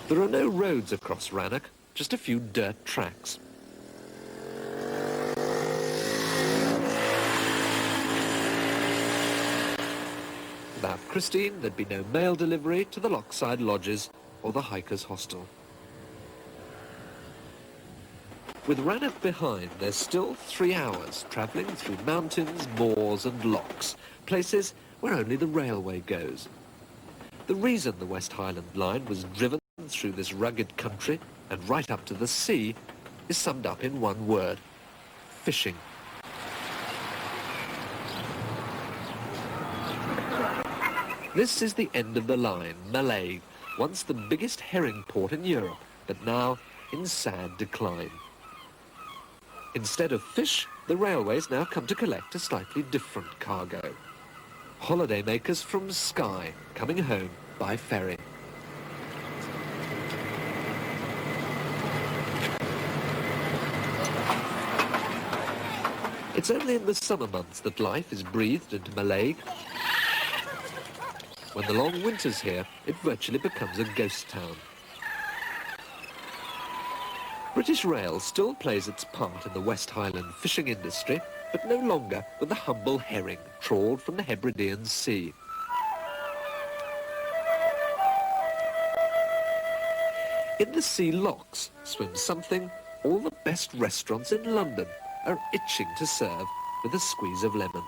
There are no roads across Rannoch, just a few dirt tracks. Without Christine, there'd be no mail delivery to the Lochside Lodges or the Hikers Hostel. With Rannoch behind, there's still 3 hours travelling through mountains, moors and lochs, places where only the railway goes. The reason the West Highland Line was driven through this rugged country and right up to the sea is summed up in one word: fishing. This is the end of the line, Mallaig, once the biggest herring port in Europe, but now in sad decline. Instead of fish, the railways now come to collect a slightly different cargo. Holidaymakers from Skye, coming home by ferry. It's only in the summer months that life is breathed into Mallaig. When the long winter's here, it virtually becomes a ghost town. British Rail still plays its part in the West Highland fishing industry, but no longer with the humble herring trawled from the Hebridean Sea. In the sea lochs swims something all the best restaurants in London are itching to serve with a squeeze of lemon.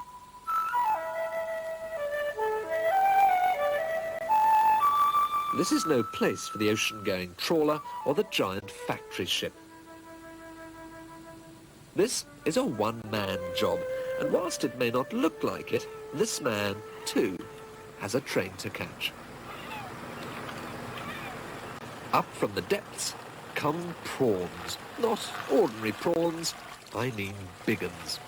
This is no place for the ocean-going trawler or the giant factory ship. This is a one-man job, And whilst it may not look like it, this man, too, has a train to catch. Up from the depths come prawns. Not ordinary prawns, I mean big uns.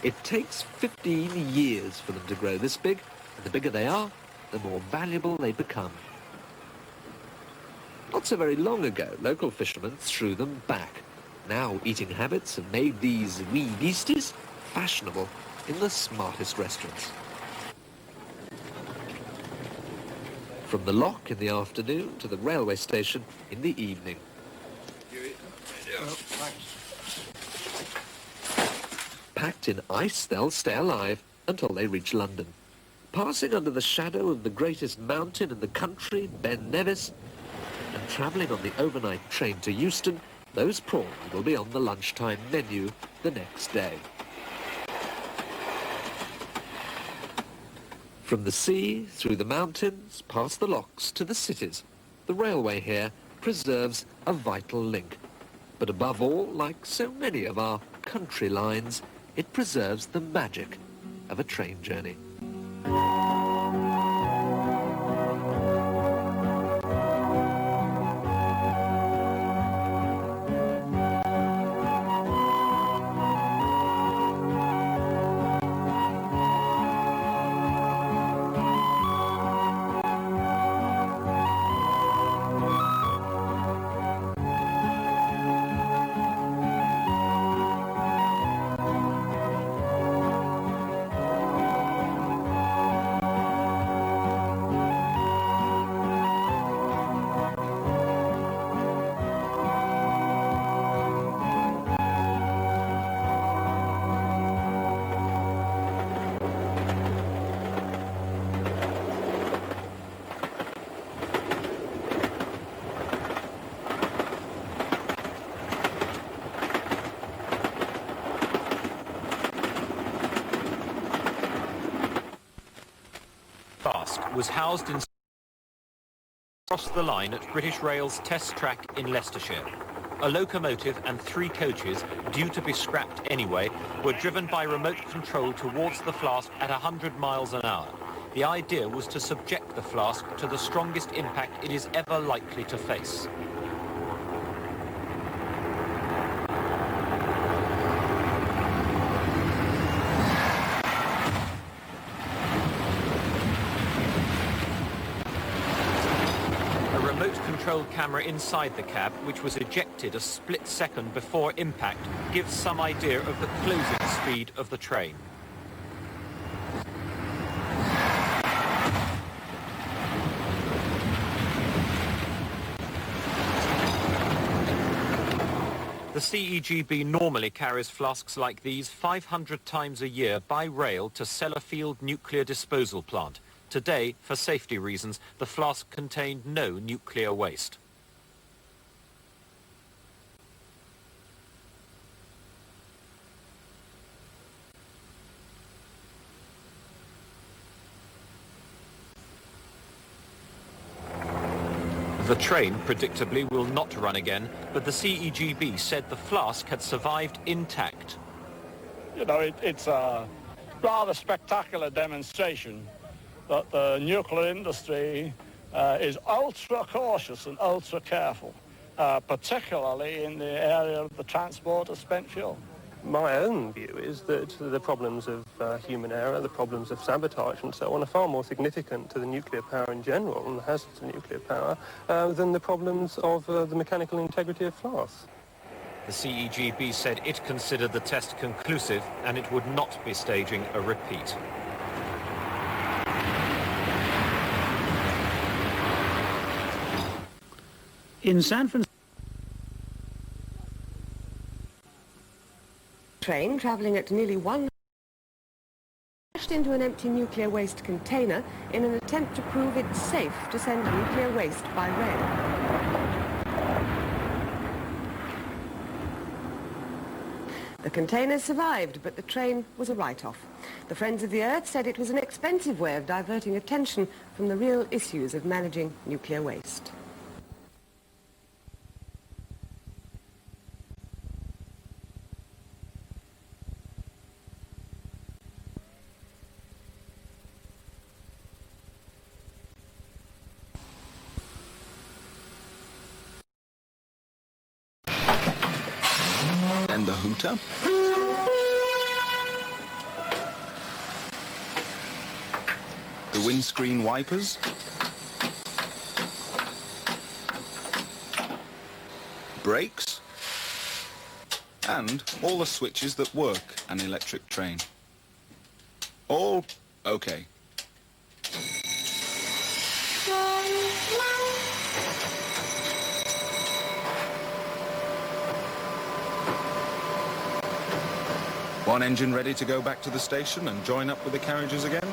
It takes 15 years for them to grow this big, and the bigger they are, the more valuable they become. Not so very long ago, local fishermen threw them back. Now eating habits have made these wee beasties fashionable in the smartest restaurants. From the lock in the afternoon to the railway station in the evening. Packed in ice, they'll stay alive until they reach London. Passing under the shadow of the greatest mountain in the country, Ben Nevis, and travelling on the overnight train to Euston, those prawns will be on the lunchtime menu the next day. From the sea, through the mountains, past the locks to the cities, the railway here preserves a vital link. But above all, like so many of our country lines, it preserves the magic of a train journey. Was housed in across the line at British Rail's test track in Leicestershire. A locomotive and 3 coaches, due to be scrapped anyway, were driven by remote control towards the Flask at 100 miles an hour. The idea was to subject the Flask to the strongest impact it is ever likely to face. Control camera inside the cab, which was ejected a split second before impact, gives some idea of the closing speed of the train. The CEGB normally carries flasks like these 500 times a year by rail to Sellafield nuclear disposal plant. Today, for safety reasons, the flask contained no nuclear waste. The train, predictably, will not run again, but the CEGB said the flask had survived intact. You know, it's a rather spectacular demonstration that the nuclear industry is ultra cautious and ultra careful, particularly in the area of the transport of spent fuel. My own view is that the problems of human error, the problems of sabotage and so on are far more significant to the nuclear power in general and the hazards of nuclear power than the problems of the mechanical integrity of flasks. The CEGB said it considered the test conclusive and it would not be staging a repeat. In San Francisco, train travelling at nearly 1 crashed into an empty nuclear waste container in an attempt to prove it's safe to send nuclear waste by rail. The container survived, but the train was a write-off. The Friends of the Earth said it was an expensive way of diverting attention from the real issues of managing nuclear waste. hooter. The windscreen wipers. Brakes. And all the switches that work an electric train. All okay. One engine ready to go back to the station and join up with the carriages again.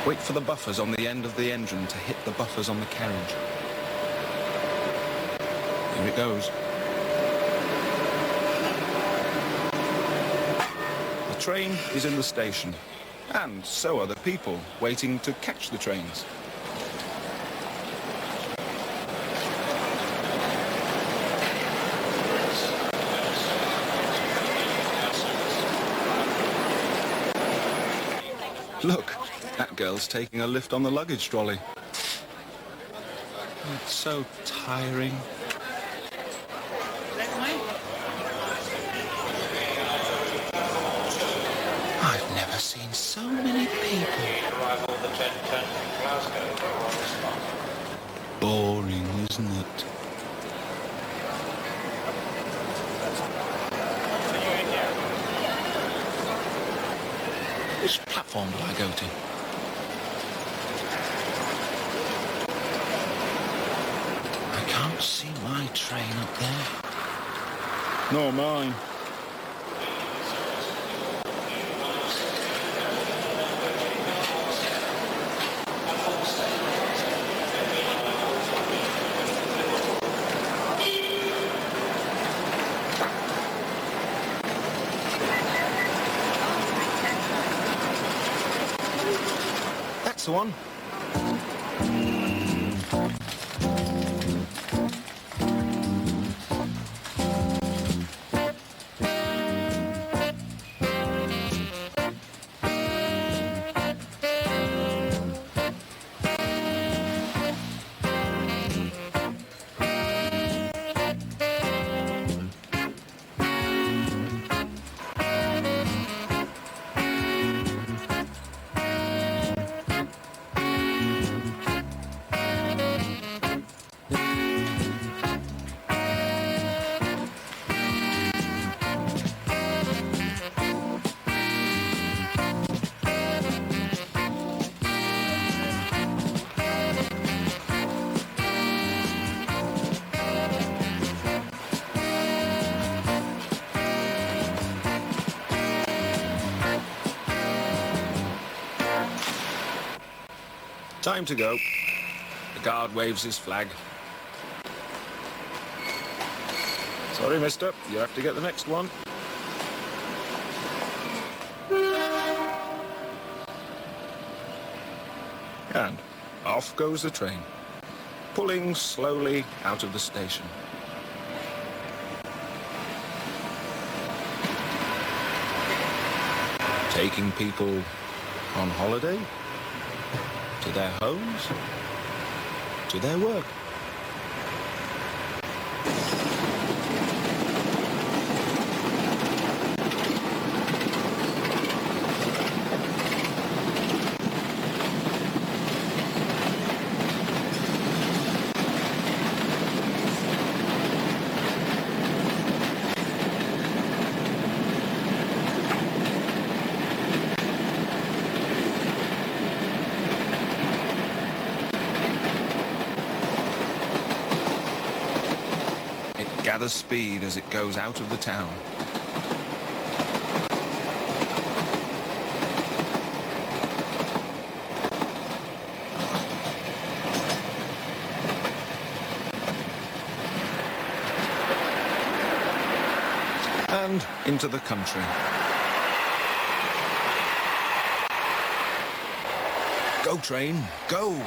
Wait for the buffers on the end of the engine to hit the buffers on the carriage. Here it goes. The train is in the station, and so are the people waiting to catch the trains. Look, that girl's taking a lift on the luggage trolley. It's so tiring. I've never seen so many people. Boring, isn't it? Which platform do I go to? I can't see my train up there. Nor mine. That's the one. Time to go. The guard waves his flag. Sorry, mister. You have to get the next one. And off goes the train, pulling slowly out of the station. Taking people on holiday, to their homes, to their work. Gathers speed as it goes out of the town. And into the country. Go, train, go!